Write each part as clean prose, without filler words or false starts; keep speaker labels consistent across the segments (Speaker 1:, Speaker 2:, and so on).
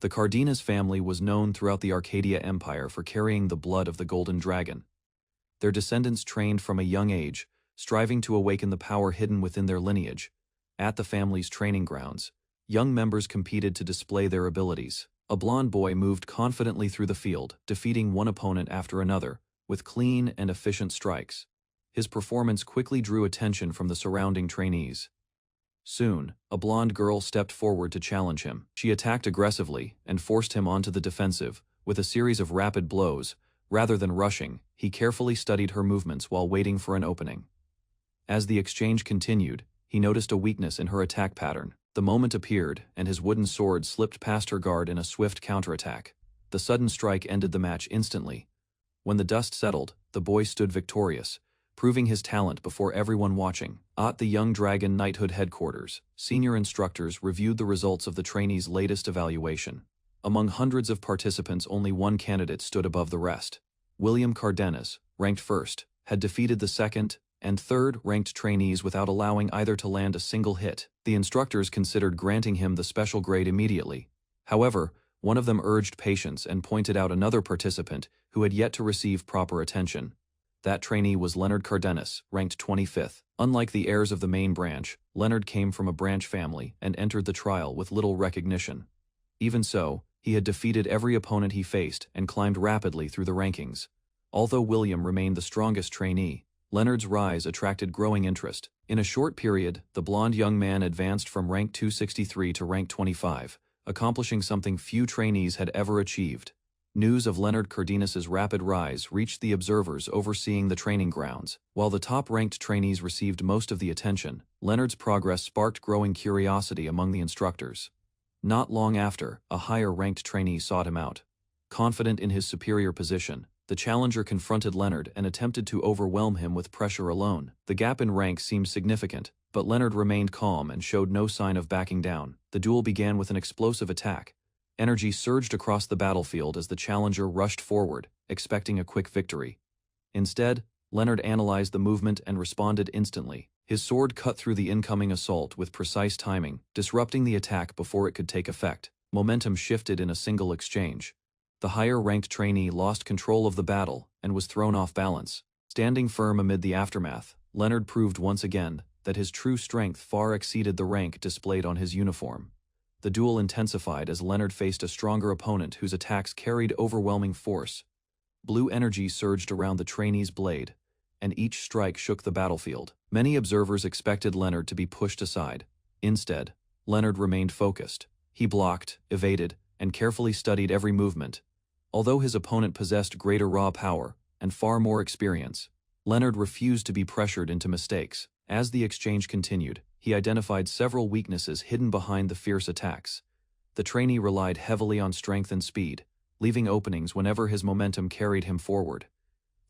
Speaker 1: The Cardenas family was known throughout the Arcadia Empire for carrying the blood of the Golden Dragon. Their descendants trained from a young age, striving to awaken the power hidden within their lineage. At the family's training grounds, young members competed to display their abilities. A blond boy moved confidently through the field, defeating one opponent after another, with clean and efficient strikes. His performance quickly drew attention from the surrounding trainees. Soon, a blonde girl stepped forward to challenge him. She attacked aggressively and forced him onto the defensive, with a series of rapid blows. Rather than rushing, he carefully studied her movements while waiting for an opening. As the exchange continued, he noticed a weakness in her attack pattern. The moment appeared, and his wooden sword slipped past her guard in a swift counterattack. The sudden strike ended the match instantly. When the dust settled, the boy stood victorious, proving his talent before everyone watching. At the Young Dragon Knighthood headquarters, senior instructors reviewed the results of the trainee's latest evaluation. Among hundreds of participants, only one candidate stood above the rest. William Cardenas, ranked first, had defeated the second and third-ranked trainees without allowing either to land a single hit. The instructors considered granting him the special grade immediately. However, one of them urged patience and pointed out another participant who had yet to receive proper attention. That trainee was Leonard Cardenas, ranked 25th. Unlike the heirs of the main branch, Leonard came from a branch family and entered the trial with little recognition. Even so, he had defeated every opponent he faced and climbed rapidly through the rankings. Although William remained the strongest trainee, Leonard's rise attracted growing interest. In a short period, the blond young man advanced from rank 263 to rank 25, accomplishing something few trainees had ever achieved. News of Leonard Cardenas's rapid rise reached the observers overseeing the training grounds. While the top-ranked trainees received most of the attention, Leonard's progress sparked growing curiosity among the instructors. Not long after, a higher-ranked trainee sought him out. Confident in his superior position, the challenger confronted Leonard and attempted to overwhelm him with pressure alone. The gap in rank seemed significant, but Leonard remained calm and showed no sign of backing down. The duel began with an explosive attack. Energy surged across the battlefield as the challenger rushed forward, expecting a quick victory. Instead, Leonard analyzed the movement and responded instantly. His sword cut through the incoming assault with precise timing, disrupting the attack before it could take effect. Momentum shifted in a single exchange. The higher-ranked trainee lost control of the battle and was thrown off balance. Standing firm amid the aftermath, Leonard proved once again that his true strength far exceeded the rank displayed on his uniform. The duel intensified as Leonard faced a stronger opponent whose attacks carried overwhelming force. Blue energy surged around the trainee's blade, and each strike shook the battlefield. Many observers expected Leonard to be pushed aside. Instead, Leonard remained focused. He blocked, evaded, and carefully studied every movement. Although his opponent possessed greater raw power and far more experience, Leonard refused to be pressured into mistakes. As the exchange continued, he identified several weaknesses hidden behind the fierce attacks. The trainee relied heavily on strength and speed, leaving openings whenever his momentum carried him forward.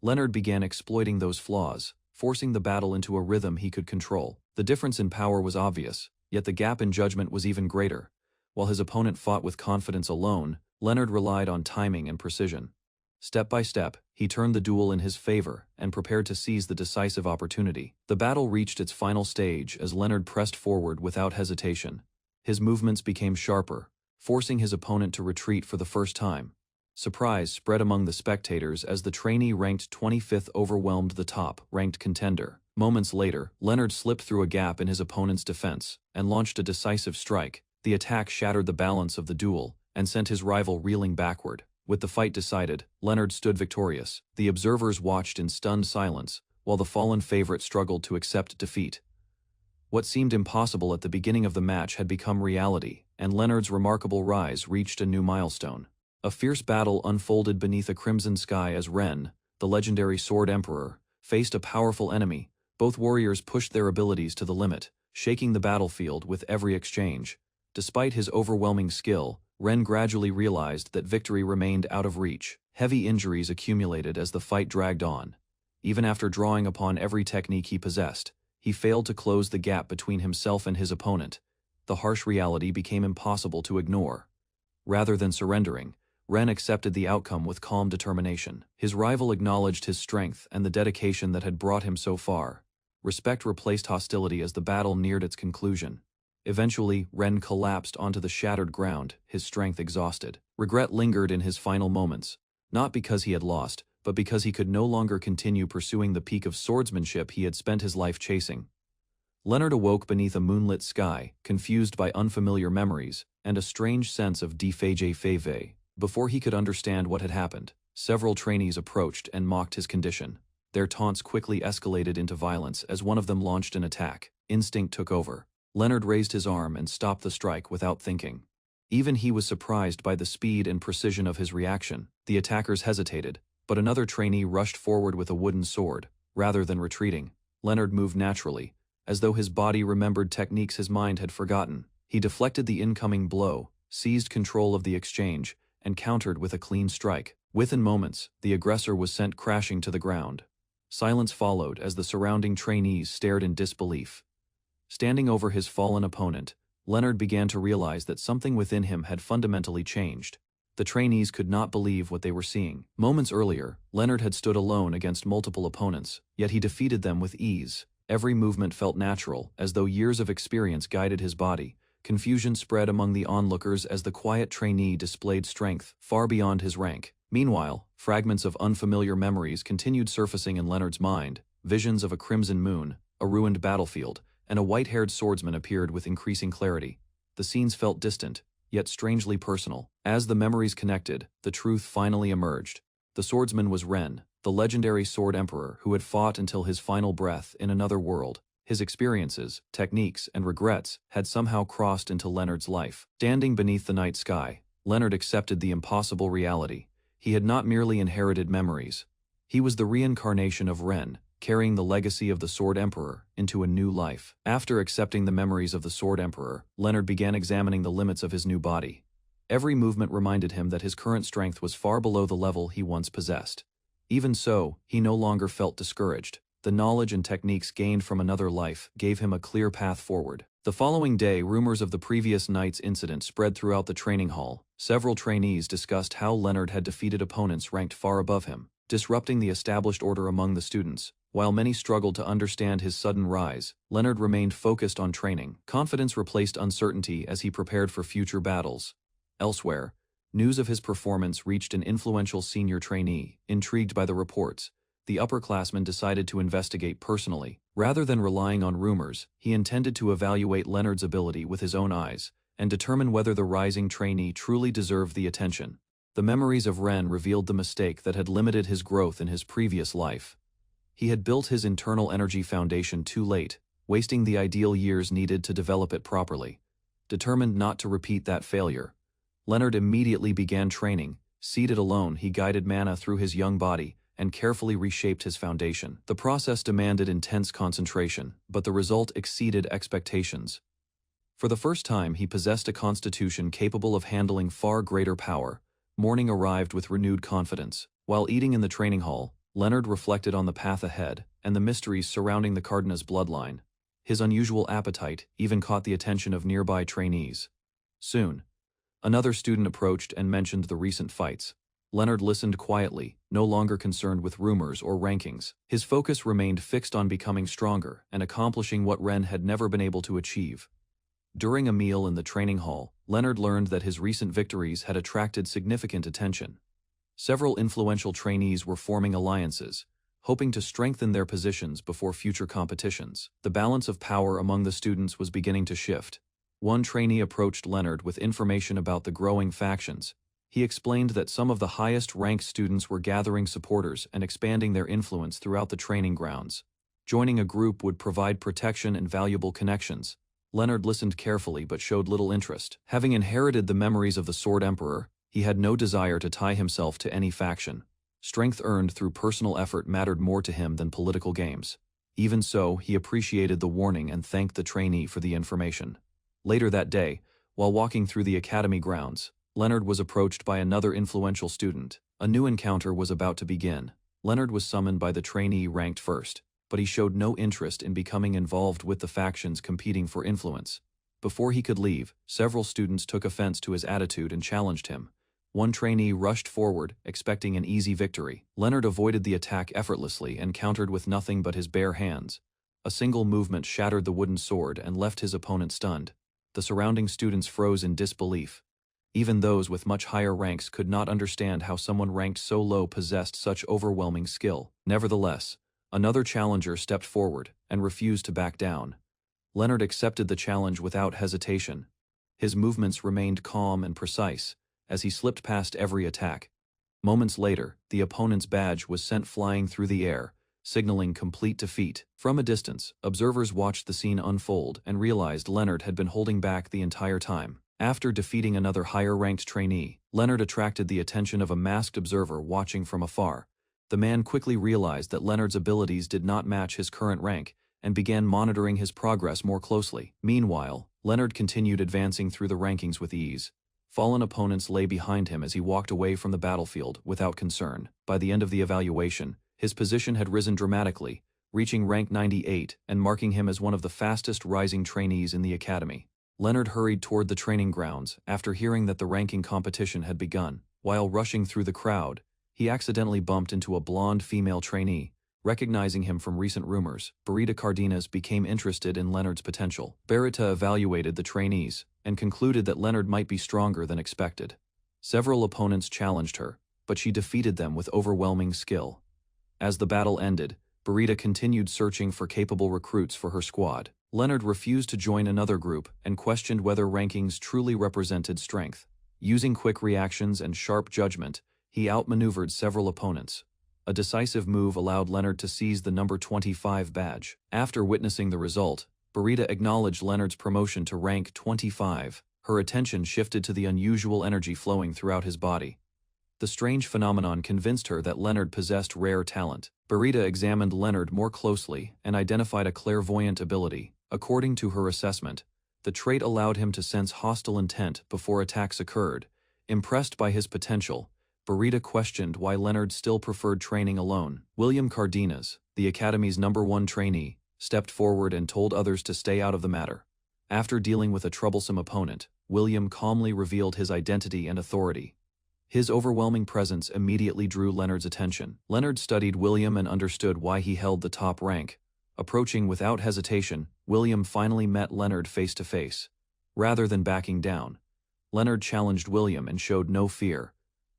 Speaker 1: Leonard began exploiting those flaws, forcing the battle into a rhythm he could control. The difference in power was obvious, yet the gap in judgment was even greater. While his opponent fought with confidence alone, Leonard relied on timing and precision. Step by step, he turned the duel in his favor and prepared to seize the decisive opportunity. The battle reached its final stage as Leonard pressed forward without hesitation. His movements became sharper, forcing his opponent to retreat for the first time. Surprise spread among the spectators as the trainee ranked 25th overwhelmed the top-ranked contender. Moments later, Leonard slipped through a gap in his opponent's defense and launched a decisive strike. The attack shattered the balance of the duel and sent his rival reeling backward. With the fight decided, Leonard stood victorious. The observers watched in stunned silence, while the fallen favorite struggled to accept defeat. What seemed impossible at the beginning of the match had become reality, and Leonard's remarkable rise reached a new milestone. A fierce battle unfolded beneath a crimson sky as Ren, the legendary Sword Emperor, faced a powerful enemy. Both warriors pushed their abilities to the limit, shaking the battlefield with every exchange. Despite his overwhelming skill, Ren gradually realized that victory remained out of reach. Heavy injuries accumulated as the fight dragged on. Even after drawing upon every technique he possessed, he failed to close the gap between himself and his opponent. The harsh reality became impossible to ignore. Rather than surrendering, Ren accepted the outcome with calm determination. His rival acknowledged his strength and the dedication that had brought him so far. Respect replaced hostility as the battle neared its conclusion. Eventually, Ren collapsed onto the shattered ground, his strength exhausted. Regret lingered in his final moments, not because he had lost, but because he could no longer continue pursuing the peak of swordsmanship he had spent his life chasing. Leonard awoke beneath a moonlit sky, confused by unfamiliar memories, and a strange sense of déphage. Before he could understand what had happened, several trainees approached and mocked his condition. Their taunts quickly escalated into violence as one of them launched an attack. Instinct took over. Leonard raised his arm and stopped the strike without thinking. Even he was surprised by the speed and precision of his reaction. The attackers hesitated, but another trainee rushed forward with a wooden sword. Rather than retreating, Leonard moved naturally, as though his body remembered techniques his mind had forgotten. He deflected the incoming blow, seized control of the exchange, and countered with a clean strike. Within moments, the aggressor was sent crashing to the ground. Silence followed as the surrounding trainees stared in disbelief. Standing over his fallen opponent, Leonard began to realize that something within him had fundamentally changed. The trainees could not believe what they were seeing. Moments earlier, Leonard had stood alone against multiple opponents, yet he defeated them with ease. Every movement felt natural, as though years of experience guided his body. Confusion spread among the onlookers as the quiet trainee displayed strength far beyond his rank. Meanwhile, fragments of unfamiliar memories continued surfacing in Leonard's mind. Visions of a crimson moon, a ruined battlefield, and a white-haired swordsman appeared with increasing clarity. The scenes felt distant, yet strangely personal. As the memories connected, the truth finally emerged. The swordsman was Ren, the legendary sword emperor who had fought until his final breath in another world. His experiences, techniques, and regrets had somehow crossed into Leonard's life. Standing beneath the night sky, Leonard accepted the impossible reality. He had not merely inherited memories. He was the reincarnation of Ren, carrying the legacy of the Sword Emperor into a new life. After accepting the memories of the Sword Emperor, Leonard began examining the limits of his new body. Every movement reminded him that his current strength was far below the level he once possessed. Even so, he no longer felt discouraged. The knowledge and techniques gained from another life gave him a clear path forward. The following day, rumors of the previous night's incident spread throughout the training hall. Several trainees discussed how Leonard had defeated opponents ranked far above him, disrupting the established order among the students. While many struggled to understand his sudden rise, Leonard remained focused on training. Confidence replaced uncertainty as he prepared for future battles. Elsewhere, news of his performance reached an influential senior trainee. Intrigued by the reports, the upperclassman decided to investigate personally. Rather than relying on rumors, he intended to evaluate Leonard's ability with his own eyes and determine whether the rising trainee truly deserved the attention. The memories of Ren revealed the mistake that had limited his growth in his previous life. He had built his internal energy foundation too late, wasting the ideal years needed to develop it properly. Determined not to repeat that failure, Leonard immediately began training. Seated alone, he guided mana through his young body and carefully reshaped his foundation. The process demanded intense concentration, but the result exceeded expectations. For the first time, he possessed a constitution capable of handling far greater power. Morning arrived with renewed confidence. While eating in the training hall, Leonard reflected on the path ahead and the mysteries surrounding the Cardenas bloodline. His unusual appetite even caught the attention of nearby trainees. Soon, another student approached and mentioned the recent fights. Leonard listened quietly, no longer concerned with rumors or rankings. His focus remained fixed on becoming stronger and accomplishing what Ren had never been able to achieve. During a meal in the training hall, Leonard learned that his recent victories had attracted significant attention. Several influential trainees were forming alliances, hoping to strengthen their positions before future competitions. The balance of power among the students was beginning to shift. One trainee approached Leonard with information about the growing factions. He explained that some of the highest-ranked students were gathering supporters and expanding their influence throughout the training grounds. Joining a group would provide protection and valuable connections. Leonard listened carefully but showed little interest. Having inherited the memories of the Sword Emperor, he had no desire to tie himself to any faction. Strength earned through personal effort mattered more to him than political games. Even so, he appreciated the warning and thanked the trainee for the information. Later that day, while walking through the academy grounds, Leonard was approached by another influential student. A new encounter was about to begin. Leonard was summoned by the trainee ranked first, but he showed no interest in becoming involved with the factions competing for influence. Before he could leave, several students took offense to his attitude and challenged him. One trainee rushed forward, expecting an easy victory. Leonard avoided the attack effortlessly and countered with nothing but his bare hands. A single movement shattered the wooden sword and left his opponent stunned. The surrounding students froze in disbelief. Even those with much higher ranks could not understand how someone ranked so low possessed such overwhelming skill. Nevertheless, another challenger stepped forward and refused to back down. Leonard accepted the challenge without hesitation. His movements remained calm and precise, as he slipped past every attack. Moments later, the opponent's badge was sent flying through the air, signaling complete defeat. From a distance, observers watched the scene unfold and realized Leonard had been holding back the entire time. After defeating another higher-ranked trainee, Leonard attracted the attention of a masked observer watching from afar. The man quickly realized that Leonard's abilities did not match his current rank and began monitoring his progress more closely. Meanwhile, Leonard continued advancing through the rankings with ease. Fallen opponents lay behind him as he walked away from the battlefield without concern. By the end of the evaluation, his position had risen dramatically, reaching rank 98 and marking him as one of the fastest rising trainees in the academy. Leonard hurried toward the training grounds after hearing that the ranking competition had begun. While rushing through the crowd, he accidentally bumped into a blonde female trainee. Recognizing him from recent rumors, Barita Cardenas became interested in Leonard's potential. Barita evaluated the trainees and concluded that Leonard might be stronger than expected. Several opponents challenged her, but she defeated them with overwhelming skill. As the battle ended, Barita continued searching for capable recruits for her squad. Leonard refused to join another group and questioned whether rankings truly represented strength. Using quick reactions and sharp judgment, he outmaneuvered several opponents. A decisive move allowed Leonard to seize the number 25 badge. After witnessing the result, Barita acknowledged Leonard's promotion to rank 25. Her attention shifted to the unusual energy flowing throughout his body. The strange phenomenon convinced her that Leonard possessed rare talent. Barita examined Leonard more closely and identified a clairvoyant ability. According to her assessment, the trait allowed him to sense hostile intent before attacks occurred. Impressed by his potential, Barita questioned why Leonard still preferred training alone. William Cardenas, the Academy's #1 trainee, stepped forward and told others to stay out of the matter. After dealing with a troublesome opponent, William calmly revealed his identity and authority. His overwhelming presence immediately drew Leonard's attention. Leonard studied William and understood why he held the top rank. Approaching without hesitation, William finally met Leonard face to face. Rather than backing down, Leonard challenged William and showed no fear.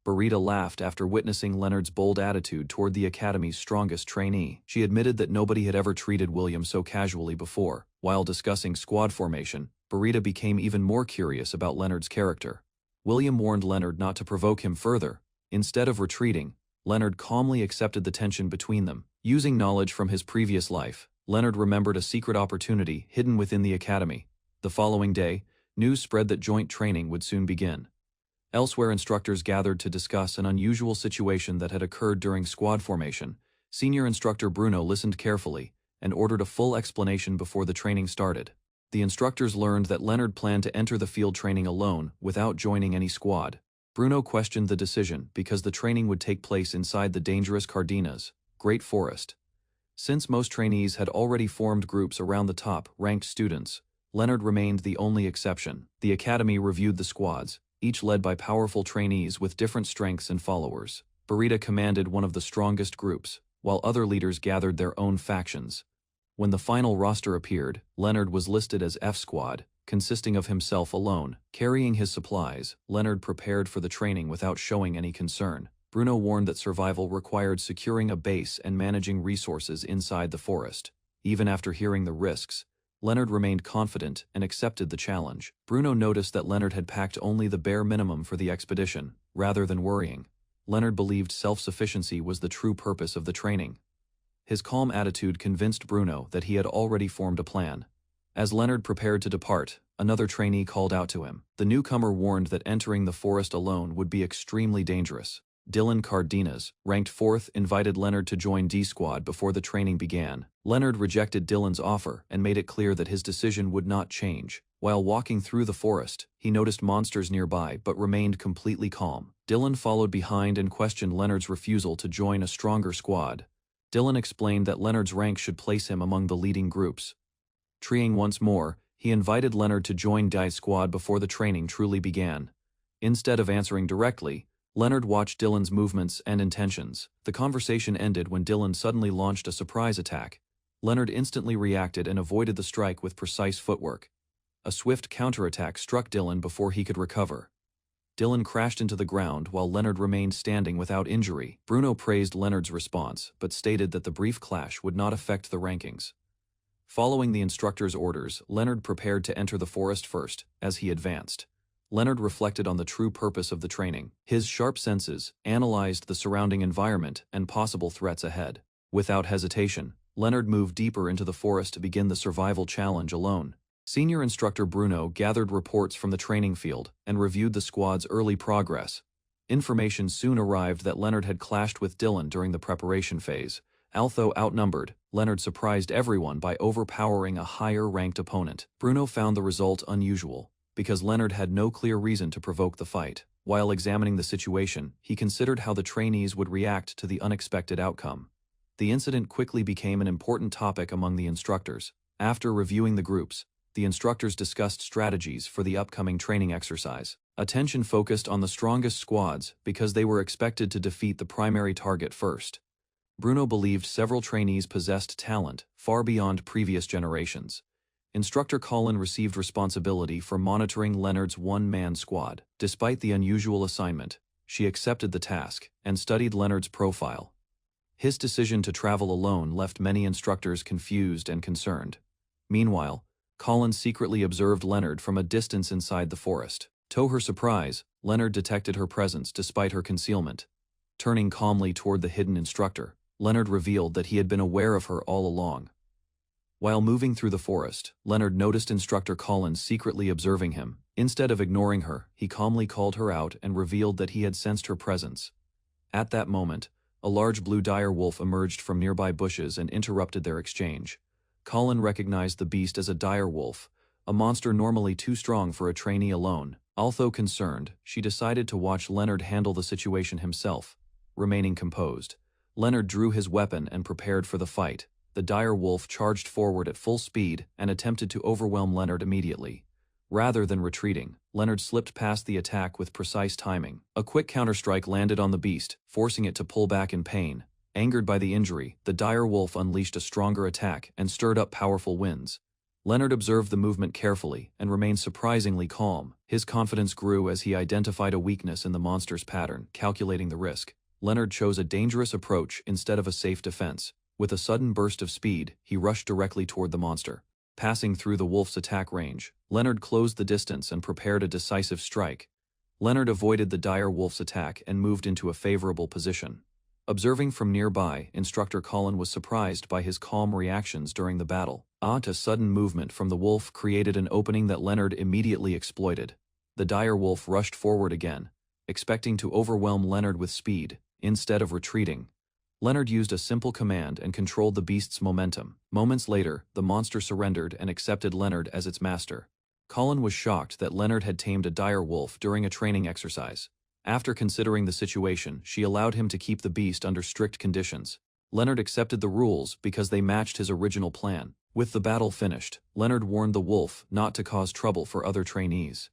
Speaker 1: Barita laughed after witnessing Leonard's bold attitude toward the Academy's strongest trainee. She admitted that nobody had ever treated William so casually before. While discussing squad formation, Barita became even more curious about Leonard's character. William warned Leonard not to provoke him further. Instead of retreating, Leonard calmly accepted the tension between them. Using knowledge from his previous life, Leonard remembered a secret opportunity hidden within the Academy. The following day, news spread that joint training would soon begin. Elsewhere, instructors gathered to discuss an unusual situation that had occurred during squad formation. Senior instructor Bruno listened carefully and ordered a full explanation before the training started. The instructors learned that Leonard planned to enter the field training alone without joining any squad. Bruno questioned the decision because the training would take place inside the dangerous Cardenas Great Forest. Since most trainees had already formed groups around the top-ranked students, Leonard remained the only exception. The Academy reviewed the squads, each led by powerful trainees with different strengths and followers. Barita commanded one of the strongest groups, while other leaders gathered their own factions. When the final roster appeared, Leonard was listed as F Squad, consisting of himself alone. Carrying his supplies, Leonard prepared for the training without showing any concern. Bruno warned that survival required securing a base and managing resources inside the forest. Even after hearing the risks, Leonard remained confident and accepted the challenge. Bruno noticed that Leonard had packed only the bare minimum for the expedition. Rather than worrying, Leonard believed self-sufficiency was the true purpose of the training. His calm attitude convinced Bruno that he had already formed a plan. As Leonard prepared to depart, another trainee called out to him. The newcomer warned that entering the forest alone would be extremely dangerous. Dylan Cardenas, ranked 4th, invited Leonard to join D Squad before the training began. Leonard rejected Dylan's offer and made it clear that his decision would not change. While walking through the forest, he noticed monsters nearby but remained completely calm. Dylan followed behind and questioned Leonard's refusal to join a stronger squad. Dylan explained that Leonard's rank should place him among the leading groups. Treeing once more, he invited Leonard to join D Squad before the training truly began. Instead of answering directly, Leonard watched Dylan's movements and intentions. The conversation ended when Dylan suddenly launched a surprise attack. Leonard instantly reacted and avoided the strike with precise footwork. A swift counterattack struck Dylan before he could recover. Dylan crashed into the ground while Leonard remained standing without injury. Bruno praised Leonard's response, but stated that the brief clash would not affect the rankings. Following the instructor's orders, Leonard prepared to enter the forest first. As he advanced, Leonard reflected on the true purpose of the training. His sharp senses analyzed the surrounding environment and possible threats ahead. Without hesitation, Leonard moved deeper into the forest to begin the survival challenge alone. Senior instructor Bruno gathered reports from the training field and reviewed the squad's early progress. Information soon arrived that Leonard had clashed with Dylan during the preparation phase. Although outnumbered, Leonard surprised everyone by overpowering a higher-ranked opponent. Bruno found the result unusual, because Leonard had no clear reason to provoke the fight. While examining the situation, he considered how the trainees would react to the unexpected outcome. The incident quickly became an important topic among the instructors. After reviewing the groups, the instructors discussed strategies for the upcoming training exercise. Attention focused on the strongest squads because they were expected to defeat the primary target first. Bruno believed several trainees possessed talent far beyond previous generations. Instructor Colin received responsibility for monitoring Leonard's one-man squad. Despite the unusual assignment, she accepted the task and studied Leonard's profile. His decision to travel alone left many instructors confused and concerned. Meanwhile, Colin secretly observed Leonard from a distance inside the forest. To her surprise, Leonard detected her presence despite her concealment. Turning calmly toward the hidden instructor, Leonard revealed that he had been aware of her all along. While moving through the forest, Leonard noticed instructor Colin secretly observing him. Instead of ignoring her, he calmly called her out and revealed that he had sensed her presence. At that moment, a large blue dire wolf emerged from nearby bushes and interrupted their exchange. Colin recognized the beast as a dire wolf, a monster normally too strong for a trainee alone. Although concerned, she decided to watch Leonard handle the situation himself. Remaining composed, Leonard drew his weapon and prepared for the fight. The dire wolf charged forward at full speed and attempted to overwhelm Leonard immediately. Rather than retreating, Leonard slipped past the attack with precise timing. A quick counterstrike landed on the beast, forcing it to pull back in pain. Angered by the injury, the dire wolf unleashed a stronger attack and stirred up powerful winds. Leonard observed the movement carefully and remained surprisingly calm. His confidence grew as he identified a weakness in the monster's pattern. Calculating the risk, Leonard chose a dangerous approach instead of a safe defense. With a sudden burst of speed, he rushed directly toward the monster. Passing through the wolf's attack range, Leonard closed the distance and prepared a decisive strike. Leonard avoided the dire wolf's attack and moved into a favorable position. Observing from nearby, instructor Colin was surprised by his calm reactions during the battle. A sudden movement from the wolf created an opening that Leonard immediately exploited. The dire wolf rushed forward again, expecting to overwhelm Leonard with speed. Instead of retreating, Leonard used a simple command and controlled the beast's momentum. Moments later, the monster surrendered and accepted Leonard as its master. Colin was shocked that Leonard had tamed a dire wolf during a training exercise. After considering the situation, she allowed him to keep the beast under strict conditions. Leonard accepted the rules because they matched his original plan. With the battle finished, Leonard warned the wolf not to cause trouble for other trainees.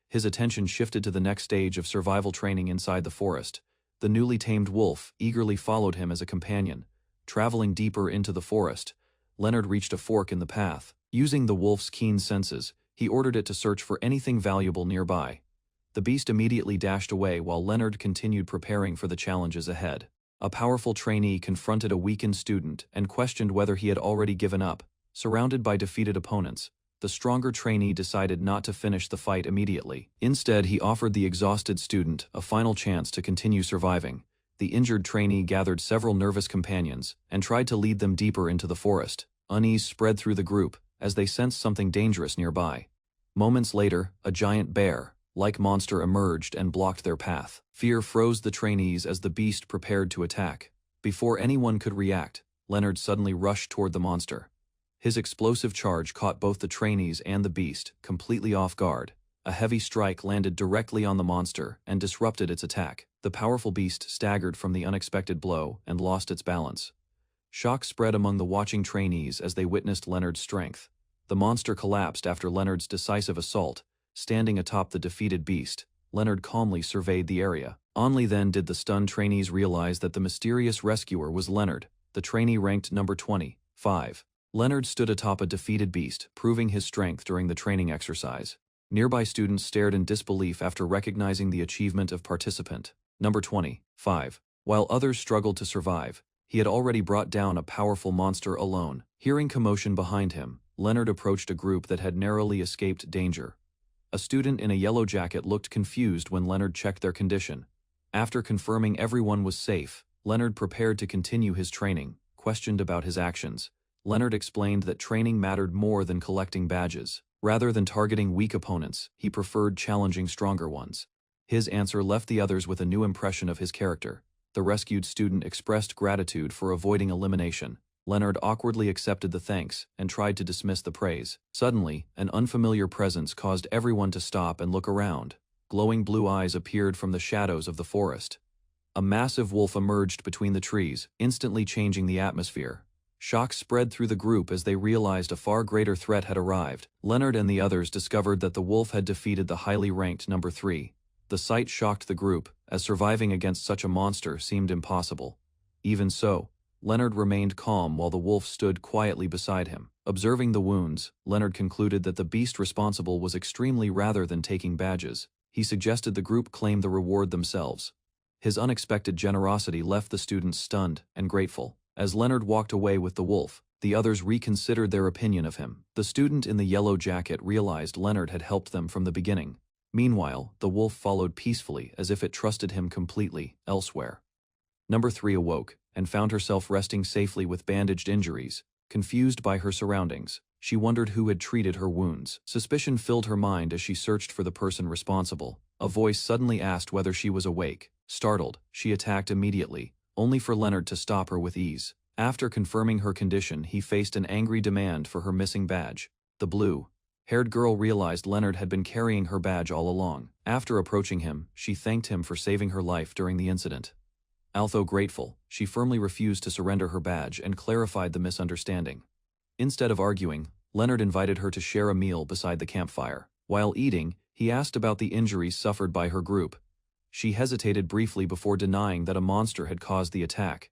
Speaker 1: His attention shifted to the next stage of survival training inside the forest. The newly tamed wolf eagerly followed him as a companion. Traveling deeper into the forest, Leonard reached a fork in the path. Using the wolf's keen senses, he ordered it to search for anything valuable nearby. The beast immediately dashed away while Leonard continued preparing for the challenges ahead. A powerful trainee confronted a weakened student and questioned whether he had already given up. Surrounded by defeated opponents, the stronger trainee decided not to finish the fight immediately. Instead, he offered the exhausted student a final chance to continue surviving. The injured trainee gathered several nervous companions and tried to lead them deeper into the forest. Unease spread through the group as they sensed something dangerous nearby. Moments later, a giant bear-like monster emerged and blocked their path. Fear froze the trainees as the beast prepared to attack. Before anyone could react, Leonard suddenly rushed toward the monster. His explosive charge caught both the trainees and the beast completely off guard. A heavy strike landed directly on the monster and disrupted its attack. The powerful beast staggered from the unexpected blow and lost its balance. Shock spread among the watching trainees as they witnessed Leonard's strength. The monster collapsed after Leonard's decisive assault. Standing atop the defeated beast, Leonard calmly surveyed the area. Only then did the stunned trainees realize that the mysterious rescuer was Leonard, the trainee ranked number 25. Leonard stood atop a defeated beast, proving his strength during the training exercise. Nearby students stared in disbelief after recognizing the achievement of participant. Number 25. While others struggled to survive, he had already brought down a powerful monster alone. Hearing commotion behind him, Leonard approached a group that had narrowly escaped danger. A student in a yellow jacket looked confused when Leonard checked their condition. After confirming everyone was safe, Leonard prepared to continue his training. Questioned about his actions, Leonard explained that training mattered more than collecting badges. Rather than targeting weak opponents, he preferred challenging stronger ones. His answer left the others with a new impression of his character. The rescued student expressed gratitude for avoiding elimination. Leonard awkwardly accepted the thanks and tried to dismiss the praise. Suddenly, an unfamiliar presence caused everyone to stop and look around. Glowing blue eyes appeared from the shadows of the forest. A massive wolf emerged between the trees, instantly changing the atmosphere. Shock spread through the group as they realized a far greater threat had arrived. Leonard and the others discovered that the wolf had defeated the highly ranked number 3. The sight shocked the group, as surviving against such a monster seemed impossible. Even so, Leonard remained calm while the wolf stood quietly beside him. Observing the wounds, Leonard concluded that the beast responsible was extremely rather than taking badges. He suggested the group claim the reward themselves. His unexpected generosity left the students stunned and grateful. As Leonard walked away with the wolf, the others reconsidered their opinion of him. The student in the yellow jacket realized Leonard had helped them from the beginning. Meanwhile, the wolf followed peacefully as if it trusted him completely. Elsewhere, Number 3 awoke and found herself resting safely with bandaged injuries. Confused by her surroundings, she wondered who had treated her wounds. Suspicion filled her mind as she searched for the person responsible. A voice suddenly asked whether she was awake. Startled, she attacked immediately, only for Leonard to stop her with ease. After confirming her condition, he faced an angry demand for her missing badge. The blue-haired girl realized Leonard had been carrying her badge all along. After approaching him, she thanked him for saving her life during the incident. Although grateful, she firmly refused to surrender her badge and clarified the misunderstanding. Instead of arguing, Leonard invited her to share a meal beside the campfire. While eating, he asked about the injuries suffered by her group. She hesitated briefly before denying that a monster had caused the attack.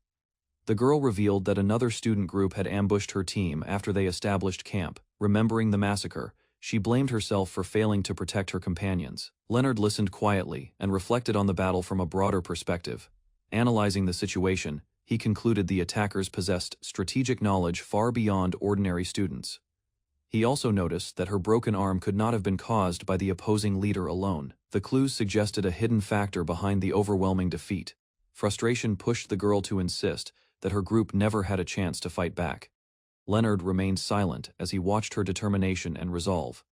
Speaker 1: The girl revealed that another student group had ambushed her team after they established camp. Remembering the massacre, she blamed herself for failing to protect her companions. Leonard listened quietly and reflected on the battle from a broader perspective. Analyzing the situation, he concluded the attackers possessed strategic knowledge far beyond ordinary students. He also noticed that her broken arm could not have been caused by the opposing leader alone. The clues suggested a hidden factor behind the overwhelming defeat. Frustration pushed the girl to insist that her group never had a chance to fight back. Leonard remained silent as he watched her determination and resolve.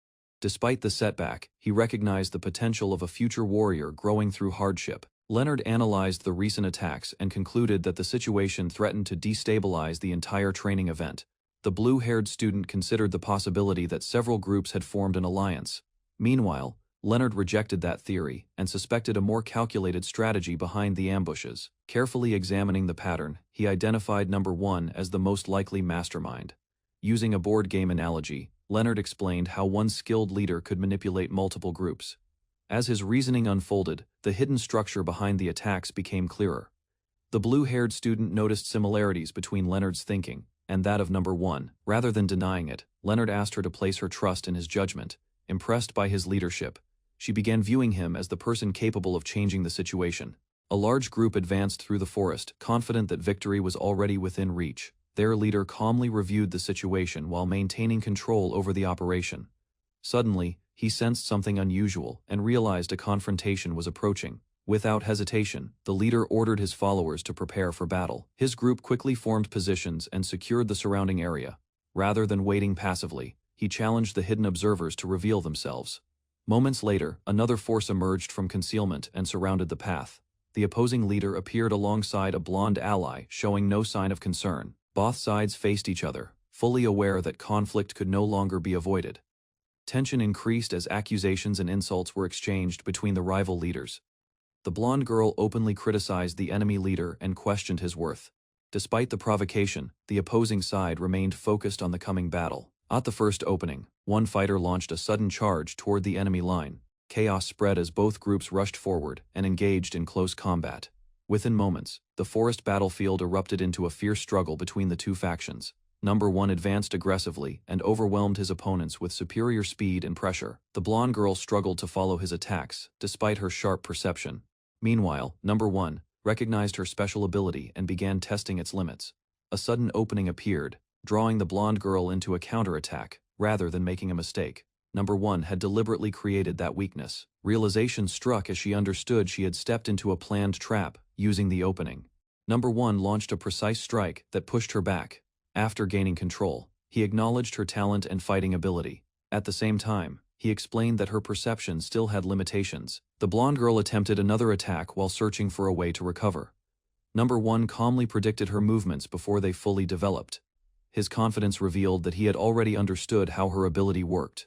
Speaker 1: Despite the setback, he recognized the potential of a future warrior growing through hardship. Leonard analyzed the recent attacks and concluded that the situation threatened to destabilize the entire training event. The blue-haired student considered the possibility that several groups had formed an alliance. Meanwhile, Leonard rejected that theory and suspected a more calculated strategy behind the ambushes. Carefully examining the pattern, he identified number 1 as the most likely mastermind. Using a board game analogy, Leonard explained how one skilled leader could manipulate multiple groups. As his reasoning unfolded, the hidden structure behind the attacks became clearer. The blue-haired student noticed similarities between Leonard's thinking and that of number 1. Rather than denying it, Leonard asked her to place her trust in his judgment. Impressed by his leadership, she began viewing him as the person capable of changing the situation. A large group advanced through the forest, confident that victory was already within reach. Their leader calmly reviewed the situation while maintaining control over the operation. Suddenly, he sensed something unusual and realized a confrontation was approaching. Without hesitation, the leader ordered his followers to prepare for battle. His group quickly formed positions and secured the surrounding area. Rather than waiting passively, he challenged the hidden observers to reveal themselves. Moments later, another force emerged from concealment and surrounded the path. The opposing leader appeared alongside a blonde ally, showing no sign of concern. Both sides faced each other, fully aware that conflict could no longer be avoided. Tension increased as accusations and insults were exchanged between the rival leaders. The blonde girl openly criticized the enemy leader and questioned his worth. Despite the provocation, the opposing side remained focused on the coming battle. At the first opening, one fighter launched a sudden charge toward the enemy line. Chaos spread as both groups rushed forward and engaged in close combat. Within moments, the forest battlefield erupted into a fierce struggle between the two factions. Number 1 advanced aggressively and overwhelmed his opponents with superior speed and pressure. The blonde girl struggled to follow his attacks, despite her sharp perception. Meanwhile, Number 1 recognized her special ability and began testing its limits. A sudden opening appeared, drawing the blonde girl into a counterattack, rather than making a mistake. Number 1 had deliberately created that weakness. Realization struck as she understood she had stepped into a planned trap, using the opening. Number 1 launched a precise strike that pushed her back. After gaining control, he acknowledged her talent and fighting ability. At the same time, he explained that her perception still had limitations. The blonde girl attempted another attack while searching for a way to recover. Number 1 calmly predicted her movements before they fully developed. His confidence revealed that he had already understood how her ability worked.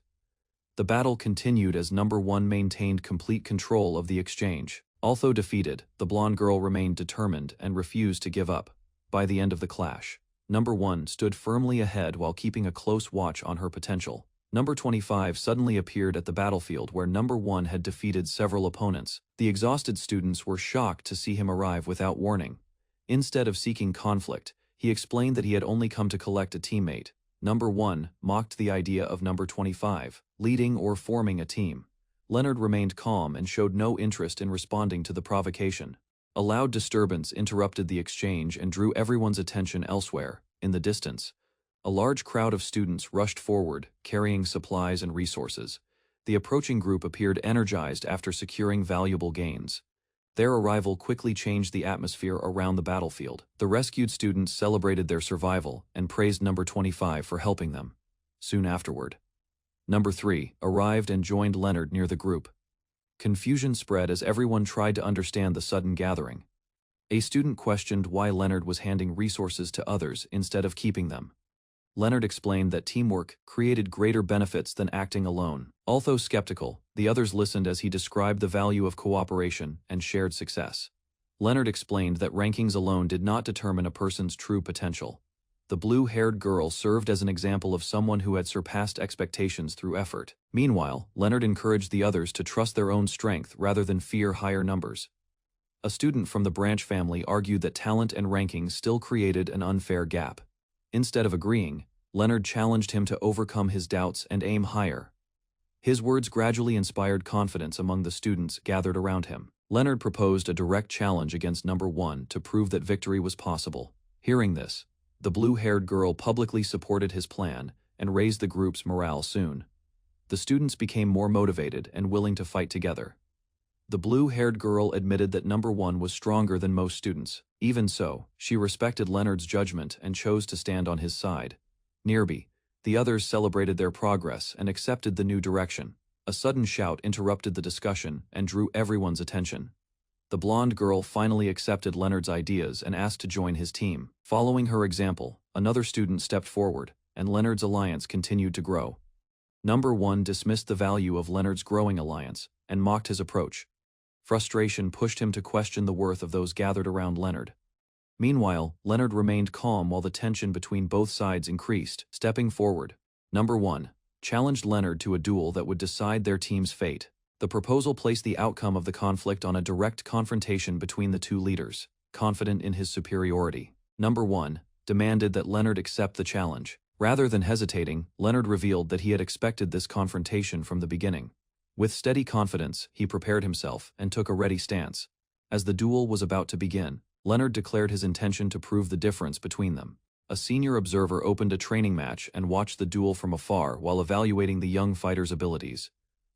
Speaker 1: The battle continued as Number 1 maintained complete control of the exchange. Although defeated, the blonde girl remained determined and refused to give up. By the end of the clash, Number 1 stood firmly ahead while keeping a close watch on her potential. Number 25 suddenly appeared at the battlefield where Number 1 had defeated several opponents. The exhausted students were shocked to see him arrive without warning. Instead of seeking conflict, he explained that he had only come to collect a teammate. Number 1 mocked the idea of Number 25, leading or forming a team. Leonard remained calm and showed no interest in responding to the provocation. A loud disturbance interrupted the exchange and drew everyone's attention elsewhere. In the distance, a large crowd of students rushed forward, carrying supplies and resources. The approaching group appeared energized after securing valuable gains. Their arrival quickly changed the atmosphere around the battlefield. The rescued students celebrated their survival and praised Number 25 for helping them. Soon afterward, Number 3 arrived and joined Leonard near the group. Confusion spread as everyone tried to understand the sudden gathering. A student questioned why Leonard was handing resources to others instead of keeping them. Leonard explained that teamwork created greater benefits than acting alone. Although skeptical, the others listened as he described the value of cooperation and shared success. Leonard explained that rankings alone did not determine a person's true potential. The blue-haired girl served as an example of someone who had surpassed expectations through effort. Meanwhile, Leonard encouraged the others to trust their own strength rather than fear higher numbers. A student from the Branch family argued that talent and rankings still created an unfair gap. Instead of agreeing, Leonard challenged him to overcome his doubts and aim higher. His words gradually inspired confidence among the students gathered around him. Leonard proposed a direct challenge against Number 1 to prove that victory was possible. Hearing this, the blue-haired girl publicly supported his plan and raised the group's morale soon. The students became more motivated and willing to fight together. The blue-haired girl admitted that Number 1 was stronger than most students. Even so, she respected Leonard's judgment and chose to stand on his side. Nearby, the others celebrated their progress and accepted the new direction. A sudden shout interrupted the discussion and drew everyone's attention. The blonde girl finally accepted Leonard's ideas and asked to join his team. Following her example, another student stepped forward, and Leonard's alliance continued to grow. Number 1 dismissed the value of Leonard's growing alliance and mocked his approach. Frustration pushed him to question the worth of those gathered around Leonard. Meanwhile, Leonard remained calm while the tension between both sides increased. Stepping forward, Number 1 challenged Leonard to a duel that would decide their team's fate. The proposal placed the outcome of the conflict on a direct confrontation between the two leaders. Confident in his superiority, Number 1 demanded that Leonard accept the challenge. Rather than hesitating, Leonard revealed that he had expected this confrontation from the beginning. With steady confidence, he prepared himself and took a ready stance. As the duel was about to begin, Leonard declared his intention to prove the difference between them. A senior observer opened a training match and watched the duel from afar while evaluating the young fighter's abilities.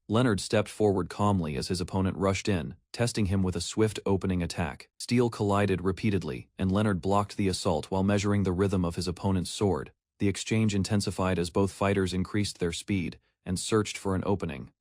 Speaker 1: Leonard stepped forward calmly as his opponent rushed in, testing him with a swift opening attack. Steel collided repeatedly, and Leonard blocked the assault while measuring the rhythm of his opponent's sword. The exchange intensified as both fighters increased their speed and searched for an opening.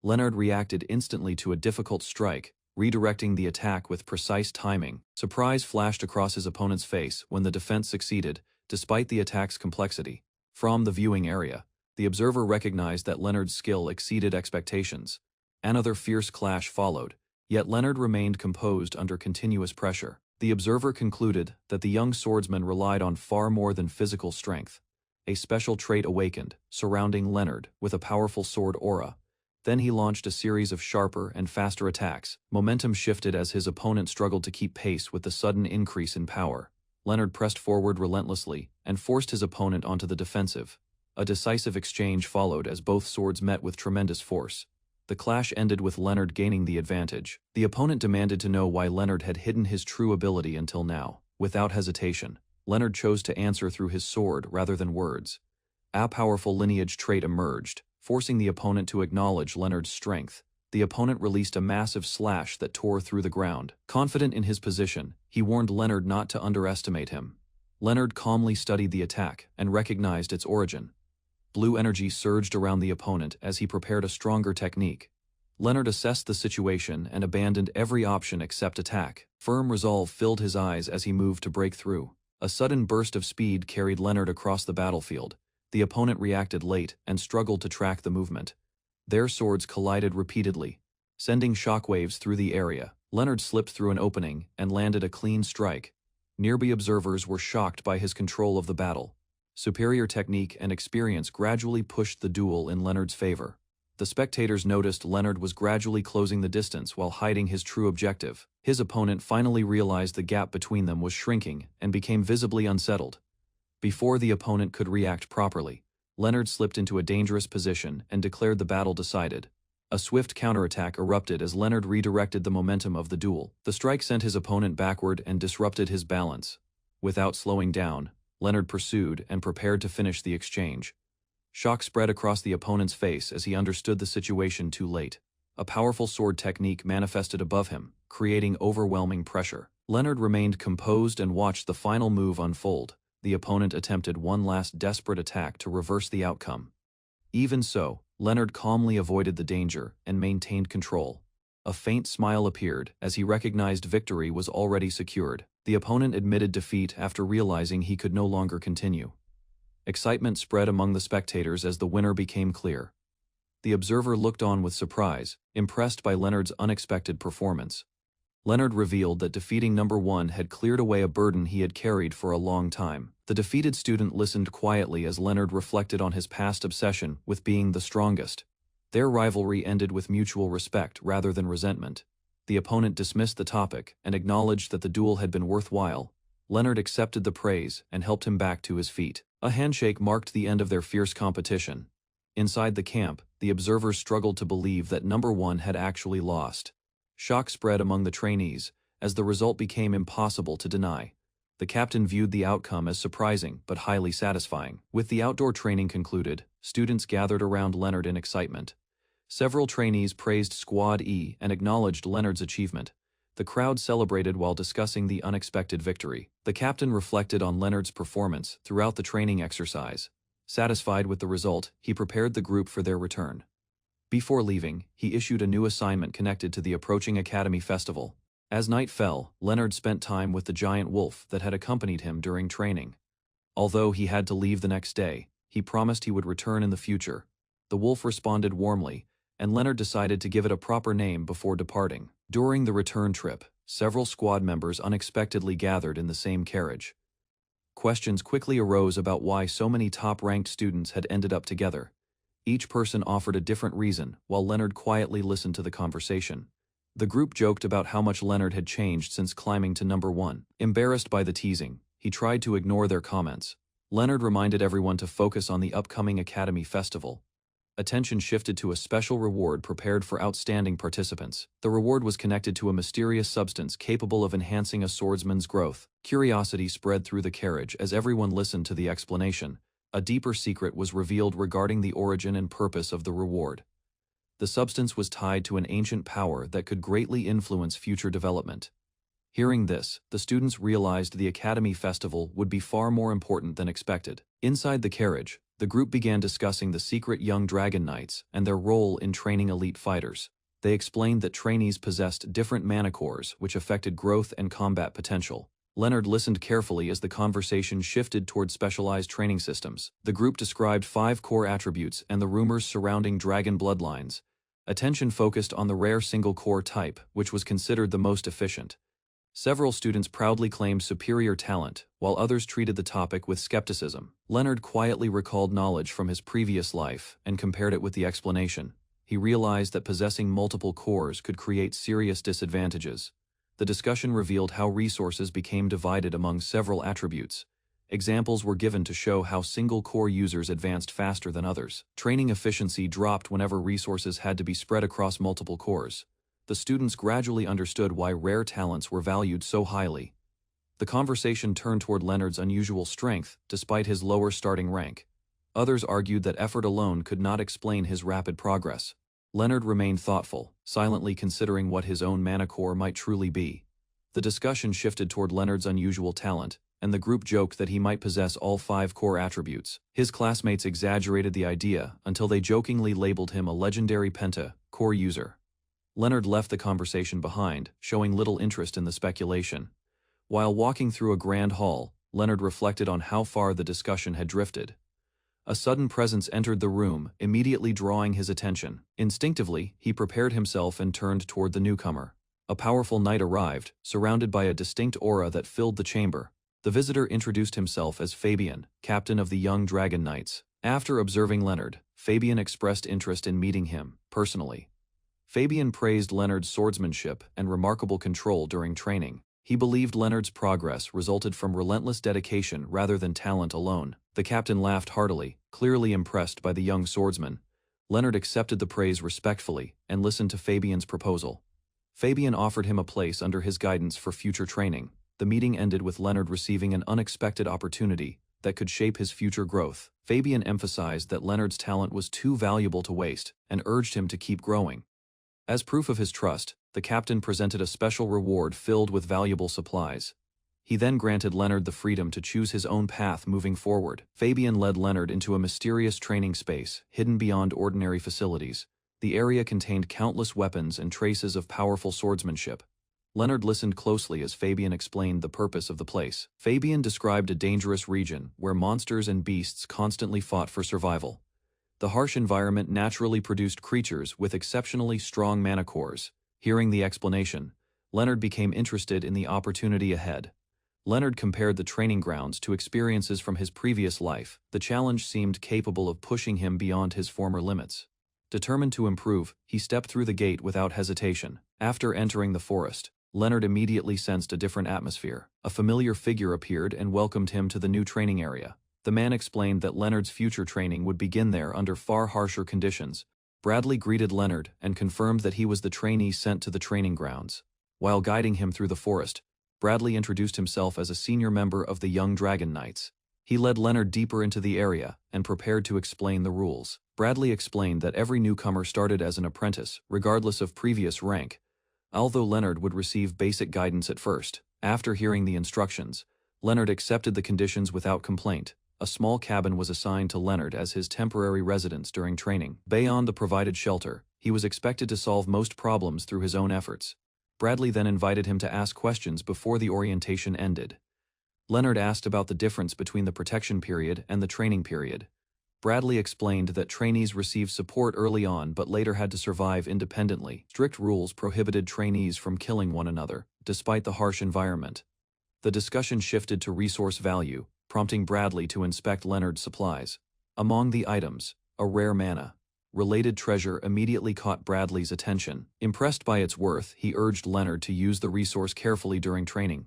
Speaker 1: Leonard reacted instantly to a difficult strike, redirecting the attack with precise timing. Surprise flashed across his opponent's face when the defense succeeded, despite the attack's complexity. From the viewing area, the observer recognized that Leonard's skill exceeded expectations. Another fierce clash followed, yet Leonard remained composed under continuous pressure. The observer concluded that the young swordsman relied on far more than physical strength. A special trait awakened, surrounding Leonard with a powerful sword aura. Then he launched a series of sharper and faster attacks. Momentum shifted as his opponent struggled to keep pace with the sudden increase in power. Leonard pressed forward relentlessly and forced his opponent onto the defensive. A decisive exchange followed as both swords met with tremendous force. The clash ended with Leonard gaining the advantage. The opponent demanded to know why Leonard had hidden his true ability until now. Without hesitation, Leonard chose to answer through his sword rather than words. A powerful lineage trait emerged, forcing the opponent to acknowledge Leonard's strength. The opponent released a massive slash that tore through the ground. Confident in his position, he warned Leonard not to underestimate him. Leonard calmly studied the attack and recognized its origin. Blue energy surged around the opponent as he prepared a stronger technique. Leonard assessed the situation and abandoned every option except attack. Firm resolve filled his eyes as he moved to break through. A sudden burst of speed carried Leonard across the battlefield. The opponent reacted late and struggled to track the movement. Their swords collided repeatedly, sending shockwaves through the area. Leonard slipped through an opening and landed a clean strike. Nearby observers were shocked by his control of the battle. Superior technique and experience gradually pushed the duel in Leonard's favor. The spectators noticed Leonard was gradually closing the distance while hiding his true objective. His opponent finally realized the gap between them was shrinking and became visibly unsettled. Before the opponent could react properly, Leonard slipped into a dangerous position and declared the battle decided. A swift counterattack erupted as Leonard redirected the momentum of the duel. The strike sent his opponent backward and disrupted his balance. Without slowing down, Leonard pursued and prepared to finish the exchange. Shock spread across the opponent's face as he understood the situation too late. A powerful sword technique manifested above him, creating overwhelming pressure. Leonard remained composed and watched the final move unfold. The opponent attempted one last desperate attack to reverse the outcome. Even so, Leonard calmly avoided the danger and maintained control. A faint smile appeared as he recognized victory was already secured. The opponent admitted defeat after realizing he could no longer continue. Excitement spread among the spectators as the winner became clear. The observer looked on with surprise, impressed by Leonard's unexpected performance. Leonard revealed that defeating number 1 had cleared away a burden he had carried for a long time. The defeated student listened quietly as Leonard reflected on his past obsession with being the strongest. Their rivalry ended with mutual respect rather than resentment. The opponent dismissed the topic and acknowledged that the duel had been worthwhile. Leonard accepted the praise and helped him back to his feet. A handshake marked the end of their fierce competition. Inside the camp, the observers struggled to believe that number 1 had actually lost. Shock spread among the trainees, as the result became impossible to deny. The captain viewed the outcome as surprising but highly satisfying. With the outdoor training concluded, students gathered around Leonard in excitement. Several trainees praised Squad E and acknowledged Leonard's achievement. The crowd celebrated while discussing the unexpected victory. The captain reflected on Leonard's performance throughout the training exercise. Satisfied with the result, he prepared the group for their return. Before leaving, he issued a new assignment connected to the approaching Academy Festival. As night fell, Leonard spent time with the giant wolf that had accompanied him during training. Although he had to leave the next day, he promised he would return in the future. The wolf responded warmly, and Leonard decided to give it a proper name before departing. During the return trip, several squad members unexpectedly gathered in the same carriage. Questions quickly arose about why so many top-ranked students had ended up together. Each person offered a different reason, while Leonard quietly listened to the conversation. The group joked about how much Leonard had changed since climbing to number 1. Embarrassed by the teasing, he tried to ignore their comments. Leonard reminded everyone to focus on the upcoming Academy Festival. Attention shifted to a special reward prepared for outstanding participants. The reward was connected to a mysterious substance capable of enhancing a swordsman's growth. Curiosity spread through the carriage as everyone listened to the explanation. A deeper secret was revealed regarding the origin and purpose of the reward. The substance was tied to an ancient power that could greatly influence future development. Hearing this, the students realized the Academy Festival would be far more important than expected. Inside the carriage, the group began discussing the secret young dragon knights and their role in training elite fighters. They explained that trainees possessed different mana cores which affected growth and combat potential. Leonard listened carefully as the conversation shifted toward specialized training systems. The group described 5 core attributes and the rumors surrounding dragon bloodlines. Attention focused on the rare single core type, which was considered the most efficient. Several students proudly claimed superior talent, while others treated the topic with skepticism. Leonard quietly recalled knowledge from his previous life and compared it with the explanation. He realized that possessing multiple cores could create serious disadvantages. The discussion revealed how resources became divided among several attributes. Examples were given to show how single core users advanced faster than others. Training efficiency dropped whenever resources had to be spread across multiple cores. The students gradually understood why rare talents were valued so highly. The conversation turned toward Leonard's unusual strength, despite his lower starting rank. Others argued that effort alone could not explain his rapid progress. Leonard remained thoughtful, silently considering what his own mana core might truly be. The discussion shifted toward Leonard's unusual talent, and the group joked that he might possess all 5 core attributes. His classmates exaggerated the idea until they jokingly labeled him a legendary core user. Leonard left the conversation behind, showing little interest in the speculation. While walking through a grand hall, Leonard reflected on how far the discussion had drifted. A sudden presence entered the room, immediately drawing his attention. Instinctively, he prepared himself and turned toward the newcomer. A powerful knight arrived, surrounded by a distinct aura that filled the chamber. The visitor introduced himself as Fabian, captain of the young dragon knights. After observing Leonard, Fabian expressed interest in meeting him, personally. Fabian praised Leonard's swordsmanship and remarkable control during training. He believed Leonard's progress resulted from relentless dedication rather than talent alone. The captain laughed heartily, clearly impressed by the young swordsman. Leonard accepted the praise respectfully and listened to Fabian's proposal. Fabian offered him a place under his guidance for future training. The meeting ended with Leonard receiving an unexpected opportunity that could shape his future growth. Fabian emphasized that Leonard's talent was too valuable to waste and urged him to keep growing. As proof of his trust, the captain presented a special reward filled with valuable supplies. He then granted Leonard the freedom to choose his own path moving forward. Fabian led Leonard into a mysterious training space, hidden beyond ordinary facilities. The area contained countless weapons and traces of powerful swordsmanship. Leonard listened closely as Fabian explained the purpose of the place. Fabian described a dangerous region where monsters and beasts constantly fought for survival. The harsh environment naturally produced creatures with exceptionally strong mana cores. Hearing the explanation, Leonard became interested in the opportunity ahead. Leonard compared the training grounds to experiences from his previous life. The challenge seemed capable of pushing him beyond his former limits. Determined to improve, he stepped through the gate without hesitation. After entering the forest, Leonard immediately sensed a different atmosphere. A familiar figure appeared and welcomed him to the new training area. The man explained that Leonard's future training would begin there under far harsher conditions. Bradley greeted Leonard and confirmed that he was the trainee sent to the training grounds. While guiding him through the forest, Bradley introduced himself as a senior member of the Young Dragon Knights. He led Leonard deeper into the area and prepared to explain the rules. Bradley explained that every newcomer started as an apprentice, regardless of previous rank. Although Leonard would receive basic guidance at first, after hearing the instructions, Leonard accepted the conditions without complaint. A small cabin was assigned to Leonard as his temporary residence during training. Beyond the provided shelter, he was expected to solve most problems through his own efforts. Bradley then invited him to ask questions before the orientation ended. Leonard asked about the difference between the protection period and the training period. Bradley explained that trainees received support early on but later had to survive independently. Strict rules prohibited trainees from killing one another, despite the harsh environment. The discussion shifted to resource value, prompting Bradley to inspect Leonard's supplies. Among the items, a rare mana-related treasure immediately caught Bradley's attention. Impressed by its worth, he urged Leonard to use the resource carefully during training.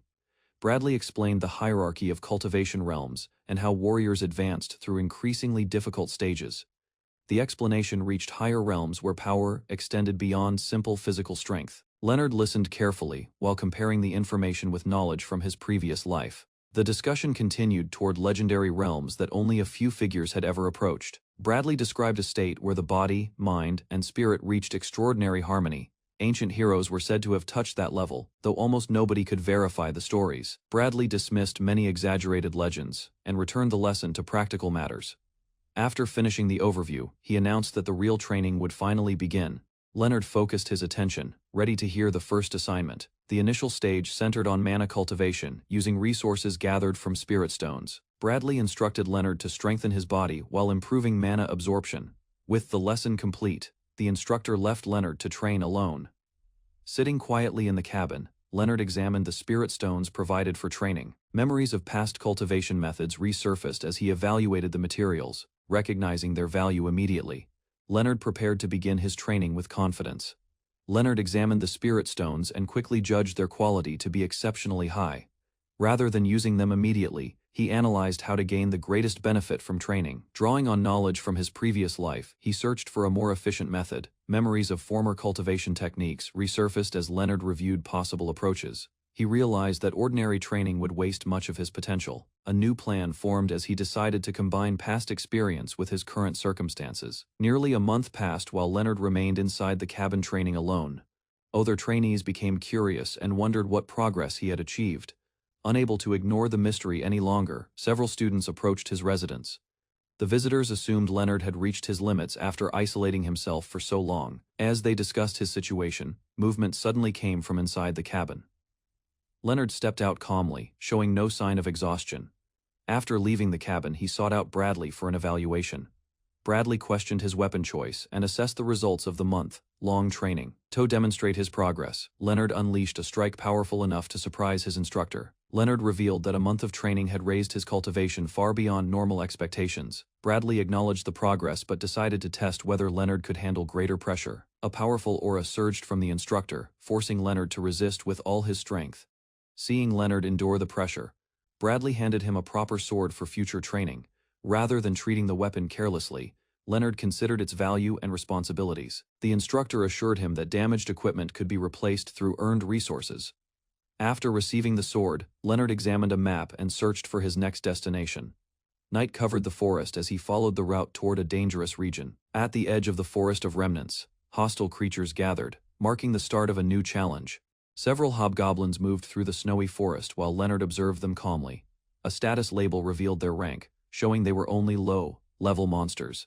Speaker 1: Bradley explained the hierarchy of cultivation realms and how warriors advanced through increasingly difficult stages. The explanation reached higher realms where power extended beyond simple physical strength. Leonard listened carefully while comparing the information with knowledge from his previous life. The discussion continued toward legendary realms that only a few figures had ever approached. Bradley described a state where the body, mind, and spirit reached extraordinary harmony. Ancient heroes were said to have touched that level, though almost nobody could verify the stories. Bradley dismissed many exaggerated legends and returned the lesson to practical matters. After finishing the overview, he announced that the real training would finally begin. Leonard focused his attention, ready to hear the first assignment. The initial stage centered on mana cultivation, using resources gathered from spirit stones. Bradley instructed Leonard to strengthen his body while improving mana absorption. With the lesson complete, the instructor left Leonard to train alone. Sitting quietly in the cabin, Leonard examined the spirit stones provided for training. Memories of past cultivation methods resurfaced as he evaluated the materials, recognizing their value immediately. Leonard prepared to begin his training with confidence. Leonard examined the spirit stones and quickly judged their quality to be exceptionally high. Rather than using them immediately, he analyzed how to gain the greatest benefit from training. Drawing on knowledge from his previous life, he searched for a more efficient method. Memories of former cultivation techniques resurfaced as Leonard reviewed possible approaches. He realized that ordinary training would waste much of his potential. A new plan formed as he decided to combine past experience with his current circumstances. Nearly a month passed while Leonard remained inside the cabin training alone. Other trainees became curious and wondered what progress he had achieved. Unable to ignore the mystery any longer, several students approached his residence. The visitors assumed Leonard had reached his limits after isolating himself for so long. As they discussed his situation, movement suddenly came from inside the cabin. Leonard stepped out calmly, showing no sign of exhaustion. After leaving the cabin, he sought out Bradley for an evaluation. Bradley questioned his weapon choice and assessed the results of the month-long training. To demonstrate his progress, Leonard unleashed a strike powerful enough to surprise his instructor. Leonard revealed that a month of training had raised his cultivation far beyond normal expectations. Bradley acknowledged the progress but decided to test whether Leonard could handle greater pressure. A powerful aura surged from the instructor, forcing Leonard to resist with all his strength. Seeing Leonard endure the pressure, Bradley handed him a proper sword for future training. Rather than treating the weapon carelessly, Leonard considered its value and responsibilities. The instructor assured him that damaged equipment could be replaced through earned resources. After receiving the sword, Leonard examined a map and searched for his next destination. Night covered the forest as he followed the route toward a dangerous region. At the edge of the Forest of Remnants, hostile creatures gathered, marking the start of a new challenge. Several hobgoblins moved through the snowy forest while Leonard observed them calmly. A status label revealed their rank, showing they were only low-level monsters.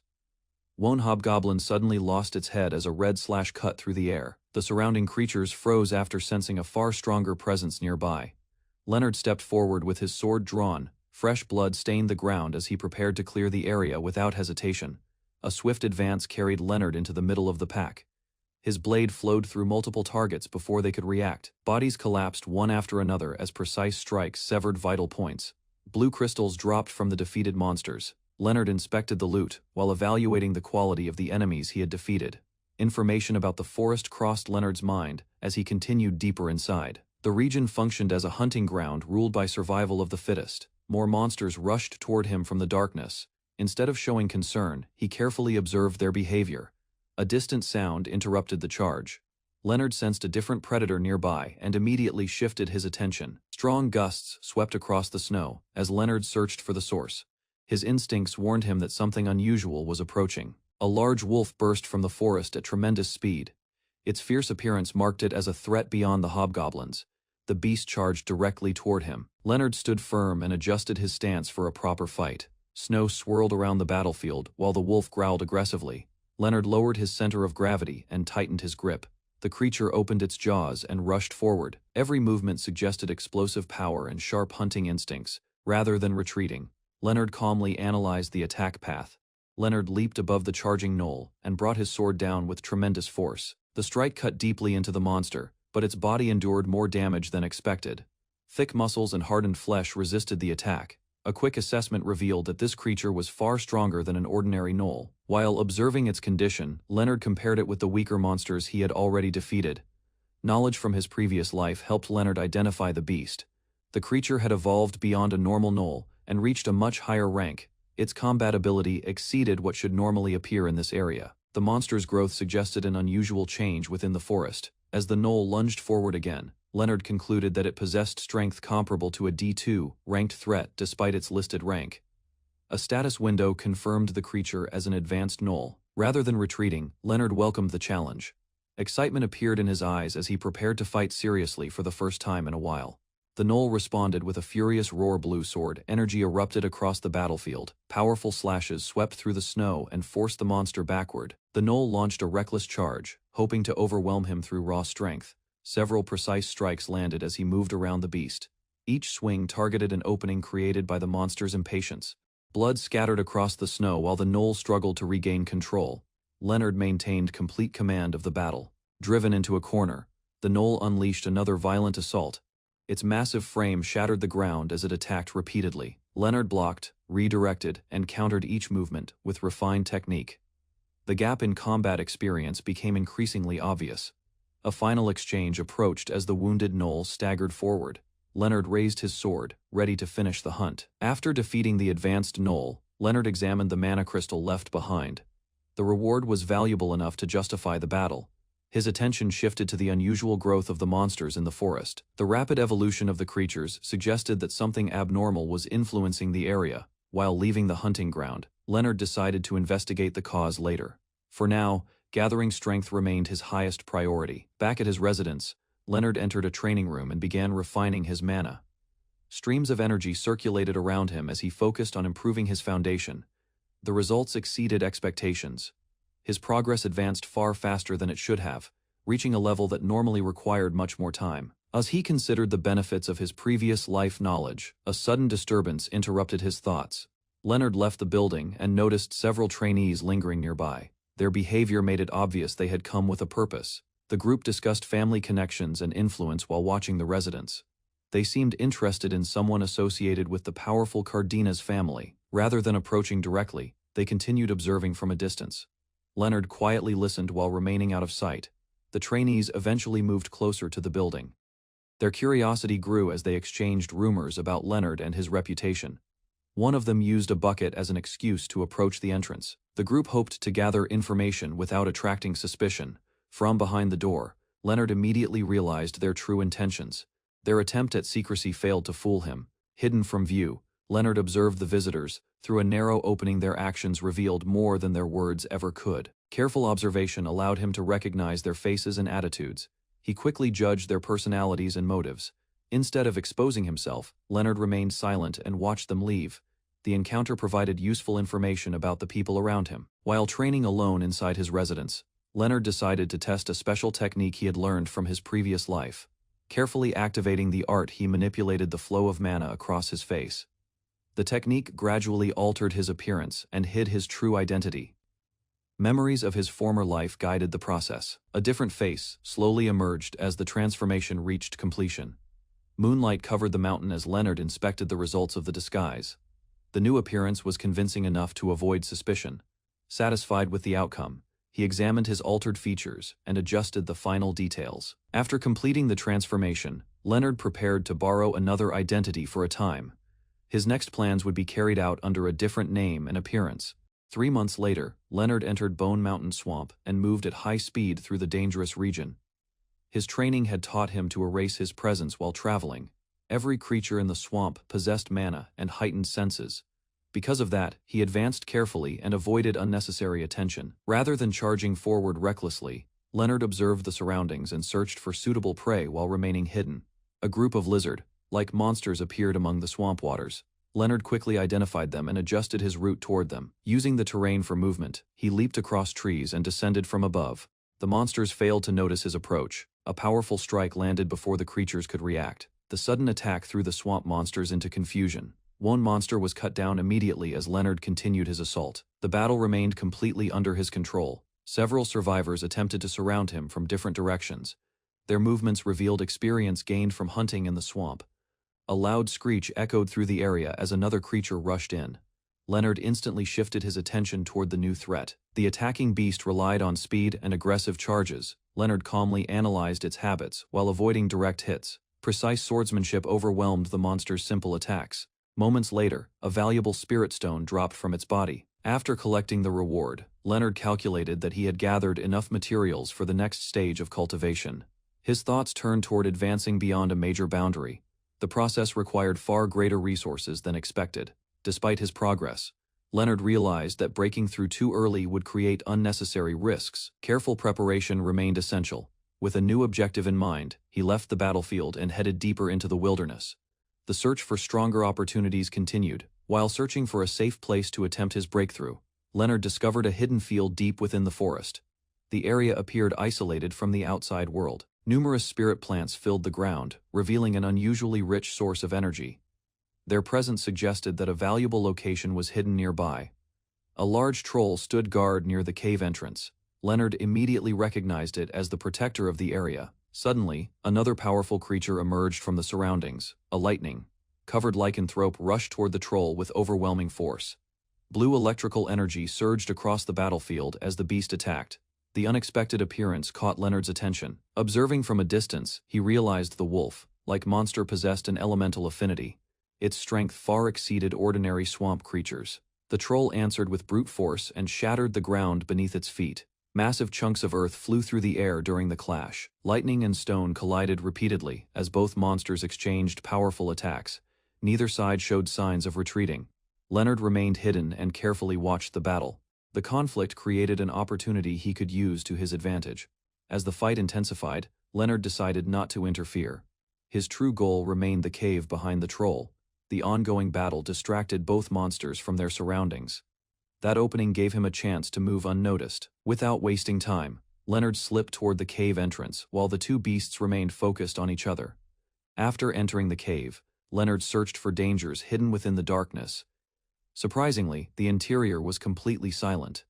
Speaker 1: One hobgoblin suddenly lost its head as a red slash cut through the air. The surrounding creatures froze after sensing a far stronger presence nearby. Leonard stepped forward with his sword drawn. Fresh blood stained the ground as he prepared to clear the area without hesitation. A swift advance carried Leonard into the middle of the pack. His blade flowed through multiple targets before they could react. Bodies collapsed one after another as precise strikes severed vital points. Blue crystals dropped from the defeated monsters. Leonard inspected the loot, while evaluating the quality of the enemies he had defeated. Information about the forest crossed Leonard's mind as he continued deeper inside. The region functioned as a hunting ground ruled by survival of the fittest. More monsters rushed toward him from the darkness. Instead of showing concern, he carefully observed their behavior. A distant sound interrupted the charge. Leonard sensed a different predator nearby and immediately shifted his attention. Strong gusts swept across the snow as Leonard searched for the source. His instincts warned him that something unusual was approaching. A large wolf burst from the forest at tremendous speed. Its fierce appearance marked it as a threat beyond the hobgoblins. The beast charged directly toward him. Leonard stood firm and adjusted his stance for a proper fight. Snow swirled around the battlefield while the wolf growled aggressively. Leonard lowered his center of gravity and tightened his grip. The creature opened its jaws and rushed forward. Every movement suggested explosive power and sharp hunting instincts. Rather than retreating, Leonard calmly analyzed the attack path. Leonard leaped above the charging knoll and brought his sword down with tremendous force. The strike cut deeply into the monster, but its body endured more damage than expected. Thick muscles and hardened flesh resisted the attack. A quick assessment revealed that this creature was far stronger than an ordinary knoll. While observing its condition, Leonard compared it with the weaker monsters he had already defeated. Knowledge from his previous life helped Leonard identify the beast. The creature had evolved beyond a normal knoll and reached a much higher rank. Its combat ability exceeded what should normally appear in this area. The monster's growth suggested an unusual change within the forest. As the knoll lunged forward again, Leonard concluded that it possessed strength comparable to a D2 ranked threat despite its listed rank. A status window confirmed the creature as an advanced knoll. Rather than retreating, Leonard welcomed the challenge. Excitement appeared in his eyes as he prepared to fight seriously for the first time in a while. The knoll responded with a furious roar. Blue sword energy erupted across the battlefield. Powerful slashes swept through the snow and forced the monster backward. The knoll launched a reckless charge, hoping to overwhelm him through raw strength. Several precise strikes landed as he moved around the beast. Each swing targeted an opening created by the monster's impatience. Blood scattered across the snow while the knoll struggled to regain control. Leonard maintained complete command of the battle. Driven into a corner, the knoll unleashed another violent assault. Its massive frame shattered the ground as it attacked repeatedly. Leonard blocked, redirected, and countered each movement with refined technique. The gap in combat experience became increasingly obvious. A final exchange approached as the wounded gnoll staggered forward. Leonard raised his sword, ready to finish the hunt. After defeating the advanced gnoll, Leonard examined the mana crystal left behind. The reward was valuable enough to justify the battle. His attention shifted to the unusual growth of the monsters in the forest. The rapid evolution of the creatures suggested that something abnormal was influencing the area. While leaving the hunting ground, Leonard decided to investigate the cause later. For now, gathering strength remained his highest priority. Back at his residence, Leonard entered a training room and began refining his mana. Streams of energy circulated around him as he focused on improving his foundation. The results exceeded expectations. His progress advanced far faster than it should have, reaching a level that normally required much more time. As he considered the benefits of his previous life knowledge, a sudden disturbance interrupted his thoughts. Leonard left the building and noticed several trainees lingering nearby. Their behavior made it obvious they had come with a purpose. The group discussed family connections and influence while watching the residents. They seemed interested in someone associated with the powerful Cardenas family. Rather than approaching directly, they continued observing from a distance. Leonard quietly listened while remaining out of sight. The trainees eventually moved closer to the building. Their curiosity grew as they exchanged rumors about Leonard and his reputation. One of them used a bucket as an excuse to approach the entrance. The group hoped to gather information without attracting suspicion. From behind the door, Leonard immediately realized their true intentions. Their attempt at secrecy failed to fool him. Hidden from view, Leonard observed the visitors. Through a narrow opening, their actions revealed more than their words ever could. Careful observation allowed him to recognize their faces and attitudes. He quickly judged their personalities and motives. Instead of exposing himself, Leonard remained silent and watched them leave. The encounter provided useful information about the people around him. While training alone inside his residence, Leonard decided to test a special technique he had learned from his previous life. Carefully activating the art, he manipulated the flow of mana across his face. The technique gradually altered his appearance and hid his true identity. Memories of his former life guided the process. A different face slowly emerged as the transformation reached completion. Moonlight covered the mountain as Leonard inspected the results of the disguise. The new appearance was convincing enough to avoid suspicion. Satisfied with the outcome, he examined his altered features and adjusted the final details. After completing the transformation, Leonard prepared to borrow another identity for a time. His next plans would be carried out under a different name and appearance. 3 months later, Leonard entered Bone Mountain Swamp and moved at high speed through the dangerous region. His training had taught him to erase his presence while traveling. Every creature in the swamp possessed mana and heightened senses. Because of that, he advanced carefully and avoided unnecessary attention. Rather than charging forward recklessly, Leonard observed the surroundings and searched for suitable prey while remaining hidden. A group of lizard-like monsters appeared among the swamp waters. Leonard quickly identified them and adjusted his route toward them. Using the terrain for movement, he leaped across trees and descended from above. The monsters failed to notice his approach. A powerful strike landed before the creatures could react. The sudden attack threw the swamp monsters into confusion. One monster was cut down immediately as Leonard continued his assault. The battle remained completely under his control. Several survivors attempted to surround him from different directions. Their movements revealed experience gained from hunting in the swamp. A loud screech echoed through the area as another creature rushed in. Leonard instantly shifted his attention toward the new threat. The attacking beast relied on speed and aggressive charges. Leonard calmly analyzed its habits while avoiding direct hits. Precise swordsmanship overwhelmed the monster's simple attacks. Moments later, a valuable spirit stone dropped from its body. After collecting the reward, Leonard calculated that he had gathered enough materials for the next stage of cultivation. His thoughts turned toward advancing beyond a major boundary. The process required far greater resources than expected. Despite his progress, Leonard realized that breaking through too early would create unnecessary risks. Careful preparation remained essential. With a new objective in mind, he left the battlefield and headed deeper into the wilderness. The search for stronger opportunities continued. While searching for a safe place to attempt his breakthrough, Leonard discovered a hidden field deep within the forest. The area appeared isolated from the outside world. Numerous spirit plants filled the ground, revealing an unusually rich source of energy. Their presence suggested that a valuable location was hidden nearby. A large troll stood guard near the cave entrance. Leonard immediately recognized it as the protector of the area. Suddenly, another powerful creature emerged from the surroundings. A lightning-covered lycanthrope rushed toward the troll with overwhelming force. Blue electrical energy surged across the battlefield as the beast attacked. The unexpected appearance caught Leonard's attention. Observing from a distance, he realized the wolf, like monster, possessed an elemental affinity. Its strength far exceeded ordinary swamp creatures. The troll answered with brute force and shattered the ground beneath its feet. Massive chunks of earth flew through the air during the clash. Lightning and stone collided repeatedly as both monsters exchanged powerful attacks. Neither side showed signs of retreating. Leonard remained hidden and carefully watched the battle. The conflict created an opportunity he could use to his advantage. As the fight intensified, Leonard decided not to interfere. His true goal remained the cave behind the troll. The ongoing battle distracted both monsters from their surroundings. That opening gave him a chance to move unnoticed. Without wasting time, Leonard slipped toward the cave entrance while the two beasts remained focused on each other. After entering the cave, Leonard searched for dangers hidden within the darkness. Surprisingly, the interior was completely silent.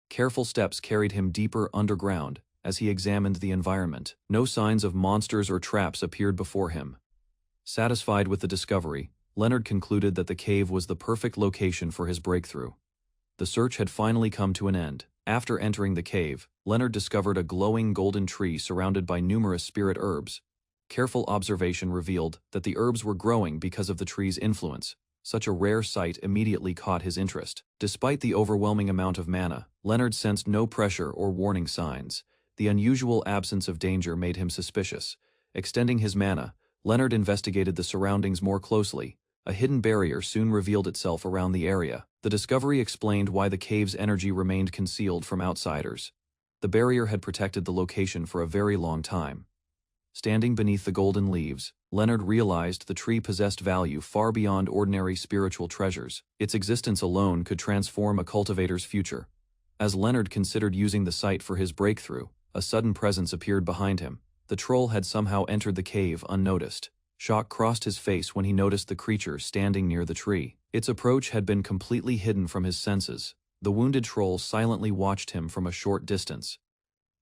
Speaker 1: Careful steps carried him deeper underground as he examined the environment. No signs of monsters or traps appeared before him. Satisfied with the discovery, Leonard concluded that the cave was the perfect location for his breakthrough. The search had finally come to an end. After entering the cave, Leonard discovered a glowing golden tree surrounded by numerous spirit herbs. Careful observation revealed that the herbs were growing because of the tree's influence. Such a rare sight immediately caught his interest. Despite the overwhelming amount of mana, Leonard sensed no pressure or warning signs. The unusual absence of danger made him suspicious. Extending his mana, Leonard investigated the surroundings more closely. A hidden barrier soon revealed itself around the area. The discovery explained why the cave's energy remained concealed from outsiders. The barrier had protected the location for a very long time. Standing beneath the golden leaves, Leonard realized the tree possessed value far beyond ordinary spiritual treasures. Its existence alone could transform a cultivator's future. As Leonard considered using the site for his breakthrough, a sudden presence appeared behind him. The troll had somehow entered the cave unnoticed. Shock crossed his face when he noticed the creature standing near the tree. Its approach had been completely hidden from his senses. The wounded troll silently watched him from a short distance.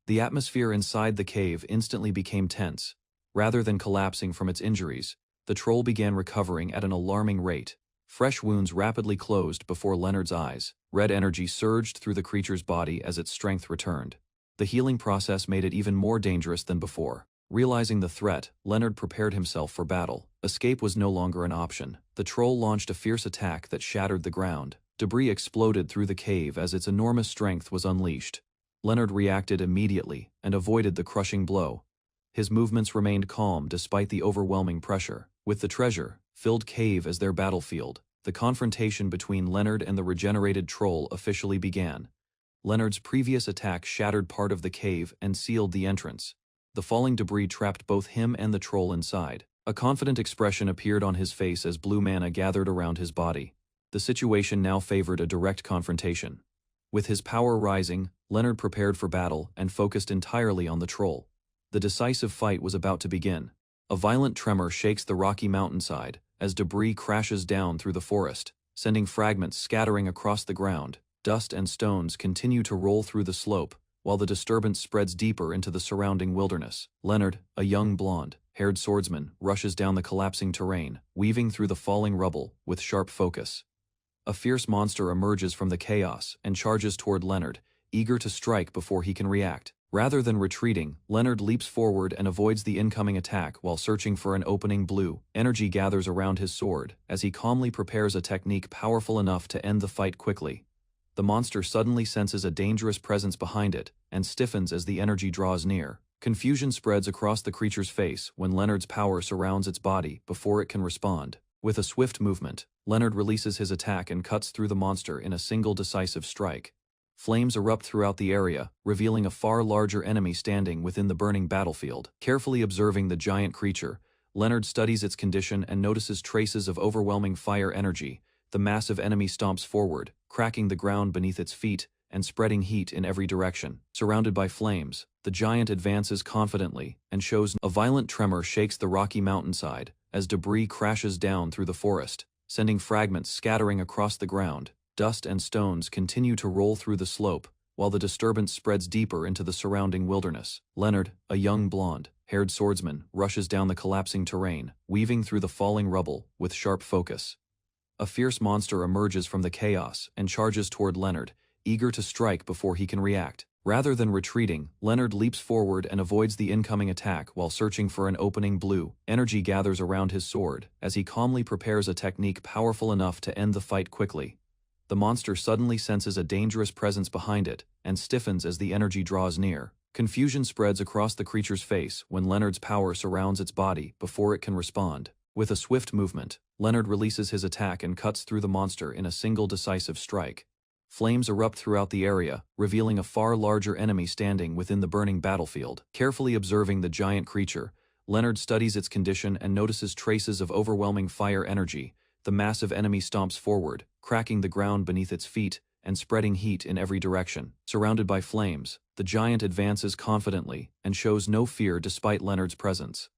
Speaker 1: The atmosphere inside the cave instantly became tense. Rather than collapsing from its injuries, the troll began recovering at an alarming rate. Fresh wounds rapidly closed before Leonard's eyes. Red energy surged through the creature's body as its strength returned. The healing process made it even more dangerous than before. Realizing the threat, Leonard prepared himself for battle. Escape was no longer an option. The troll launched a fierce attack that shattered the ground. Debris exploded through the cave as its enormous strength was unleashed. Leonard reacted immediately and avoided the crushing blow. His movements remained calm despite the overwhelming pressure. With the treasure-filled cave as their battlefield, the confrontation between Leonard and the regenerated troll officially began. Leonard's previous attack shattered part of the cave and sealed the entrance. The falling debris trapped both him and the troll inside. A confident expression appeared on his face as blue mana gathered around his body. The situation now favored a direct confrontation. With his power rising, Leonard prepared for battle and focused entirely on the troll. The decisive fight was about to begin. A violent tremor shakes the rocky mountainside as debris crashes down through the forest, sending fragments scattering across the ground. Dust and stones continue to roll through the slope, while the disturbance spreads deeper into the surrounding wilderness. Leonard, a young blonde-haired swordsman, rushes down the collapsing terrain, weaving through the falling rubble with sharp focus. A fierce monster emerges from the chaos and charges toward Leonard, eager to strike before he can react. Rather than retreating, Leonard leaps forward and avoids the incoming attack while searching for an opening. Blue energy gathers around his sword as he calmly prepares a technique powerful enough to end the fight quickly. The monster suddenly senses a dangerous presence behind it and stiffens as the energy draws near. Confusion spreads across the creature's face when Leonard's power surrounds its body before it can respond. With a swift movement, Leonard releases his attack and cuts through the monster in a single decisive strike. Flames erupt throughout the area, revealing a far larger enemy standing within the burning battlefield. Carefully observing the giant creature, Leonard studies its condition and notices traces of overwhelming fire energy. The massive enemy stomps forward, cracking the ground beneath its feet and spreading heat in every direction. Surrounded by flames, the giant advances confidently and shows. A violent tremor shakes the rocky mountainside as debris crashes down through the forest, sending fragments scattering across the ground. Dust and stones continue to roll through the slope, while the disturbance spreads deeper into the surrounding wilderness. Leonard, a young blonde-haired swordsman, rushes down the collapsing terrain, weaving through the falling rubble with sharp focus. A fierce monster emerges from the chaos and charges toward Leonard, eager to strike before he can react. Rather than retreating, Leonard leaps forward and avoids the incoming attack while searching for an opening. Blue energy gathers around his sword as he calmly prepares a technique powerful enough to end the fight quickly. The monster suddenly senses a dangerous presence behind it and stiffens as the energy draws near. Confusion spreads across the creature's face when Leonard's power surrounds its body before it can respond. With a swift movement, Leonard releases his attack and cuts through the monster in a single decisive strike. Flames erupt throughout the area, revealing a far larger enemy standing within the burning battlefield. Carefully observing the giant creature, Leonard studies its condition and notices traces of overwhelming fire energy. The massive enemy stomps forward, cracking the ground beneath its feet and spreading heat in every direction. Surrounded by flames, the giant advances confidently and shows no fear despite Leonard's presence.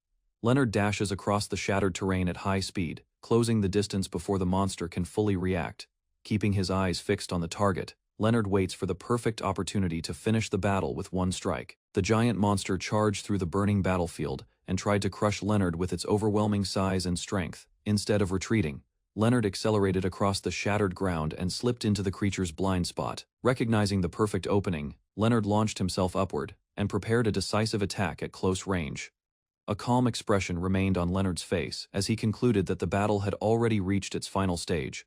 Speaker 1: Leonard dashes across the shattered terrain at high speed, closing the distance before the monster can fully react. Keeping his eyes fixed on the target, Leonard waits for the perfect opportunity to finish the battle with one strike. The giant monster charged through the burning battlefield and tried to crush Leonard with its overwhelming size and strength. Instead of retreating, Leonard accelerated across the shattered ground and slipped into the creature's blind spot. Recognizing the perfect opening, Leonard launched himself upward and prepared a decisive attack at close range. A calm expression remained on Leonard's face as he concluded that the battle had already reached its final stage.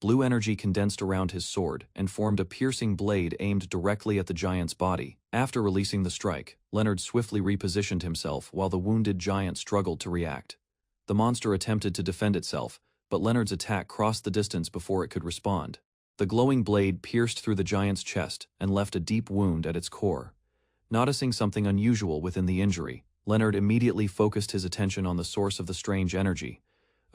Speaker 1: Blue energy condensed around his sword and formed a piercing blade aimed directly at the giant's body. After releasing the strike, Leonard swiftly repositioned himself while the wounded giant struggled to react. The monster attempted to defend itself, but Leonard's attack crossed the distance before it could respond. The glowing blade pierced through the giant's chest and left a deep wound at its core. Noticing something unusual within the injury, Leonard immediately focused his attention on the source of the strange energy.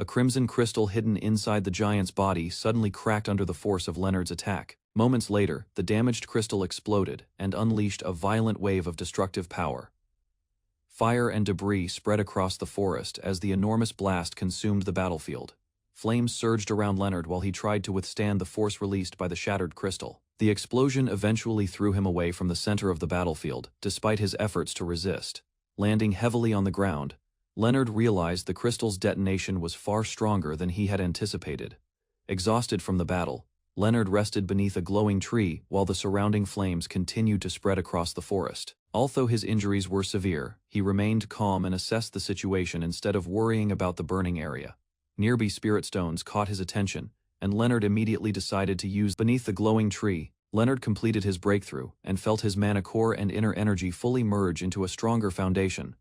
Speaker 1: A crimson crystal hidden inside the giant's body suddenly cracked under the force of Leonard's attack. Moments later, the damaged crystal exploded and unleashed a violent wave of destructive power. Fire and debris spread across the forest as the enormous blast consumed the battlefield. Flames surged around Leonard while he tried to withstand the force released by the shattered crystal. The explosion eventually threw him away from the center of the battlefield, despite his efforts to resist. Landing heavily on the ground, Leonard realized the crystal's detonation was far stronger than he had anticipated. Exhausted from the battle, Leonard rested beneath a glowing tree while the surrounding flames continued to spread across the forest. Although his injuries were severe, he remained calm and assessed the situation instead of worrying about the burning area. Nearby spirit stones caught his attention, and Leonard immediately decided to use beneath the glowing tree. Leonard completed his breakthrough and felt his mana core and inner energy fully merge into a stronger foundation.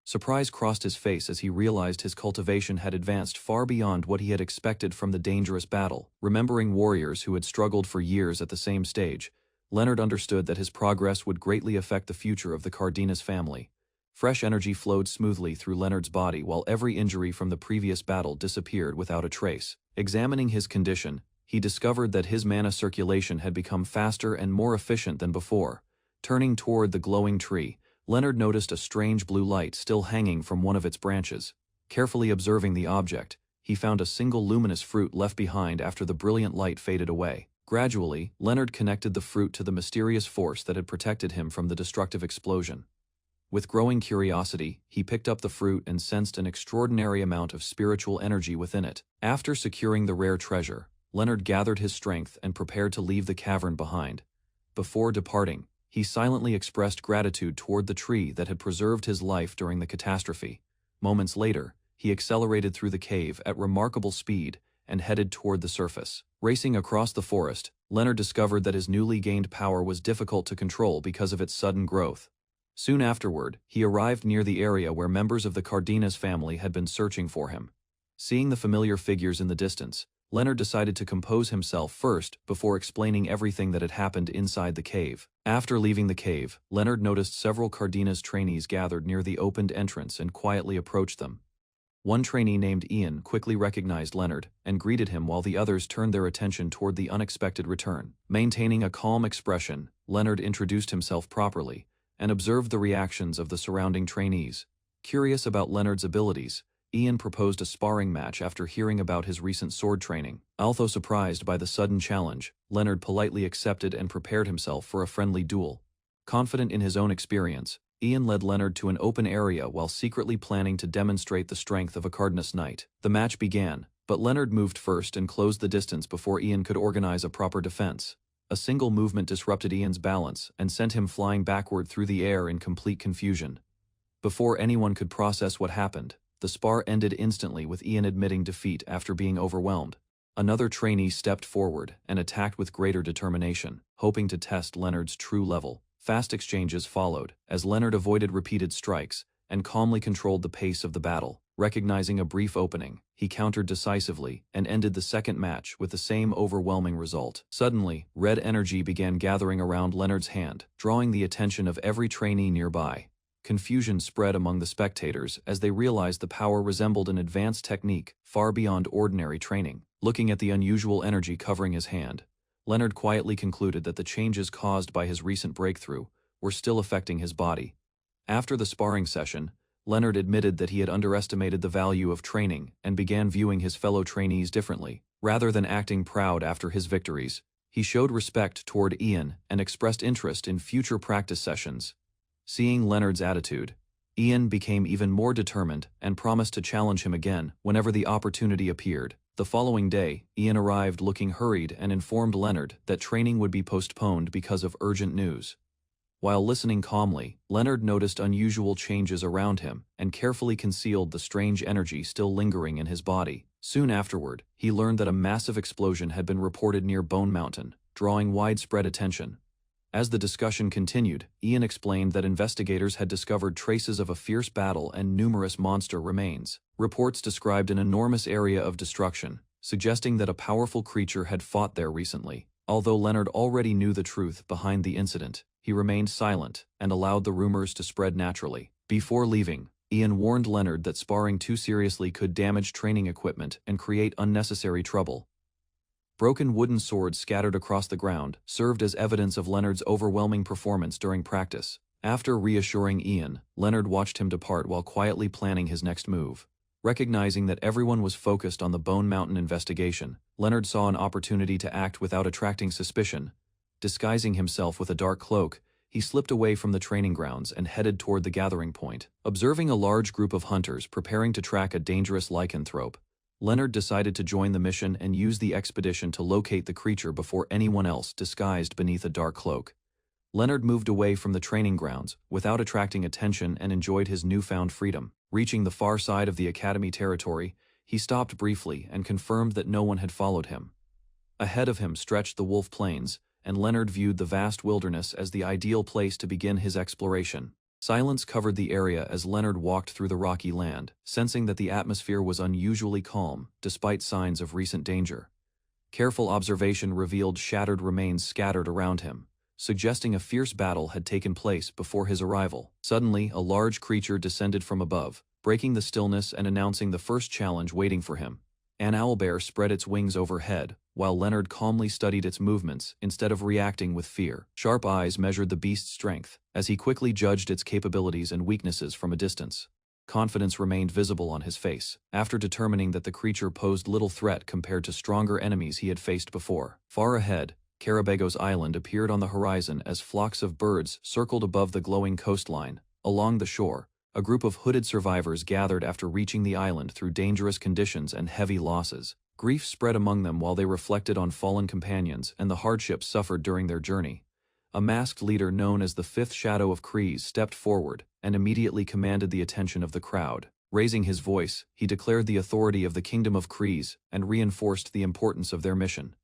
Speaker 1: Surprise crossed his face as he realized his cultivation had advanced far beyond what he had expected from the dangerous battle. Remembering warriors who had struggled for years at the same stage, Leonard understood that his progress would greatly affect the future of the Cardenas family. Fresh energy flowed smoothly through Leonard's body while every injury from the previous battle disappeared without a trace. Examining his condition, he discovered that his mana circulation had become faster and more efficient than before. Turning toward the glowing tree, Leonard noticed a strange blue light still hanging from one of its branches. Carefully observing the object, he found a single luminous fruit left behind after the brilliant light faded away. Gradually, Leonard connected the fruit to the mysterious force that had protected him from the destructive explosion. With growing curiosity, he picked up the fruit and sensed an extraordinary amount of spiritual energy within it. After securing the rare treasure, Leonard gathered his strength and prepared to leave the cavern behind. Before departing, he silently expressed gratitude toward the tree that had preserved his life during the catastrophe. Moments later, he accelerated through the cave at remarkable speed and headed toward the surface. Racing across the forest, Leonard discovered that his newly gained power was difficult to control because of its sudden growth. Soon afterward, he arrived near the area where members of the Cardenas family had been searching for him. Seeing the familiar figures in the distance, Leonard decided to compose himself first before explaining everything that had happened inside the cave. After leaving the cave, Leonard noticed several Cardenas trainees gathered near the opened entrance and quietly approached them. One trainee named Ian quickly recognized Leonard and greeted him while the others turned their attention toward the unexpected return. Maintaining a calm expression, Leonard introduced himself properly and observed the reactions of the surrounding trainees. Curious about Leonard's abilities, Ian proposed a sparring match after hearing about his recent sword training. Although surprised by the sudden challenge, Leonard politely accepted and prepared himself for a friendly duel. Confident in his own experience, Ian led Leonard to an open area while secretly planning to demonstrate the strength of a Cardenas knight. The match began, but Leonard moved first and closed the distance before Ian could organize a proper defense. A single movement disrupted Ian's balance and sent him flying backward through the air in complete confusion. Before anyone could process what happened, the spar ended instantly with Ian admitting defeat after being overwhelmed. Another trainee stepped forward and attacked with greater determination, hoping to test Leonard's true level. Fast exchanges followed, as Leonard avoided repeated strikes and calmly controlled the pace of the battle. Recognizing a brief opening, he countered decisively and ended the second match with the same overwhelming result. Suddenly, red energy began gathering around Leonard's hand, drawing the attention of every trainee nearby. Confusion spread among the spectators as they realized the power resembled an advanced technique far beyond ordinary training. Looking at the unusual energy covering his hand, Leonard quietly concluded that the changes caused by his recent breakthrough were still affecting his body. After the sparring session, Leonard admitted that he had underestimated the value of training and began viewing his fellow trainees differently. Rather than acting proud after his victories, he showed respect toward Ian and expressed interest in future practice sessions. Seeing Leonard's attitude, Ian became even more determined and promised to challenge him again whenever the opportunity appeared. The following day, Ian arrived looking hurried and informed Leonard that training would be postponed because of urgent news. While listening calmly, Leonard noticed unusual changes around him and carefully concealed the strange energy still lingering in his body. Soon afterward, he learned that a massive explosion had been reported near Bone Mountain, drawing widespread attention. As the discussion continued, Ian explained that investigators had discovered traces of a fierce battle and numerous monster remains. Reports described an enormous area of destruction, suggesting that a powerful creature had fought there recently. Although Leonard already knew the truth behind the incident, he remained silent and allowed the rumors to spread naturally. Before leaving, Ian warned Leonard that sparring too seriously could damage training equipment and create unnecessary trouble. Broken wooden swords scattered across the ground served as evidence of Leonard's overwhelming performance during practice. After reassuring Ian, Leonard watched him depart while quietly planning his next move. Recognizing that everyone was focused on the Bone Mountain investigation, Leonard saw an opportunity to act without attracting suspicion. Disguising himself with a dark cloak, he slipped away from the training grounds and headed toward the gathering point. Observing a large group of hunters preparing to track a dangerous lycanthrope, Leonard decided to join the mission and use the expedition to locate the creature before anyone else disguised beneath a dark cloak. Leonard moved away from the training grounds without attracting attention and enjoyed his newfound freedom. Reaching the far side of the academy territory, he stopped briefly and confirmed that no one had followed him. Ahead of him stretched the Wolf Plains, and Leonard viewed the vast wilderness as the ideal place to begin his exploration. Silence covered the area as Leonard walked through the rocky land, sensing that the atmosphere was unusually calm, despite signs of recent danger. Careful observation revealed shattered remains scattered around him, suggesting a fierce battle had taken place before his arrival. Suddenly, a large creature descended from above, breaking the stillness and announcing the first challenge waiting for him. An owlbear spread its wings overhead, while Leonard calmly studied its movements instead of reacting with fear. Sharp eyes measured the beast's strength, as he quickly judged its capabilities and weaknesses from a distance. Confidence remained visible on his face, after determining that the creature posed little threat compared to stronger enemies he had faced before. Far ahead, Carabago's Island appeared on the horizon as flocks of birds circled above the glowing coastline. Along the shore, a group of hooded survivors gathered after reaching the island through dangerous conditions and heavy losses. Grief spread among them while they reflected on fallen companions and the hardships suffered during their journey. A masked leader known as the Fifth Shadow of Krees stepped forward and immediately commanded the attention of the crowd. Raising his voice, he declared the authority of the Kingdom of Krees and reinforced the importance of their mission.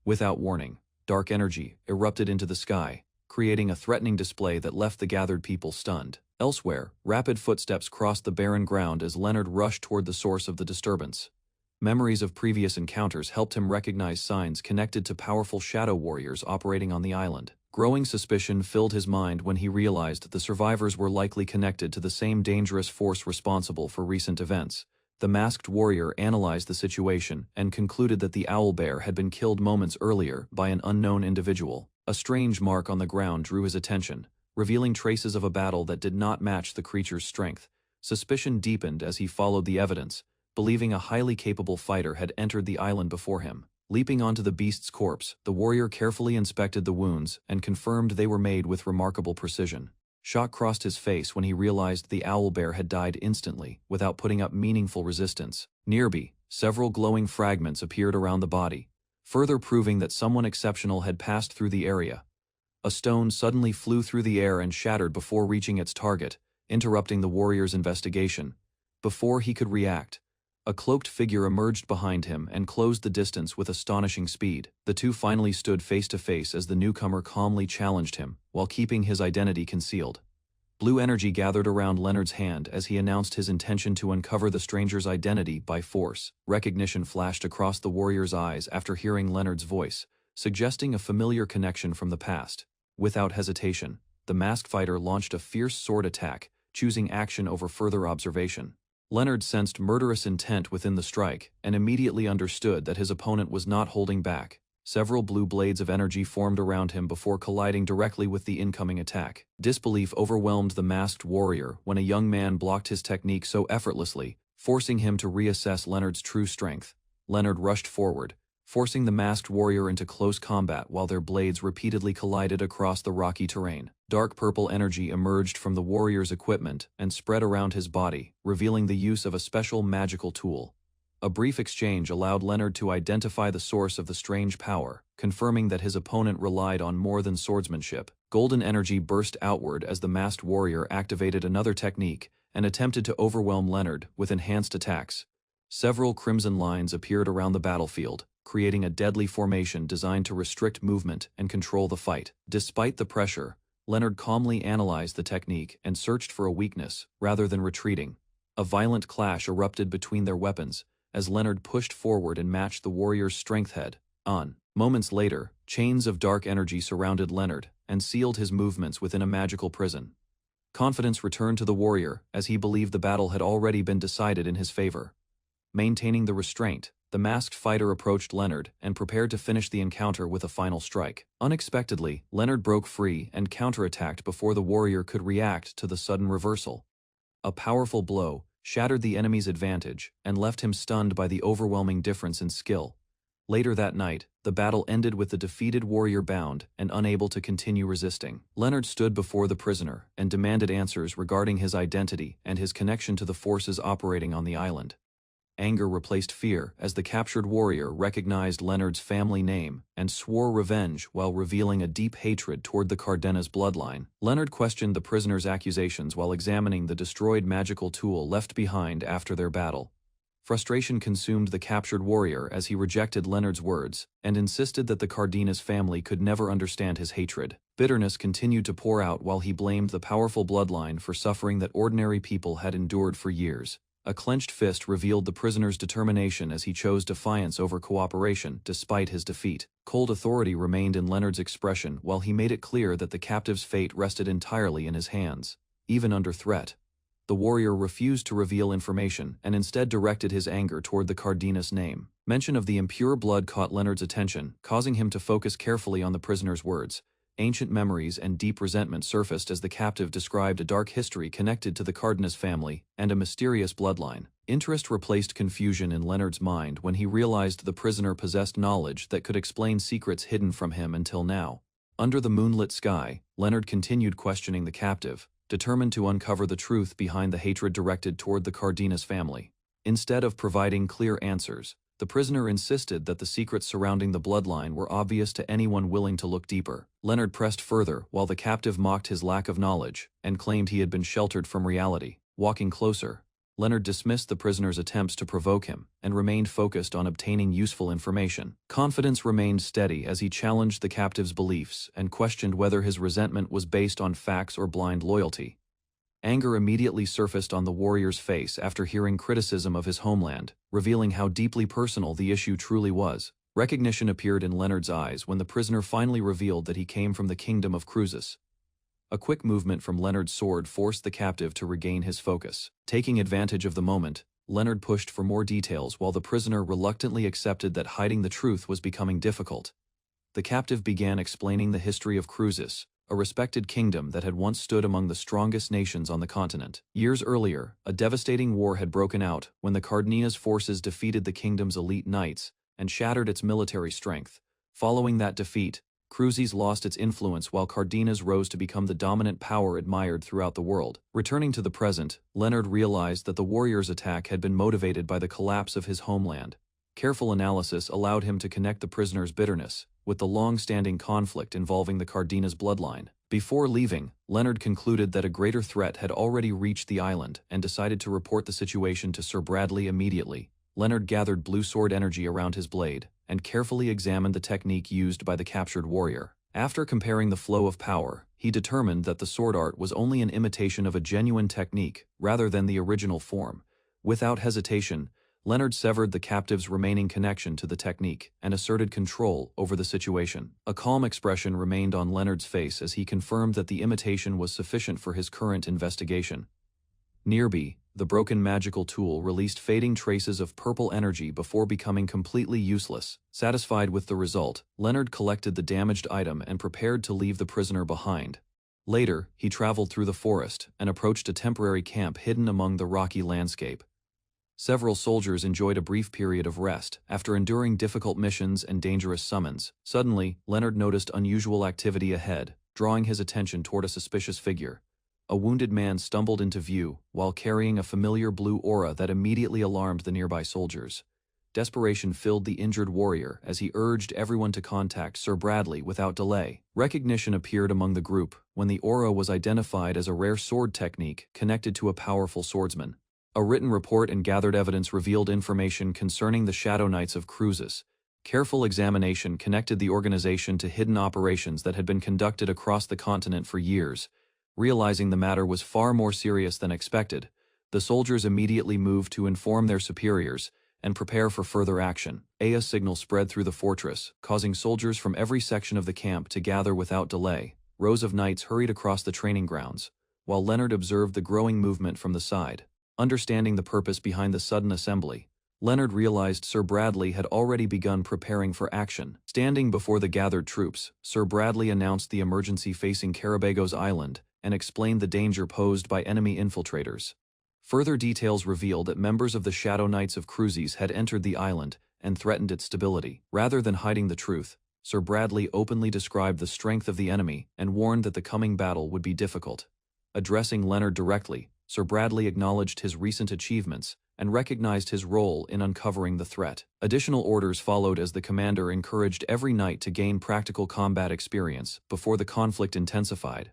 Speaker 1: Without warning, dark energy erupted into the sky, creating a threatening display that left the gathered people stunned. Elsewhere, rapid footsteps crossed the barren ground as Leonard rushed toward the source of the disturbance. Memories of previous encounters helped him recognize signs connected to powerful shadow warriors operating on the island. Growing suspicion filled his mind when he realized the survivors were likely connected to the same dangerous force responsible for recent events. The masked warrior analyzed the situation and concluded that the owlbear had been killed moments earlier by an unknown individual. A strange mark on the ground drew his attention, revealing traces of a battle that did not match the creature's strength. Suspicion deepened as he followed the evidence, believing a highly capable fighter had entered the island before him. Leaping onto the beast's corpse, the warrior carefully inspected the wounds and confirmed they were made with remarkable precision. Shock crossed his face when he realized the owlbear had died instantly, without putting up meaningful resistance. Nearby, several glowing fragments appeared around the body, further proving that someone exceptional had passed through the area. A stone suddenly flew through the air and shattered before reaching its target, interrupting the warrior's investigation. Before he could react, a cloaked figure emerged behind him and closed the distance with astonishing speed. The two finally stood face to face as the newcomer calmly challenged him, while keeping his identity concealed. Blue energy gathered around Leonard's hand as he announced his intention to uncover the stranger's identity by force. Recognition flashed across the warrior's eyes after hearing Leonard's voice, suggesting a familiar connection from the past. Without hesitation, the masked fighter launched a fierce sword attack, choosing action over further observation. Leonard sensed murderous intent within the strike and immediately understood that his opponent was not holding back. Several blue blades of energy formed around him before colliding directly with the incoming attack. Disbelief overwhelmed the masked warrior when a young man blocked his technique so effortlessly, forcing him to reassess Leonard's true strength. Leonard rushed forward, forcing the masked warrior into close combat while their blades repeatedly collided across the rocky terrain. Dark purple energy emerged from the warrior's equipment and spread around his body, revealing the use of a special magical tool. A brief exchange allowed Leonard to identify the source of the strange power, confirming that his opponent relied on more than swordsmanship. Golden energy burst outward as the masked warrior activated another technique and attempted to overwhelm Leonard with enhanced attacks. Several crimson lines appeared around the battlefield, creating a deadly formation designed to restrict movement and control the fight. Despite the pressure, Leonard calmly analyzed the technique and searched for a weakness, rather than retreating. A violent clash erupted between their weapons, as Leonard pushed forward and matched the warrior's strength head-on. Moments later, chains of dark energy surrounded Leonard and sealed his movements within a magical prison. Confidence returned to the warrior as he believed the battle had already been decided in his favor. Maintaining the restraint, the masked fighter approached Leonard and prepared to finish the encounter with a final strike. Unexpectedly, Leonard broke free and counterattacked before the warrior could react to the sudden reversal. A powerful blow shattered the enemy's advantage and left him stunned by the overwhelming difference in skill. Later that night, the battle ended with the defeated warrior bound and unable to continue resisting. Leonard stood before the prisoner and demanded answers regarding his identity and his connection to the forces operating on the island. Anger replaced fear as the captured warrior recognized Leonard's family name and swore revenge while revealing a deep hatred toward the Cardenas bloodline. Leonard questioned the prisoner's accusations while examining the destroyed magical tool left behind after their battle. Frustration consumed the captured warrior as he rejected Leonard's words and insisted that the Cardenas family could never understand his hatred. Bitterness continued to pour out while he blamed the powerful bloodline for suffering that ordinary people had endured for years. A clenched fist revealed the prisoner's determination as he chose defiance over cooperation despite his defeat. Cold authority remained in Leonard's expression while he made it clear that the captive's fate rested entirely in his hands. Even under threat, the warrior refused to reveal information and instead directed his anger toward the Cardenas name. Mention of the impure blood caught Leonard's attention, causing him to focus carefully on the prisoner's words. Ancient memories and deep resentment surfaced as the captive described a dark history connected to the Cardenas family and a mysterious bloodline. Interest replaced confusion in Leonard's mind when he realized the prisoner possessed knowledge that could explain secrets hidden from him until now. Under the moonlit sky, Leonard continued questioning the captive, determined to uncover the truth behind the hatred directed toward the Cardenas family. Instead of providing clear answers, the prisoner insisted that the secrets surrounding the bloodline were obvious to anyone willing to look deeper. Leonard pressed further while the captive mocked his lack of knowledge and claimed he had been sheltered from reality. Walking closer, Leonard dismissed the prisoner's attempts to provoke him and remained focused on obtaining useful information. Confidence remained steady as he challenged the captive's beliefs and questioned whether his resentment was based on facts or blind loyalty. Anger immediately surfaced on the warrior's face after hearing criticism of his homeland, revealing how deeply personal the issue truly was. Recognition appeared in Leonard's eyes when the prisoner finally revealed that he came from the kingdom of Cruzes. A quick movement from Leonard's sword forced the captive to regain his focus. Taking advantage of the moment, Leonard pushed for more details while the prisoner reluctantly accepted that hiding the truth was becoming difficult. The captive began explaining the history of Cruzes, a respected kingdom that had once stood among the strongest nations on the continent. Years earlier, a devastating war had broken out when the Cardenas forces defeated the kingdom's elite knights and shattered its military strength. Following that defeat, Cruzes lost its influence while Cardenas rose to become the dominant power admired throughout the world. Returning to the present, Leonard realized that the warrior's attack had been motivated by the collapse of his homeland. Careful analysis allowed him to connect the prisoner's bitterness with the long-standing conflict involving the Cardenas bloodline. Before leaving, Leonard concluded that a greater threat had already reached the island and decided to report the situation to Sir Bradley immediately. Leonard gathered blue sword energy around his blade and carefully examined the technique used by the captured warrior. After comparing the flow of power, he determined that the sword art was only an imitation of a genuine technique rather than the original form. Without hesitation, Leonard severed the captive's remaining connection to the technique and asserted control over the situation. A calm expression remained on Leonard's face as he confirmed that the imitation was sufficient for his current investigation. Nearby, the broken magical tool released fading traces of purple energy before becoming completely useless. Satisfied with the result, Leonard collected the damaged item and prepared to leave the prisoner behind. Later, he traveled through the forest and approached a temporary camp hidden among the rocky landscape. Several soldiers enjoyed a brief period of rest after enduring difficult missions and dangerous summons. Suddenly, Leonard noticed unusual activity ahead, drawing his attention toward a suspicious figure. A wounded man stumbled into view while carrying a familiar blue aura that immediately alarmed the nearby soldiers. Desperation filled the injured warrior as he urged everyone to contact Sir Bradley without delay. Recognition appeared among the group when the aura was identified as a rare sword technique connected to a powerful swordsman. A written report and gathered evidence revealed information concerning the Shadow Knights of Cruces. Careful examination connected the organization to hidden operations that had been conducted across the continent for years. Realizing the matter was far more serious than expected, the soldiers immediately moved to inform their superiors and prepare for further action. A signal spread through the fortress, causing soldiers from every section of the camp to gather without delay. Rows of knights hurried across the training grounds, while Leonard observed the growing movement from the side. Understanding the purpose behind the sudden assembly, Leonard realized Sir Bradley had already begun preparing for action. Standing before the gathered troops, Sir Bradley announced the emergency facing Carabagos Island and explained the danger posed by enemy infiltrators. Further details revealed that members of the Shadow Knights of Cruces had entered the island and threatened its stability. Rather than hiding the truth, Sir Bradley openly described the strength of the enemy and warned that the coming battle would be difficult. Addressing Leonard directly, Sir Bradley acknowledged his recent achievements and recognized his role in uncovering the threat. Additional orders followed as the commander encouraged every knight to gain practical combat experience before the conflict intensified.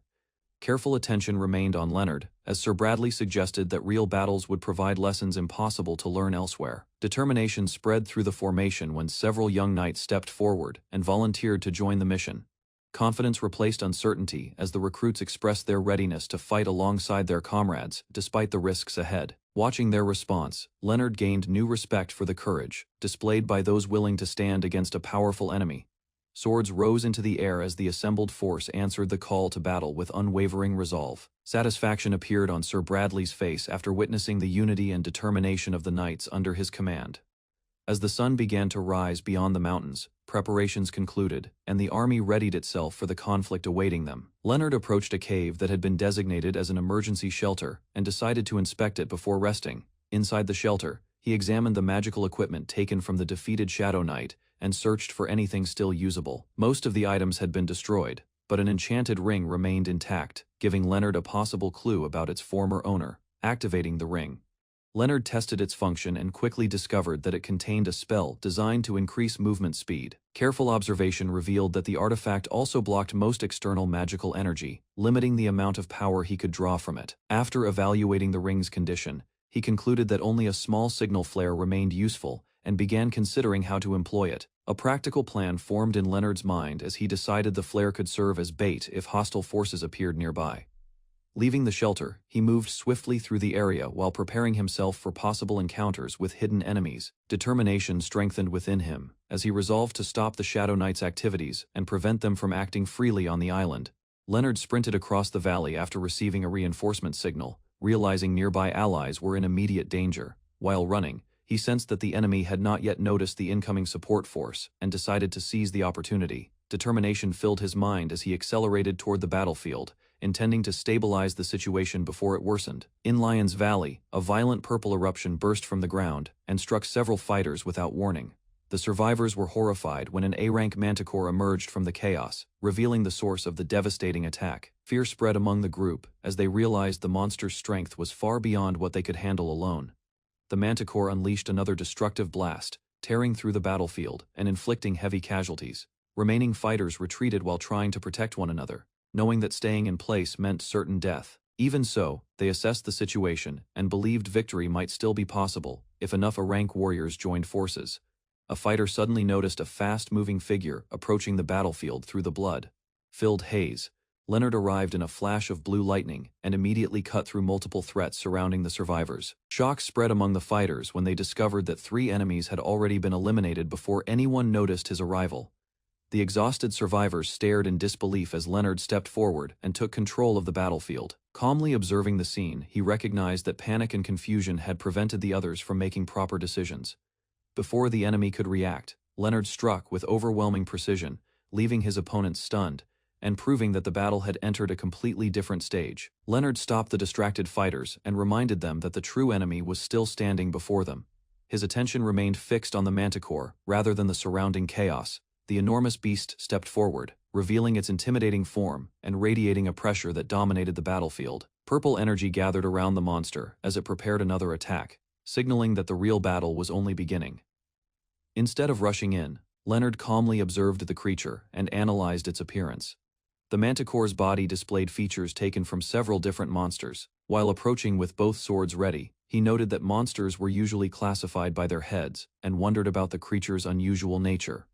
Speaker 1: Careful attention remained on Leonard, as Sir Bradley suggested that real battles would provide lessons impossible to learn elsewhere. Determination spread through the formation when several young knights stepped forward and volunteered to join the mission. Confidence replaced uncertainty as the recruits expressed their readiness to fight alongside their comrades, despite the risks ahead. Watching their response, Leonard gained new respect for the courage displayed by those willing to stand against a powerful enemy. Swords rose into the air as the assembled force answered the call to battle with unwavering resolve. Satisfaction appeared on Sir Bradley's face after witnessing the unity and determination of the knights under his command. As the sun began to rise beyond the mountains, preparations concluded, and the army readied itself for the conflict awaiting them. Leonard approached a cave that had been designated as an emergency shelter and decided to inspect it before resting. Inside the shelter, he examined the magical equipment taken from the defeated Shadow Knight and searched for anything still usable. Most of the items had been destroyed, but an enchanted ring remained intact, giving Leonard a possible clue about its former owner. Activating the ring, Leonard tested its function and quickly discovered that it contained a spell designed to increase movement speed. Careful observation revealed that the artifact also blocked most external magical energy, limiting the amount of power he could draw from it. After evaluating the ring's condition, he concluded that only a small signal flare remained useful and began considering how to employ it. A practical plan formed in Leonard's mind as he decided the flare could serve as bait if hostile forces appeared nearby. Leaving the shelter, he moved swiftly through the area while preparing himself for possible encounters with hidden enemies. Determination strengthened within him as he resolved to stop the Shadow Knights' activities and prevent them from acting freely on the island. Leonard sprinted across the valley after receiving a reinforcement signal, realizing nearby allies were in immediate danger. While running, he sensed that the enemy had not yet noticed the incoming support force and decided to seize the opportunity. Determination filled his mind as he accelerated toward the battlefield, intending to stabilize the situation before it worsened. In Lion's Valley, a violent purple eruption burst from the ground and struck several fighters without warning. The survivors were horrified when an A-rank manticore emerged from the chaos, revealing the source of the devastating attack. Fear spread among the group as they realized the monster's strength was far beyond what they could handle alone. The manticore unleashed another destructive blast, tearing through the battlefield and inflicting heavy casualties. Remaining fighters retreated while trying to protect one another, knowing that staying in place meant certain death. Even so, they assessed the situation and believed victory might still be possible if enough A-rank warriors joined forces. A fighter suddenly noticed a fast-moving figure approaching the battlefield through the blood-filled haze. Leonard arrived in a flash of blue lightning and immediately cut through multiple threats surrounding the survivors. Shock spread among the fighters when they discovered that 3 enemies had already been eliminated before anyone noticed his arrival. The exhausted survivors stared in disbelief as Leonard stepped forward and took control of the battlefield. Calmly observing the scene, he recognized that panic and confusion had prevented the others from making proper decisions. Before the enemy could react, Leonard struck with overwhelming precision, leaving his opponents stunned, and proving that the battle had entered a completely different stage. Leonard stopped the distracted fighters and reminded them that the true enemy was still standing before them. His attention remained fixed on the manticore rather than the surrounding chaos. The enormous beast stepped forward, revealing its intimidating form and radiating a pressure that dominated the battlefield. Purple energy gathered around the monster as it prepared another attack, signaling that the real battle was only beginning. Instead of rushing in, Leonard calmly observed the creature and analyzed its appearance. The manticore's body displayed features taken from several different monsters. While approaching with both swords ready, he noted that monsters were usually classified by their heads and wondered about the creature's unusual nature.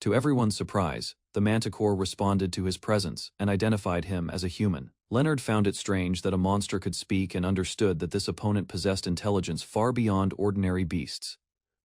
Speaker 1: To everyone's surprise, the manticore responded to his presence and identified him as a human. Leonard found it strange that a monster could speak and understood that this opponent possessed intelligence far beyond ordinary beasts.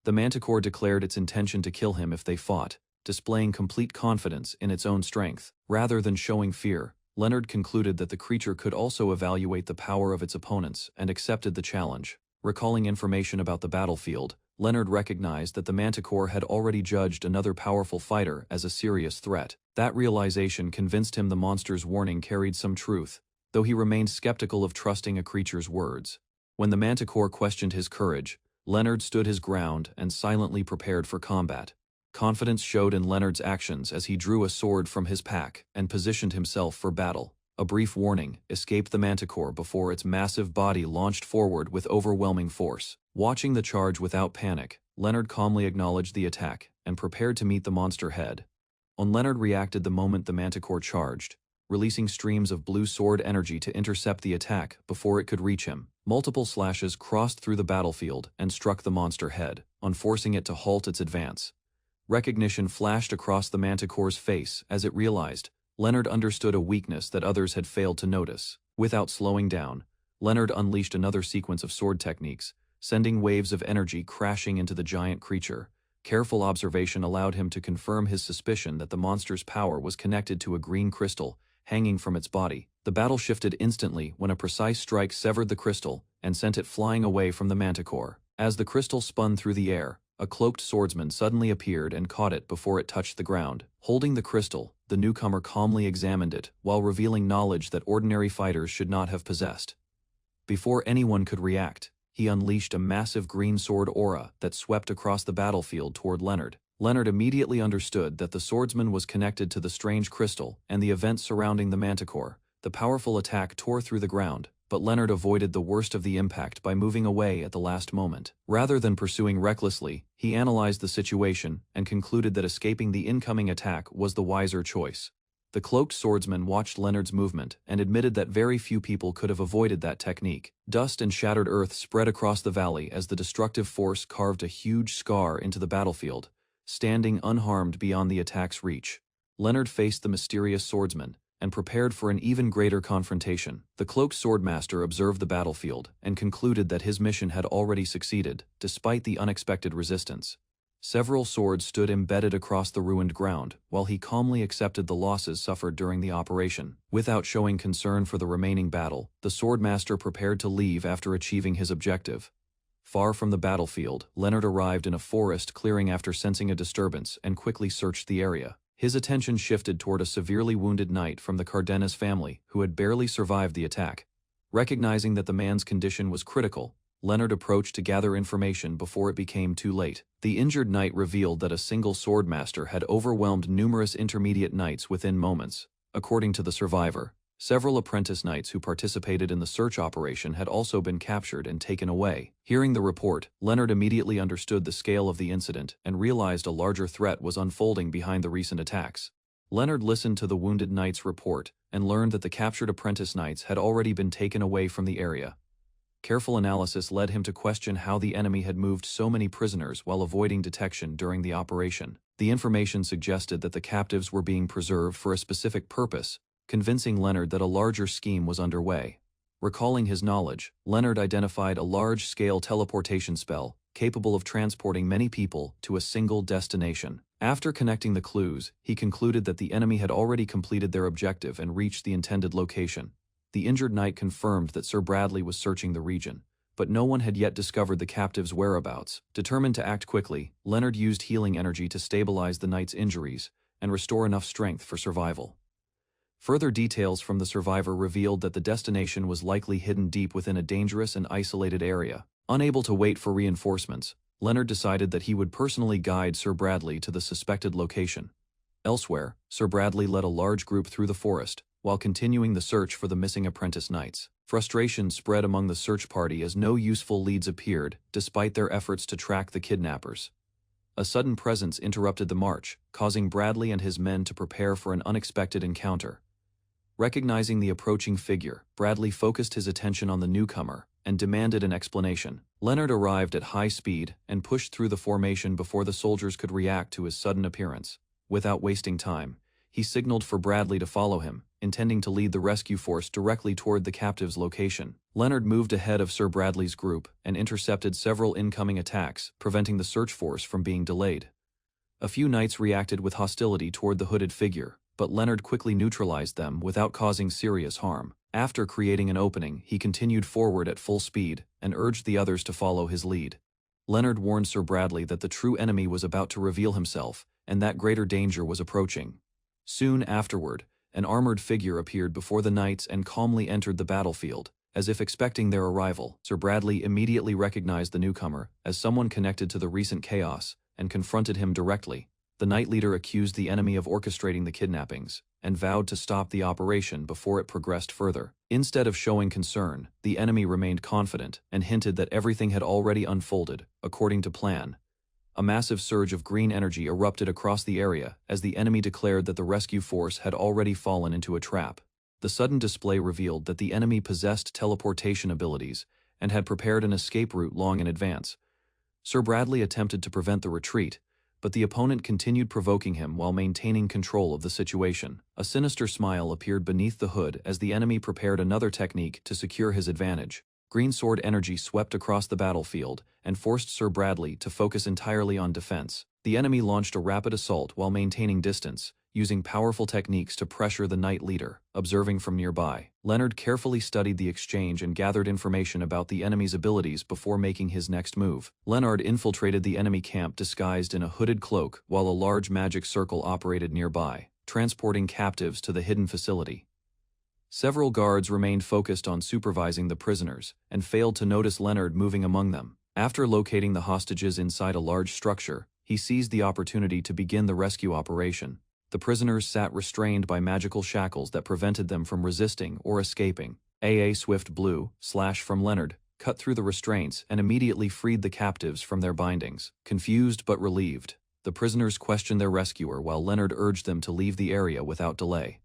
Speaker 1: The manticore declared its intention to kill him if they fought, displaying complete confidence in its own strength. Rather than showing fear, Leonard concluded that the creature could also evaluate the power of its opponents and accepted the challenge. Recalling information about the battlefield, Leonard recognized that the manticore had already judged another powerful fighter as a serious threat. That realization convinced him the monster's warning carried some truth, though he remained skeptical of trusting a creature's words. When the manticore questioned his courage, Leonard stood his ground and silently prepared for combat. Confidence showed in Leonard's actions as he drew a sword from his pack and positioned himself for battle. A brief warning escaped the manticore before its massive body launched forward with overwhelming force. Watching the charge without panic, Leonard calmly acknowledged the attack and prepared to meet the monster head. Leonard reacted the moment the manticore charged, releasing streams of blue sword energy to intercept the attack before it could reach him. Multiple slashes crossed through the battlefield and struck the monster head, forcing it to halt its advance. Recognition flashed across the manticore's face as it realized Leonard understood a weakness that others had failed to notice. Without slowing down, Leonard unleashed another sequence of sword techniques, sending waves of energy crashing into the giant creature. Careful observation allowed him to confirm his suspicion that the monster's power was connected to a green crystal hanging from its body. The battle shifted instantly when a precise strike severed the crystal and sent it flying away from the manticore. As the crystal spun through the air, a cloaked swordsman suddenly appeared and caught it before it touched the ground. Holding the crystal, the newcomer calmly examined it while revealing knowledge that ordinary fighters should not have possessed. Before anyone could react, he unleashed a massive green sword aura that swept across the battlefield toward Leonard. Leonard immediately understood that the swordsman was connected to the strange crystal and the events surrounding the manticore. The powerful attack tore through the ground, but Leonard avoided the worst of the impact by moving away at the last moment. Rather than pursuing recklessly, he analyzed the situation and concluded that escaping the incoming attack was the wiser choice. The cloaked swordsman watched Leonard's movement and admitted that very few people could have avoided that technique. Dust and shattered earth spread across the valley as the destructive force carved a huge scar into the battlefield, standing unharmed beyond the attack's reach. Leonard faced the mysterious swordsman and prepared for an even greater confrontation. The cloaked swordmaster observed the battlefield and concluded that his mission had already succeeded, despite the unexpected resistance. Several swords stood embedded across the ruined ground, while he calmly accepted the losses suffered during the operation. Without showing concern for the remaining battle, the swordmaster prepared to leave after achieving his objective. Far from the battlefield, Leonard arrived in a forest clearing after sensing a disturbance and quickly searched the area. His attention shifted toward a severely wounded knight from the Cardenas family who had barely survived the attack. Recognizing that the man's condition was critical, Leonard approached to gather information before it became too late. The injured knight revealed that a single swordmaster had overwhelmed numerous intermediate knights within moments. According to the survivor, Several apprentice knights who participated in the search operation had also been captured and taken away. Hearing the report, Leonard immediately understood the scale of the incident and realized a larger threat was unfolding behind the recent attacks. Leonard listened to the wounded knight's report and learned that the captured apprentice knights had already been taken away from the area. Careful analysis led him to question how the enemy had moved so many prisoners while avoiding detection during the operation. The information suggested that the captives were being preserved for a specific purpose, convincing Leonard that a larger scheme was underway. Recalling his knowledge, Leonard identified a large-scale teleportation spell capable of transporting many people to a single destination. After connecting the clues, he concluded that the enemy had already completed their objective and reached the intended location. The injured knight confirmed that Sir Bradley was searching the region, but no one had yet discovered the captive's whereabouts. Determined to act quickly, Leonard used healing energy to stabilize the knight's injuries and restore enough strength for survival. Further details from the survivor revealed that the destination was likely hidden deep within a dangerous and isolated area. Unable to wait for reinforcements, Leonard decided that he would personally guide Sir Bradley to the suspected location. Elsewhere, Sir Bradley led a large group through the forest, while continuing the search for the missing apprentice knights. Frustration spread among the search party as no useful leads appeared, despite their efforts to track the kidnappers. A sudden presence interrupted the march, causing Bradley and his men to prepare for an unexpected encounter. Recognizing the approaching figure, Bradley focused his attention on the newcomer and demanded an explanation. Leonard arrived at high speed and pushed through the formation before the soldiers could react to his sudden appearance. Without wasting time, he signaled for Bradley to follow him, intending to lead the rescue force directly toward the captive's location. Leonard moved ahead of Sir Bradley's group and intercepted several incoming attacks, preventing the search force from being delayed. A few knights reacted with hostility toward the hooded figure, but Leonard quickly neutralized them without causing serious harm. After creating an opening, he continued forward at full speed and urged the others to follow his lead. Leonard warned Sir Bradley that the true enemy was about to reveal himself and that greater danger was approaching. Soon afterward, an armored figure appeared before the knights and calmly entered the battlefield, as if expecting their arrival. Sir Bradley immediately recognized the newcomer as someone connected to the recent chaos and confronted him directly. The knight leader accused the enemy of orchestrating the kidnappings and vowed to stop the operation before it progressed further. Instead of showing concern, the enemy remained confident and hinted that everything had already unfolded according to plan. A massive surge of green energy erupted across the area as the enemy declared that the rescue force had already fallen into a trap. The sudden display revealed that the enemy possessed teleportation abilities and had prepared an escape route long in advance. Sir Bradley attempted to prevent the retreat, but the opponent continued provoking him while maintaining control of the situation. A sinister smile appeared beneath the hood as the enemy prepared another technique to secure his advantage. Green sword energy swept across the battlefield and forced Sir Bradley to focus entirely on defense. The enemy launched a rapid assault while maintaining distance, using powerful techniques to pressure the knight leader. Observing from nearby, Leonard carefully studied the exchange and gathered information about the enemy's abilities before making his next move. Leonard infiltrated the enemy camp disguised in a hooded cloak while a large magic circle operated nearby, transporting captives to the hidden facility. Several guards remained focused on supervising the prisoners and failed to notice Leonard moving among them. After locating the hostages inside a large structure, he seized the opportunity to begin the rescue operation. The prisoners sat restrained by magical shackles that prevented them from resisting or escaping. A swift blue slash from Leonard cut through the restraints and immediately freed the captives from their bindings. Confused but relieved, the prisoners questioned their rescuer while Leonard urged them to leave the area without delay.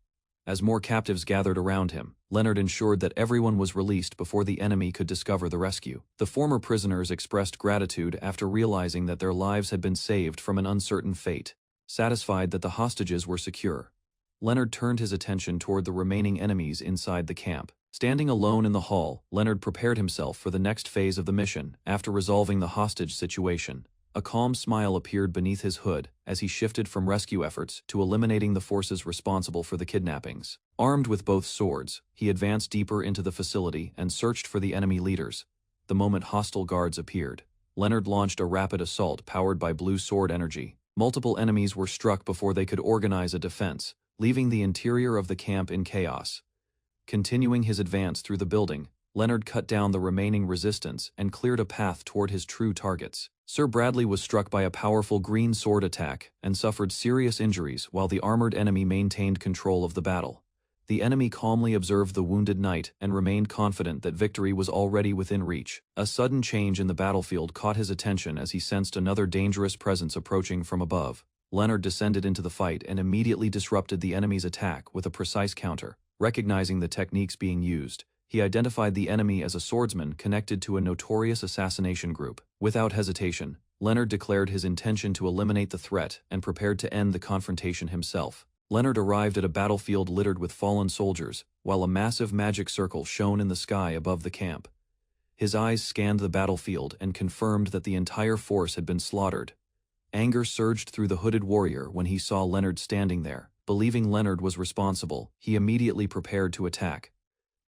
Speaker 1: As more captives gathered around him, Leonard ensured that everyone was released before the enemy could discover the rescue. The former prisoners expressed gratitude after realizing that their lives had been saved from an uncertain fate. Satisfied that the hostages were secure, Leonard turned his attention toward the remaining enemies inside the camp. Standing alone in the hall, Leonard prepared himself for the next phase of the mission. After resolving the hostage situation, a calm smile appeared beneath his hood as he shifted from rescue efforts to eliminating the forces responsible for the kidnappings. Armed with both swords, he advanced deeper into the facility and searched for the enemy leaders. The moment hostile guards appeared, Leonard launched a rapid assault powered by blue sword energy. Multiple enemies were struck before they could organize a defense, leaving the interior of the camp in chaos. Continuing his advance through the building, Leonard cut down the remaining resistance and cleared a path toward his true targets. Sir Bradley was struck by a powerful green sword attack and suffered serious injuries while the armored enemy maintained control of the battle. The enemy calmly observed the wounded knight and remained confident that victory was already within reach. A sudden change in the battlefield caught his attention as he sensed another dangerous presence approaching from above. Leonard descended into the fight and immediately disrupted the enemy's attack with a precise counter. Recognizing the techniques being used, he identified the enemy as a swordsman connected to a notorious assassination group. Without hesitation, Leonard declared his intention to eliminate the threat and prepared to end the confrontation himself. Leonard arrived at a battlefield littered with fallen soldiers, while a massive magic circle shone in the sky above the camp. His eyes scanned the battlefield and confirmed that the entire force had been slaughtered. Anger surged through the hooded warrior when he saw Leonard standing there. Believing Leonard was responsible, he immediately prepared to attack.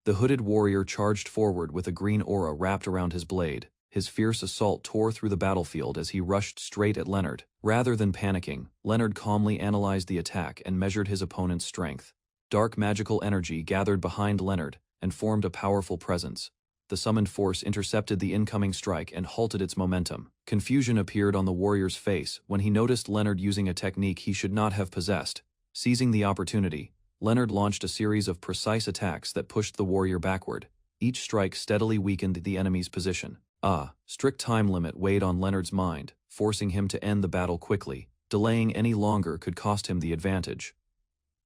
Speaker 1: The hooded warrior charged forward with a green aura wrapped around his blade. His fierce assault tore through the battlefield as he rushed straight at Leonard. Rather than panicking, Leonard calmly analyzed the attack and measured his opponent's strength. Dark magical energy gathered behind Leonard and formed a powerful presence. The summoned force intercepted the incoming strike and halted its momentum. Confusion appeared on the warrior's face when he noticed Leonard using a technique he should not have possessed. Seizing the opportunity, Leonard launched a series of precise attacks that pushed the warrior backward. Each strike steadily weakened the enemy's position. A strict time limit weighed on Leonard's mind, forcing him to end the battle quickly. Delaying any longer could cost him the advantage.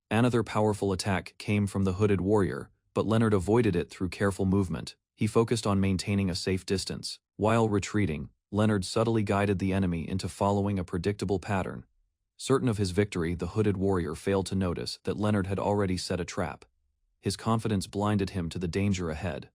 Speaker 1: Another powerful attack came from the hooded warrior, but Leonard avoided it through careful movement. He focused on maintaining a safe distance. While retreating, Leonard subtly guided the enemy into following a predictable pattern. Certain of his victory, the hooded warrior failed to notice that Leonard had already set a trap. His confidence blinded him to the danger ahead.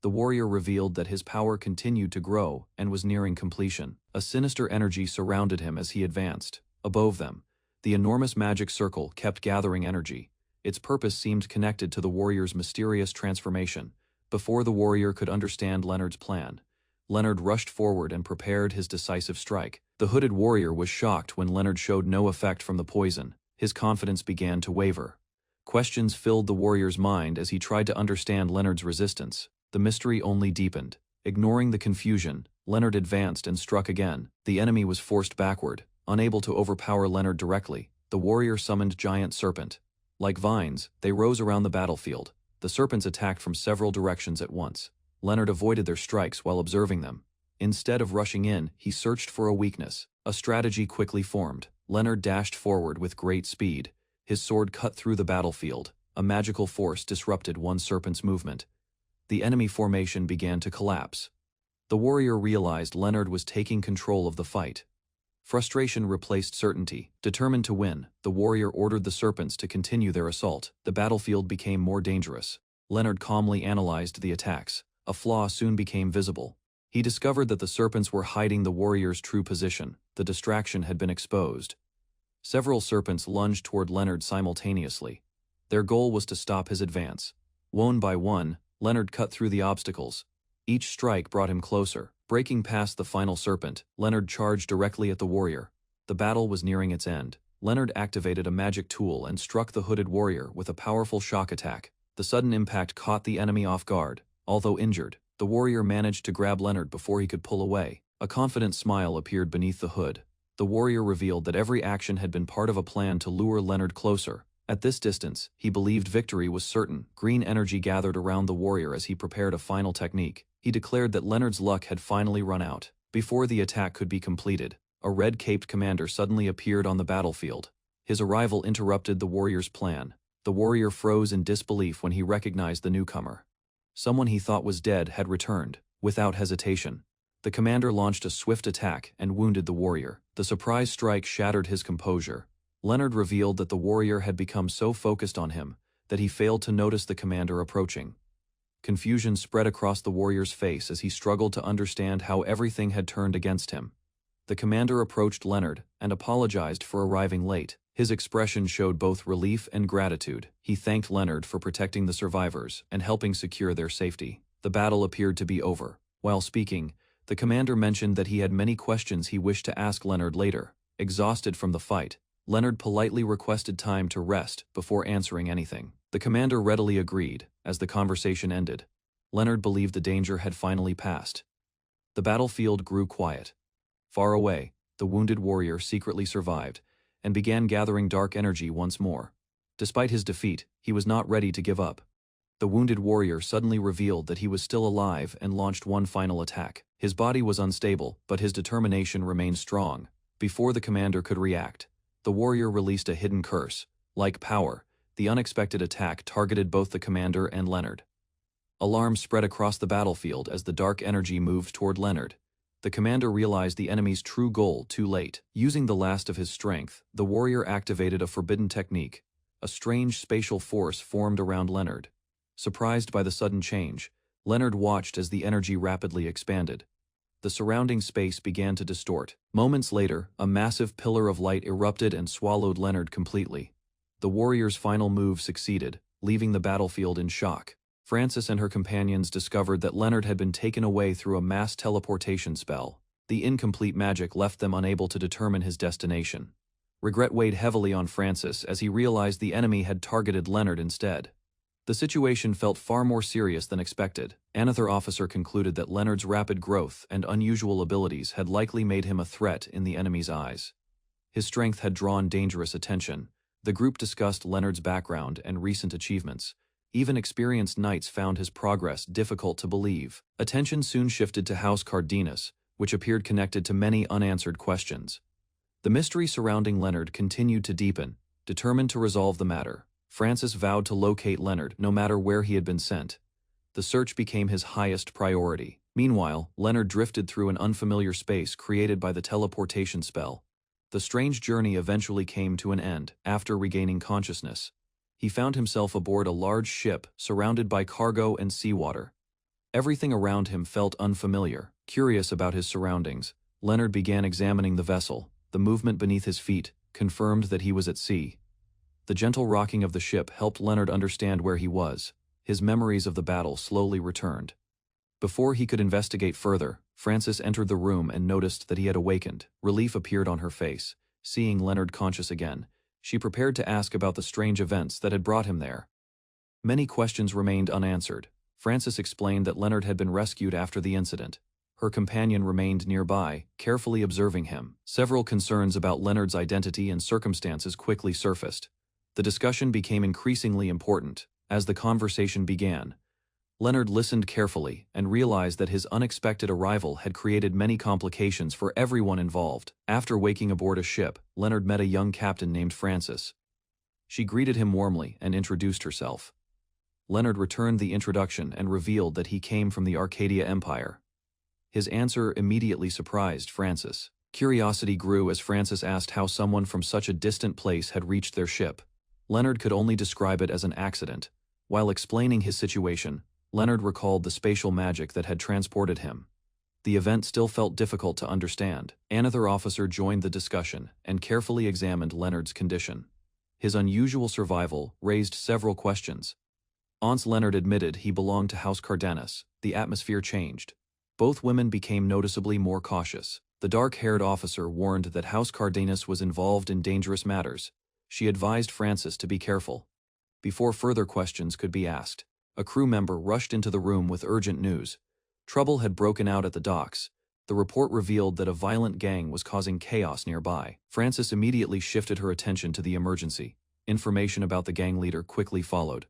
Speaker 1: The warrior revealed that his power continued to grow and was nearing completion. A sinister energy surrounded him as he advanced. Above them, the enormous magic circle kept gathering energy. Its purpose seemed connected to the warrior's mysterious transformation. Before the warrior could understand Leonard's plan, Leonard rushed forward and prepared his decisive strike. The hooded warrior was shocked when Leonard showed no effect from the poison. His confidence began to waver. Questions filled the warrior's mind as he tried to understand Leonard's resistance. The mystery only deepened. Ignoring the confusion, Leonard advanced and struck again. The enemy was forced backward. Unable to overpower Leonard directly, the warrior summoned giant serpent. Like vines, they rose around the battlefield. The serpents attacked from several directions at once. Leonard avoided their strikes while observing them. Instead of rushing in, he searched for a weakness. A strategy quickly formed. Leonard dashed forward with great speed. His sword cut through the battlefield. A magical force disrupted one serpent's movement. The enemy formation began to collapse. The warrior realized Leonard was taking control of the fight. Frustration replaced certainty. Determined to win, the warrior ordered the serpents to continue their assault. The battlefield became more dangerous. Leonard calmly analyzed the attacks. A flaw soon became visible. He discovered that the serpents were hiding the warrior's true position. The distraction had been exposed. Several serpents lunged toward Leonard simultaneously. Their goal was to stop his advance. One by one, Leonard cut through the obstacles. Each strike brought him closer. Breaking past the final serpent, Leonard charged directly at the warrior. The battle was nearing its end. Leonard activated a magic tool and struck the hooded warrior with a powerful shock attack. The sudden impact caught the enemy off guard. Although injured, the warrior managed to grab Leonard before he could pull away. A confident smile appeared beneath the hood. The warrior revealed that every action had been part of a plan to lure Leonard closer. At this distance, he believed victory was certain. Green energy gathered around the warrior as he prepared a final technique. He declared that Leonard's luck had finally run out. Before the attack could be completed, a red-caped commander suddenly appeared on the battlefield. His arrival interrupted the warrior's plan. The warrior froze in disbelief when he recognized the newcomer. Someone he thought was dead had returned. Without hesitation, the commander launched a swift attack and wounded the warrior. The surprise strike shattered his composure. Leonard revealed that the warrior had become so focused on him that he failed to notice the commander approaching. Confusion spread across the warrior's face as he struggled to understand how everything had turned against him. The commander approached Leonard and apologized for arriving late. His expression showed both relief and gratitude. He thanked Leonard for protecting the survivors and helping secure their safety. The battle appeared to be over. While speaking, the commander mentioned that he had many questions he wished to ask Leonard later. Exhausted from the fight, Leonard politely requested time to rest before answering anything. The commander readily agreed. As the conversation ended, Leonard believed the danger had finally passed. The battlefield grew quiet. Far away, the wounded warrior secretly survived and began gathering dark energy once more. Despite his defeat, he was not ready to give up. The wounded warrior suddenly revealed that he was still alive and launched one final attack. His body was unstable, but his determination remained strong. Before the commander could react, the warrior released a hidden curse. Like power, the unexpected attack targeted both the commander and Leonard. Alarm spread across the battlefield as the dark energy moved toward Leonard. The commander realized the enemy's true goal too late. Using the last of his strength, the warrior activated a forbidden technique. A strange spatial force formed around Leonard. Surprised by the sudden change, Leonard watched as the energy rapidly expanded. The surrounding space began to distort. Moments later, a massive pillar of light erupted and swallowed Leonard completely. The warrior's final move succeeded, leaving the battlefield in shock. Frances and her companions discovered that Leonard had been taken away through a mass teleportation spell. The incomplete magic left them unable to determine his destination. Regret weighed heavily on Frances as he realized the enemy had targeted Leonard instead. The situation felt far more serious than expected. Another officer concluded that Leonard's rapid growth and unusual abilities had likely made him a threat in the enemy's eyes. His strength had drawn dangerous attention. The group discussed Leonard's background and recent achievements. Even experienced knights found his progress difficult to believe. Attention soon shifted to House Cardenas, which appeared connected to many unanswered questions. The mystery surrounding Leonard continued to deepen. Determined to resolve the matter, Frances vowed to locate Leonard no matter where he had been sent. The search became his highest priority. Meanwhile, Leonard drifted through an unfamiliar space created by the teleportation spell. The strange journey eventually came to an end. After regaining consciousness, he found himself aboard a large ship surrounded by cargo and seawater. Everything around him felt unfamiliar. Curious about his surroundings, Leonard began examining the vessel. The movement beneath his feet confirmed that he was at sea. The gentle rocking of the ship helped Leonard understand where he was. His memories of the battle slowly returned. Before he could investigate further, Frances entered the room and noticed that he had awakened. Relief appeared on her face. Seeing Leonard conscious again, she prepared to ask about the strange events that had brought him there. Many questions remained unanswered. Frances explained that Leonard had been rescued after the incident. Her companion remained nearby, carefully observing him. Several concerns about Leonard's identity and circumstances quickly surfaced. The discussion became increasingly important. As the conversation began, Leonard listened carefully and realized that his unexpected arrival had created many complications for everyone involved. After waking aboard a ship, Leonard met a young captain named Frances. She greeted him warmly and introduced herself. Leonard returned the introduction and revealed that he came from the Arcadia Empire. His answer immediately surprised Frances. Curiosity grew as Frances asked how someone from such a distant place had reached their ship. Leonard could only describe it as an accident. While explaining his situation, Leonard recalled the spatial magic that had transported him. The event still felt difficult to understand. Another officer joined the discussion and carefully examined Leonard's condition. His unusual survival raised several questions. Once Leonard admitted he belonged to House Cardenas, the atmosphere changed. Both women became noticeably more cautious. The dark-haired officer warned that House Cardenas was involved in dangerous matters. She advised Frances to be careful. Before further questions could be asked, a crew member rushed into the room with urgent news. Trouble had broken out at the docks. The report revealed that a violent gang was causing chaos nearby. Frances immediately shifted her attention to the emergency. Information about the gang leader quickly followed.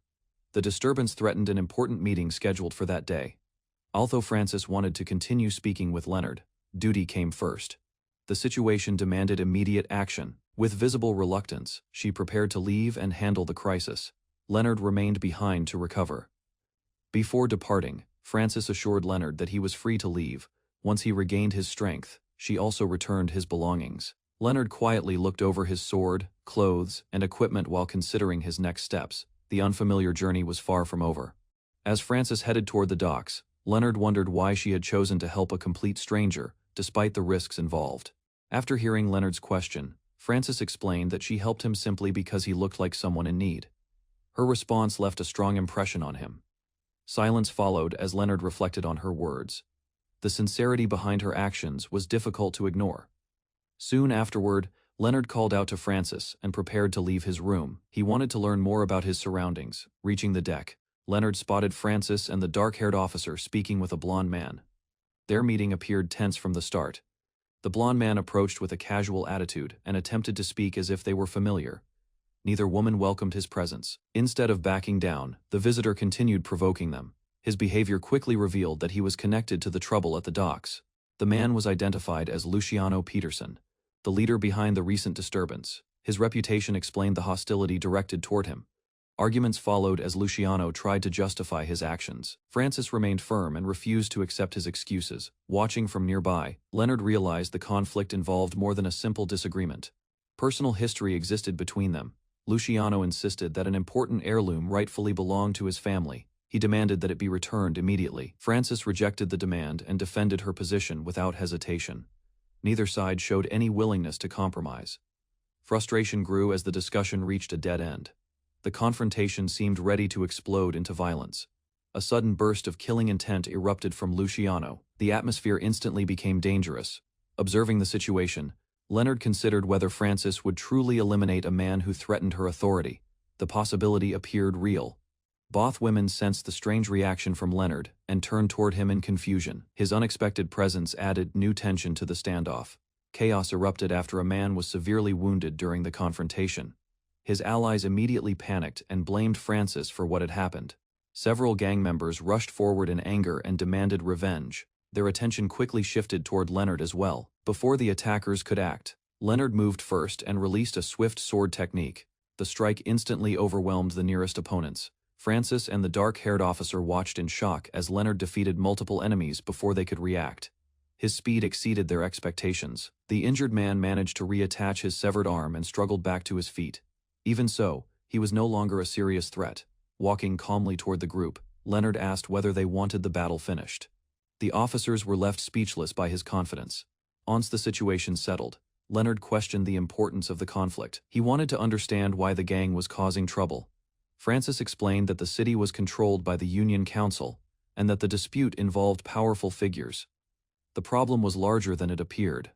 Speaker 1: The disturbance threatened an important meeting scheduled for that day. Although Frances wanted to continue speaking with Leonard, duty came first. The situation demanded immediate action. With visible reluctance, she prepared to leave and handle the crisis. Leonard remained behind to recover. Before departing, Frances assured Leonard that he was free to leave. Once he regained his strength, she also returned his belongings. Leonard quietly looked over his sword, clothes, and equipment while considering his next steps. The unfamiliar journey was far from over. As Frances headed toward the docks, Leonard wondered why she had chosen to help a complete stranger, despite the risks involved. After hearing Leonard's question, Frances explained that she helped him simply because he looked like someone in need. Her response left a strong impression on him. Silence followed as Leonard reflected on her words. The sincerity behind her actions was difficult to ignore. Soon afterward, Leonard called out to Frances and prepared to leave his room. He wanted to learn more about his surroundings. Reaching the deck, Leonard spotted Frances and the dark-haired officer speaking with a blonde man. Their meeting appeared tense from the start. The blonde man approached with a casual attitude and attempted to speak as if they were familiar. Neither woman welcomed his presence. Instead of backing down, the visitor continued provoking them. His behavior quickly revealed that he was connected to the trouble at the docks. The man was identified as Luciano Peterson, the leader behind the recent disturbance. His reputation explained the hostility directed toward him. Arguments followed as Luciano tried to justify his actions. Francis remained firm and refused to accept his excuses. Watching from nearby, Leonard realized the conflict involved more than a simple disagreement. Personal history existed between them. Luciano insisted that an important heirloom rightfully belonged to his family. He demanded that it be returned immediately. Francis rejected the demand and defended her position without hesitation. Neither side showed any willingness to compromise. Frustration grew as the discussion reached a dead end. The confrontation seemed ready to explode into violence. A sudden burst of killing intent erupted from Luciano. The atmosphere instantly became dangerous. Observing the situation, Leonard considered whether Francis would truly eliminate a man who threatened her authority. The possibility appeared real. Both women sensed the strange reaction from Leonard and turned toward him in confusion. His unexpected presence added new tension to the standoff. Chaos erupted after a man was severely wounded during the confrontation. His allies immediately panicked and blamed Francis for what had happened. Several gang members rushed forward in anger and demanded revenge. Their attention quickly shifted toward Leonard as well. Before the attackers could act, Leonard moved first and released a swift sword technique. The strike instantly overwhelmed the nearest opponents. Francis and the dark-haired officer watched in shock as Leonard defeated multiple enemies before they could react. His speed exceeded their expectations. The injured man managed to reattach his severed arm and struggled back to his feet. Even so, he was no longer a serious threat. Walking calmly toward the group, Leonard asked whether they wanted the battle finished. The officers were left speechless by his confidence. Once the situation settled, Leonard questioned the importance of the conflict. He wanted to understand why the gang was causing trouble. Francis explained that the city was controlled by the Union Council, and that the dispute involved powerful figures. The problem was larger than it appeared.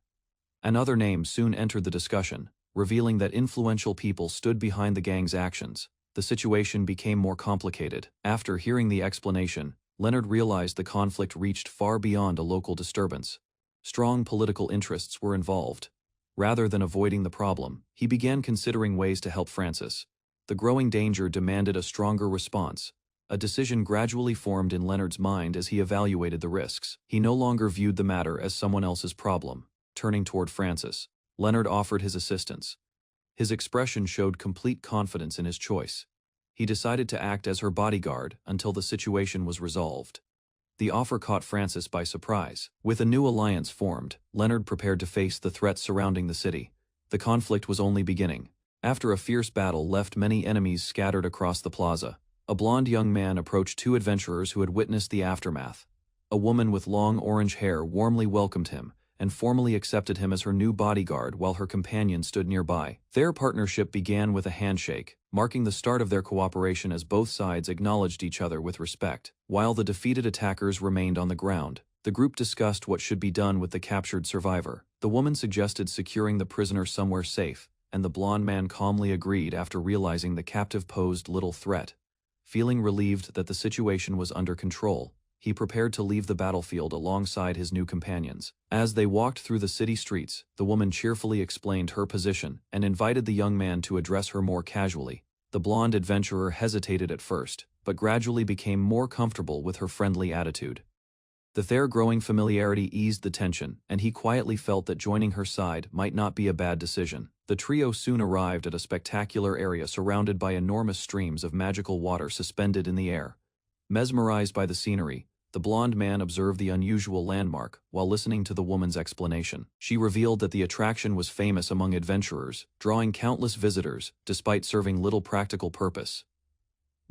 Speaker 1: Another name soon entered the discussion, revealing that influential people stood behind the gang's actions. The situation became more complicated. After hearing the explanation, Leonard realized the conflict reached far beyond a local disturbance. Strong political interests were involved. Rather than avoiding the problem, he began considering ways to help Francis. The growing danger demanded a stronger response. A decision gradually formed in Leonard's mind as he evaluated the risks. He no longer viewed the matter as someone else's problem. Turning toward Francis, Leonard offered his assistance. His expression showed complete confidence in his choice. He decided to act as her bodyguard until the situation was resolved. The offer caught Francis by surprise. With a new alliance formed, Leonard prepared to face the threats surrounding the city. The conflict was only beginning. After a fierce battle left many enemies scattered across the plaza, a blond young man approached two adventurers who had witnessed the aftermath. A woman with long orange hair warmly welcomed him and formally accepted him as her new bodyguard while her companion stood nearby. Their partnership began with a handshake, marking the start of their cooperation as both sides acknowledged each other with respect. While the defeated attackers remained on the ground, the group discussed what should be done with the captured survivor. The woman suggested securing the prisoner somewhere safe, and the blond man calmly agreed after realizing the captive posed little threat. Feeling relieved that the situation was under control, he prepared to leave the battlefield alongside his new companions. As they walked through the city streets, the woman cheerfully explained her position and invited the young man to address her more casually. The blonde adventurer hesitated at first, but gradually became more comfortable with her friendly attitude. Their growing familiarity eased the tension, and he quietly felt that joining her side might not be a bad decision. The trio soon arrived at a spectacular area surrounded by enormous streams of magical water suspended in the air. Mesmerized by the scenery, the blond man observed the unusual landmark while listening to the woman's explanation. She revealed that the attraction was famous among adventurers, drawing countless visitors despite serving little practical purpose.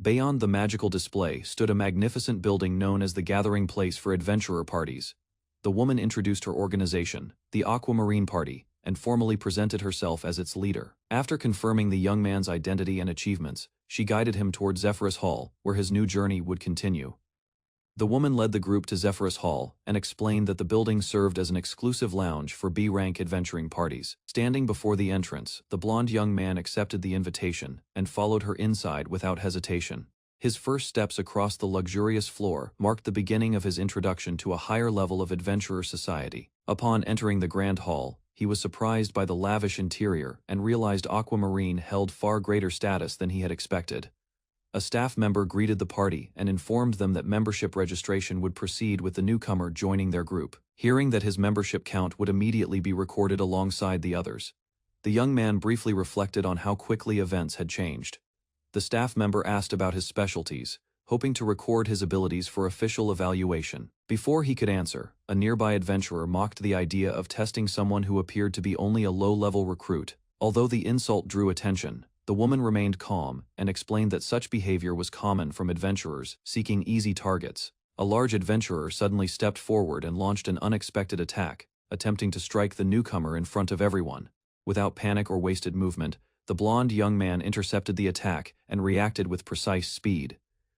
Speaker 1: Beyond the magical display stood a magnificent building known as the gathering place for adventurer parties. The woman introduced her organization, the Aquamarine Party, and formally presented herself as its leader. After confirming the young man's identity and achievements, she guided him toward Zephyrus Hall, where his new journey would continue. The woman led the group to Zephyrus Hall and explained that the building served as an exclusive lounge for B-rank adventuring parties. Standing before the entrance, the blond young man accepted the invitation and followed her inside without hesitation. His first steps across the luxurious floor marked the beginning of his introduction to a higher level of adventurer society. Upon entering the grand hall, he was surprised by the lavish interior and realized Aquamarine held far greater status than he had expected. A staff member greeted the party and informed them that membership registration would proceed with the newcomer joining their group. Hearing that his membership count would immediately be recorded alongside the others, the young man briefly reflected on how quickly events had changed. The staff member asked about his specialties, hoping to record his abilities for official evaluation. Before he could answer, a nearby adventurer mocked the idea of testing someone who appeared to be only a low-level recruit. Although the insult drew attention, the woman remained calm and explained that such behavior was common from adventurers seeking easy targets. A large adventurer suddenly stepped forward and launched an unexpected attack, attempting to strike the newcomer in front of everyone. Without panic or wasted movement, the blonde young man intercepted the attack and reacted with precise speed.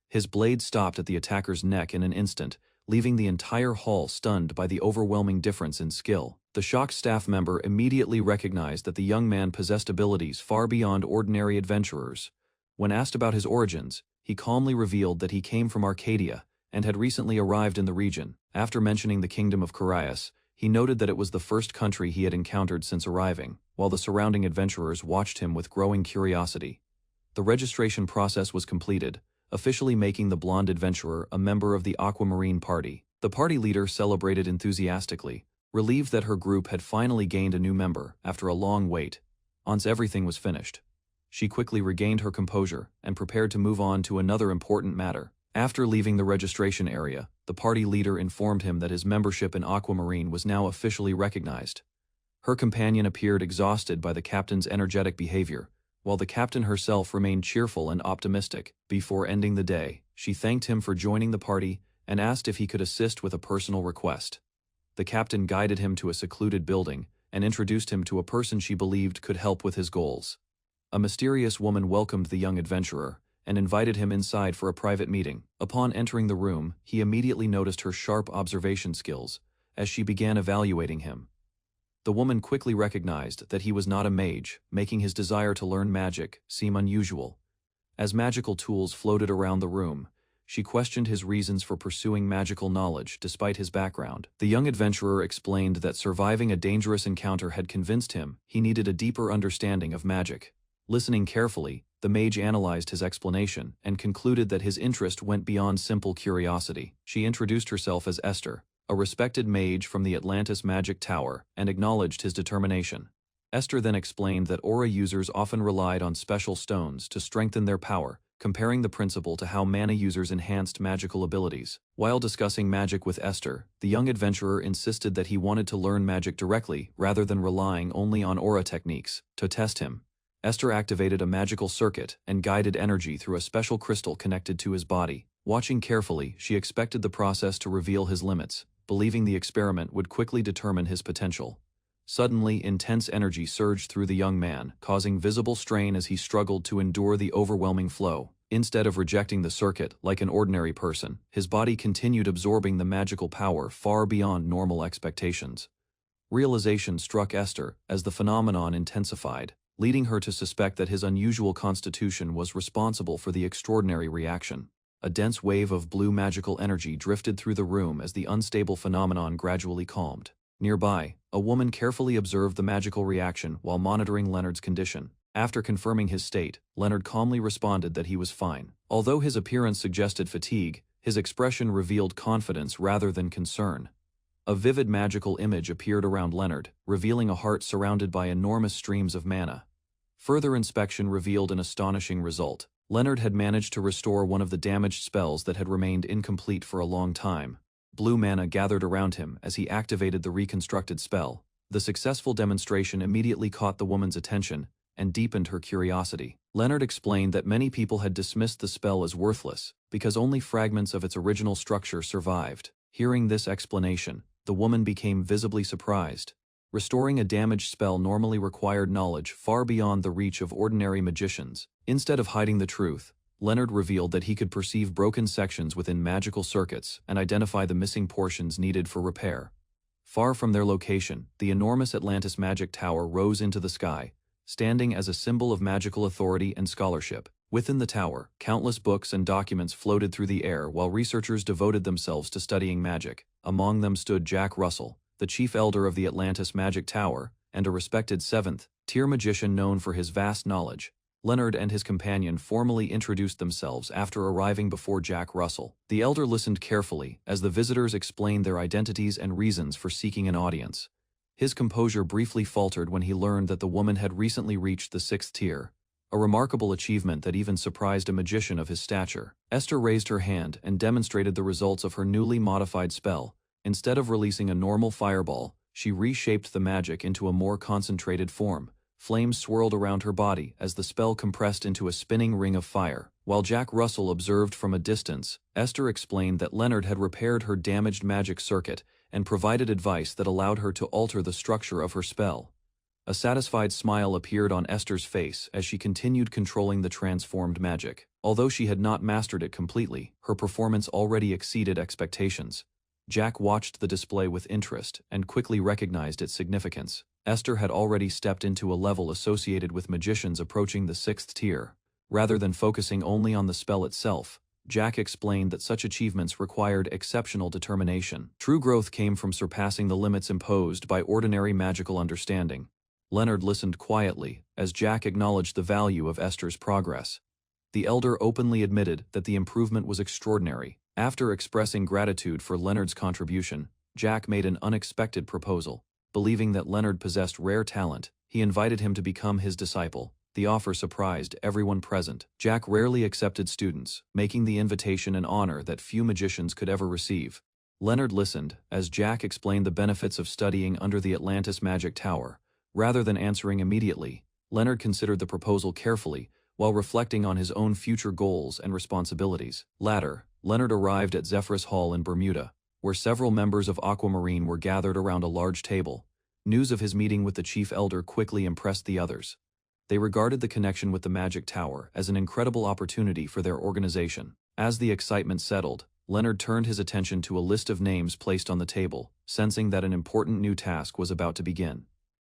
Speaker 1: His blade stopped at the attacker's neck in an instant, leaving the entire hall stunned by the overwhelming difference in skill. The shocked staff member immediately recognized that the young man possessed abilities far beyond ordinary adventurers. When asked about his origins, he calmly revealed that he came from Arcadia and had recently arrived in the region. After mentioning the kingdom of Carias, he noted that it was the first country he had encountered since arriving, while the surrounding adventurers watched him with growing curiosity. The registration process was completed, officially making the blonde adventurer a member of the Aquamarine party. The party leader celebrated enthusiastically, relieved that her group had finally gained a new member after a long wait. Once everything was finished, she quickly regained her composure and prepared to move on to another important matter. After leaving the registration area, the party leader informed him that his membership in Aquamarine was now officially recognized. Her companion appeared exhausted by the captain's energetic behavior, while the captain herself remained cheerful and optimistic. Before ending the day, she thanked him for joining the party and asked if he could assist with a personal request. The captain guided him to a secluded building and introduced him to a person she believed could help with his goals. A mysterious woman welcomed the young adventurer and invited him inside for a private meeting. Upon entering the room, he immediately noticed her sharp observation skills as she began evaluating him. The woman quickly recognized that he was not a mage, making his desire to learn magic seem unusual. As magical tools floated around the room, she questioned his reasons for pursuing magical knowledge despite his background. The young adventurer explained that surviving a dangerous encounter had convinced him he needed a deeper understanding of magic. Listening carefully, the mage analyzed his explanation and concluded that his interest went beyond simple curiosity. She introduced herself as Esther, a respected mage from the Atlantis Magic Tower, and acknowledged his determination. Esther then explained that aura users often relied on special stones to strengthen their power, comparing the principle to how mana users enhanced magical abilities. While discussing magic with Esther, the young adventurer insisted that he wanted to learn magic directly rather than relying only on aura techniques. To test him, Esther activated a magical circuit and guided energy through a special crystal connected to his body. Watching carefully, she expected the process to reveal his limits, believing the experiment would quickly determine his potential. Suddenly, intense energy surged through the young man, causing visible strain as he struggled to endure the overwhelming flow. Instead of rejecting the circuit like an ordinary person, his body continued absorbing the magical power far beyond normal expectations. Realization struck Esther as the phenomenon intensified, leading her to suspect that his unusual constitution was responsible for the extraordinary reaction. A dense wave of blue magical energy drifted through the room as the unstable phenomenon gradually calmed. Nearby, a woman carefully observed the magical reaction while monitoring Leonard's condition. After confirming his state, Leonard calmly responded that he was fine. Although his appearance suggested fatigue, his expression revealed confidence rather than concern. A vivid magical image appeared around Leonard, revealing a heart surrounded by enormous streams of mana. Further inspection revealed an astonishing result. Leonard had managed to restore one of the damaged spells that had remained incomplete for a long time. Blue mana gathered around him as he activated the reconstructed spell. The successful demonstration immediately caught the woman's attention and deepened her curiosity. Leonard explained that many people had dismissed the spell as worthless because only fragments of its original structure survived. Hearing this explanation, the woman became visibly surprised. Restoring a damaged spell normally required knowledge far beyond the reach of ordinary magicians. Instead of hiding the truth, Leonard revealed that he could perceive broken sections within magical circuits and identify the missing portions needed for repair. Far from their location, the enormous Atlantis Magic Tower rose into the sky, standing as a symbol of magical authority and scholarship. Within the tower, countless books and documents floated through the air while researchers devoted themselves to studying magic. Among them stood Jack Russell, the chief elder of the Atlantis Magic Tower, and a respected 7th-tier magician known for his vast knowledge. Leonard and his companion formally introduced themselves after arriving before Jack Russell. The elder listened carefully as the visitors explained their identities and reasons for seeking an audience. His composure briefly faltered when he learned that the woman had recently reached the 6th tier, a remarkable achievement that even surprised a magician of his stature. Esther raised her hand and demonstrated the results of her newly modified spell. Instead of releasing a normal fireball, she reshaped the magic into a more concentrated form. Flames swirled around her body as the spell compressed into a spinning ring of fire. While Jack Russell observed from a distance, Esther explained that Leonard had repaired her damaged magic circuit and provided advice that allowed her to alter the structure of her spell. A satisfied smile appeared on Esther's face as she continued controlling the transformed magic. Although she had not mastered it completely, her performance already exceeded expectations. Jack watched the display with interest and quickly recognized its significance. Esther had already stepped into a level associated with magicians approaching the 6th tier. Rather than focusing only on the spell itself, Jack explained that such achievements required exceptional determination. True growth came from surpassing the limits imposed by ordinary magical understanding. Leonard listened quietly as Jack acknowledged the value of Esther's progress. The elder openly admitted that the improvement was extraordinary. After expressing gratitude for Leonard's contribution, Jack made an unexpected proposal. Believing that Leonard possessed rare talent, he invited him to become his disciple. The offer surprised everyone present. Jack rarely accepted students, making the invitation an honor that few magicians could ever receive. Leonard listened as Jack explained the benefits of studying under the Atlantis Magic Tower. Rather than answering immediately, Leonard considered the proposal carefully while reflecting on his own future goals and responsibilities. Later, Leonard arrived at Zephyrus Hall in Bermuda, where several members of Aquamarine were gathered around a large table. News of his meeting with the chief elder quickly impressed the others. They regarded the connection with the Magic Tower as an incredible opportunity for their organization. As the excitement settled, Leonard turned his attention to a list of names placed on the table, sensing that an important new task was about to begin.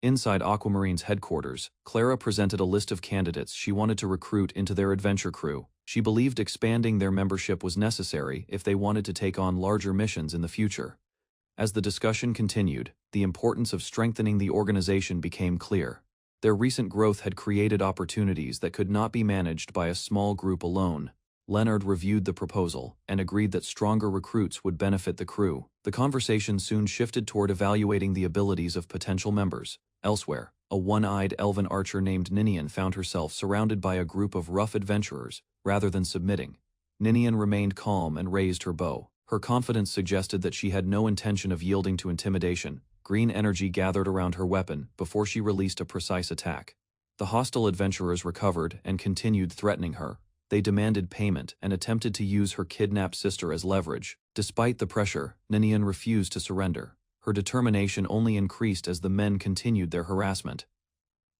Speaker 1: Inside Aquamarine's headquarters, Clara presented a list of candidates she wanted to recruit into their adventure crew. She believed expanding their membership was necessary if they wanted to take on larger missions in the future. As the discussion continued, the importance of strengthening the organization became clear. Their recent growth had created opportunities that could not be managed by a small group alone. Leonard reviewed the proposal and agreed that stronger recruits would benefit the crew. The conversation soon shifted toward evaluating the abilities of potential members. Elsewhere, a one-eyed elven archer named Ninian found herself surrounded by a group of rough adventurers. Rather than submitting, Ninian remained calm and raised her bow. Her confidence suggested that she had no intention of yielding to intimidation. Green energy gathered around her weapon before she released a precise attack. The hostile adventurers recovered and continued threatening her. They demanded payment and attempted to use her kidnapped sister as leverage. Despite the pressure, Ninian refused to surrender. Her determination only increased as the men continued their harassment.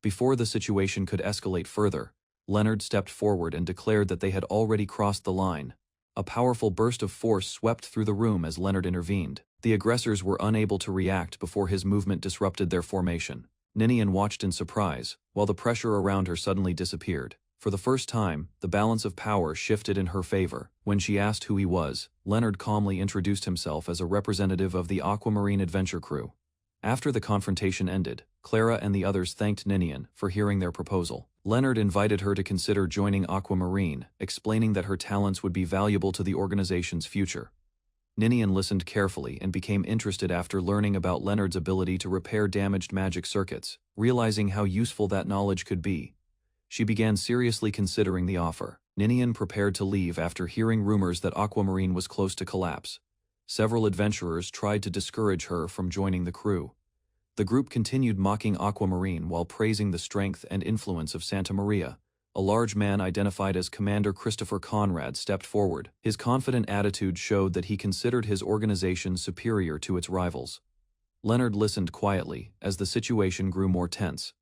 Speaker 1: Before the situation could escalate further, Leonard stepped forward and declared that they had already crossed the line. A powerful burst of force swept through the room as Leonard intervened. The aggressors were unable to react before his movement disrupted their formation. Ninian watched in surprise, while the pressure around her suddenly disappeared. For the first time, the balance of power shifted in her favor. When she asked who he was, Leonard calmly introduced himself as a representative of the Aquamarine adventure crew. After the confrontation ended, Clara and the others thanked Ninian for hearing their proposal. Leonard invited her to consider joining Aquamarine, explaining that her talents would be valuable to the organization's future. Ninian listened carefully and became interested after learning about Leonard's ability to repair damaged magic circuits. Realizing how useful that knowledge could be, she began seriously considering the offer. Ninian prepared to leave after hearing rumors that Aquamarine was close to collapse. Several adventurers tried to discourage her from joining the crew. The group continued mocking Aquamarine while praising the strength and influence of Santa Maria. A large man identified as Commander Christopher Conrad stepped forward. His confident attitude showed that he considered his organization superior to its rivals. Leonard listened quietly as the situation grew more tense.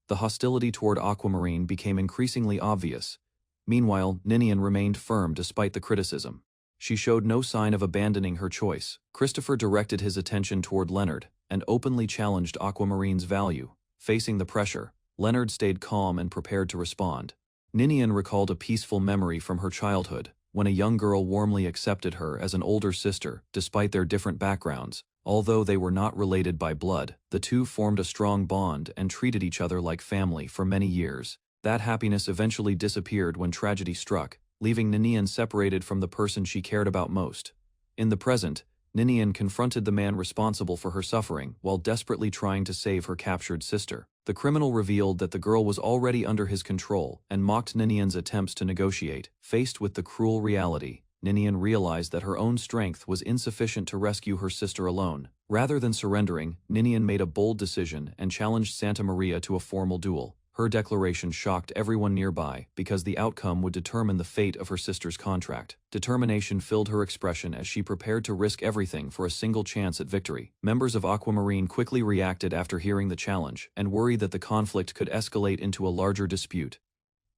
Speaker 1: The hostility toward Aquamarine became increasingly obvious. Meanwhile, Ninian remained firm despite the criticism. She showed no sign of abandoning her choice. Christopher directed his attention toward Leonard and openly challenged Aquamarine's value. Facing the pressure, Leonard stayed calm and prepared to respond. Ninian recalled a peaceful memory from her childhood, when a young girl warmly accepted her as an older sister despite their different backgrounds. Although they were not related by blood, the two formed a strong bond and treated each other like family for many years. That happiness eventually disappeared when tragedy struck, leaving Ninian separated from the person she cared about most. In the present, Ninian confronted the man responsible for her suffering while desperately trying to save her captured sister. The criminal revealed that the girl was already under his control and mocked Ninian's attempts to negotiate. Faced with the cruel reality, Ninian realized that her own strength was insufficient to rescue her sister alone. Rather than surrendering, Ninian made a bold decision and challenged Santa Maria to a formal duel. Her declaration shocked everyone nearby because the outcome would determine the fate of her sister's contract. Determination filled her expression as she prepared to risk everything for a single chance at victory. Members of Aquamarine quickly reacted after hearing the challenge and worried that the conflict could escalate into a larger dispute.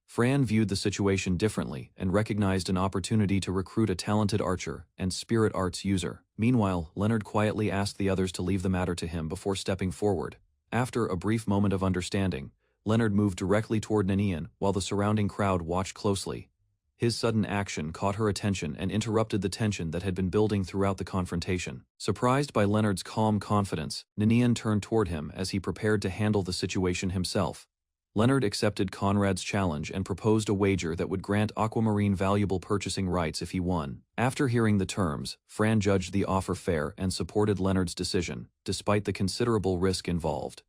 Speaker 1: Fran viewed the situation differently and recognized an opportunity to recruit a talented archer and spirit arts user. Meanwhile, Leonard quietly asked the others to leave the matter to him before stepping forward. After a brief moment of understanding, Leonard moved directly toward Ninian while the surrounding crowd watched closely. His sudden action caught her attention and interrupted the tension that had been building throughout the confrontation. Surprised by Leonard's calm confidence, Ninian turned toward him as he prepared to handle the situation himself. Leonard accepted Conrad's challenge and proposed a wager that would grant Aquamarine valuable purchasing rights if he won. After hearing the terms, Fran judged the offer fair and supported Leonard's decision, despite the considerable risk involved.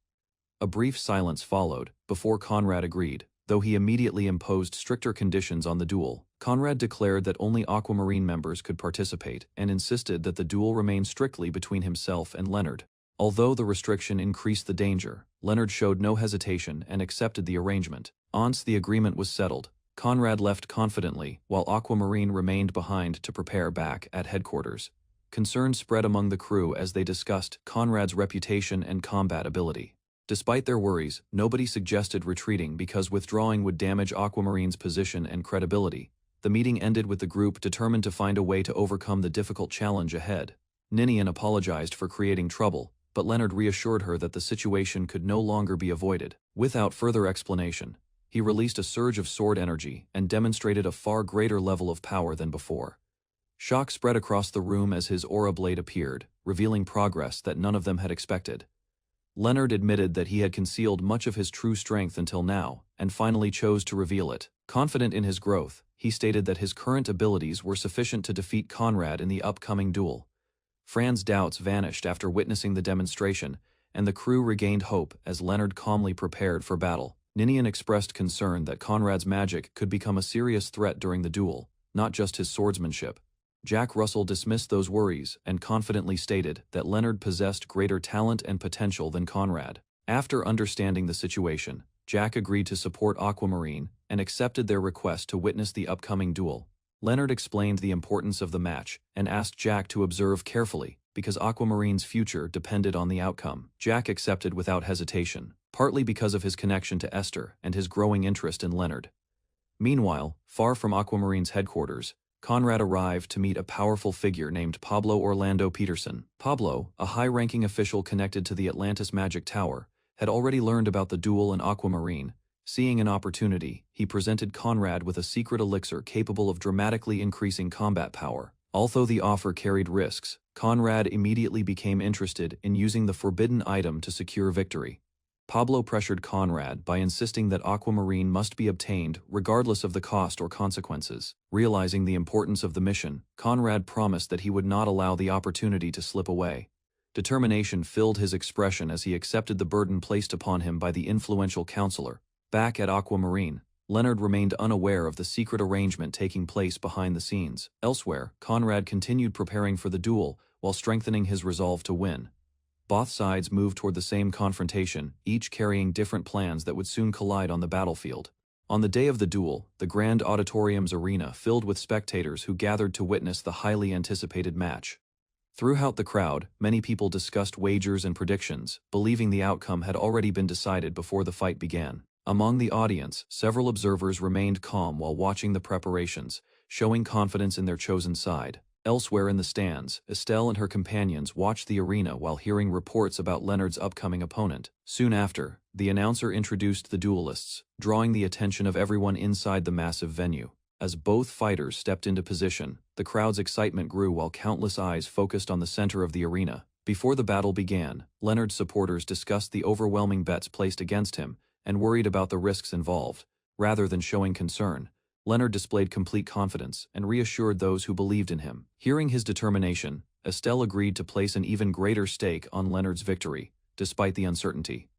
Speaker 1: A brief silence followed, before Conrad agreed. Though he immediately imposed stricter conditions on the duel, Conrad declared that only Aquamarine members could participate and insisted that the duel remain strictly between himself and Leonard. Although the restriction increased the danger, Leonard showed no hesitation and accepted the arrangement. Once the agreement was settled, Conrad left confidently while Aquamarine remained behind to prepare back at headquarters. Concern spread among the crew as they discussed Conrad's reputation and combat ability. Despite their worries, nobody suggested retreating because withdrawing would damage Aquamarine's position and credibility. The meeting ended with the group determined to find a way to overcome the difficult challenge ahead. Ninian apologized for creating trouble, but Leonard reassured her that the situation could no longer be avoided. Without further explanation, he released a surge of sword energy and demonstrated a far greater level of power than before. Shock spread across the room as his aura blade appeared, revealing progress that none of them had expected. Leonard admitted that he had concealed much of his true strength until now, and finally chose to reveal it. Confident in his growth, he stated that his current abilities were sufficient to defeat Conrad in the upcoming duel. Fran's doubts vanished after witnessing the demonstration, and the crew regained hope as Leonard calmly prepared for battle. Ninian expressed concern that Conrad's magic could become a serious threat during the duel, not just his swordsmanship. Jack Russell dismissed those worries and confidently stated that Leonard possessed greater talent and potential than Conrad. After understanding the situation, Jack agreed to support Aquamarine and accepted their request to witness the upcoming duel. Leonard explained the importance of the match and asked Jack to observe carefully because Aquamarine's future depended on the outcome. Jack accepted without hesitation, partly because of his connection to Esther and his growing interest in Leonard. Meanwhile, far from Aquamarine's headquarters, Conrad arrived to meet a powerful figure named Pablo Orlando Peterson. Pablo, a high-ranking official connected to the Atlantis Magic Tower, had already learned about the duel in Aquamarine. Seeing an opportunity, he presented Conrad with a secret elixir capable of dramatically increasing combat power. Although the offer carried risks, Conrad immediately became interested in using the forbidden item to secure victory. Pablo pressured Conrad by insisting that Aquamarine must be obtained regardless of the cost or consequences. Realizing the importance of the mission, Conrad promised that he would not allow the opportunity to slip away. Determination filled his expression as he accepted the burden placed upon him by the influential counselor. Back at Aquamarine, Leonard remained unaware of the secret arrangement taking place behind the scenes. Elsewhere, Conrad continued preparing for the duel while strengthening his resolve to win. Both sides moved toward the same confrontation, each carrying different plans that would soon collide on the battlefield. On the day of the duel, the Grand Auditorium's arena filled with spectators who gathered to witness the highly anticipated match. Throughout the crowd, many people discussed wagers and predictions, believing the outcome had already been decided before the fight began. Among the audience, several observers remained calm while watching the preparations, showing confidence in their chosen side. Elsewhere in the stands, Estelle and her companions watched the arena while hearing reports about Leonard's upcoming opponent. Soon after, the announcer introduced the duelists, drawing the attention of everyone inside the massive venue. As both fighters stepped into position, the crowd's excitement grew while countless eyes focused on the center of the arena. Before the battle began, Leonard's supporters discussed the overwhelming bets placed against him and worried about the risks involved. Rather than showing concern, Leonard displayed complete confidence and reassured those who believed in him. Hearing his determination, Estelle agreed to place an even greater stake on Leonard's victory, despite the uncertainty.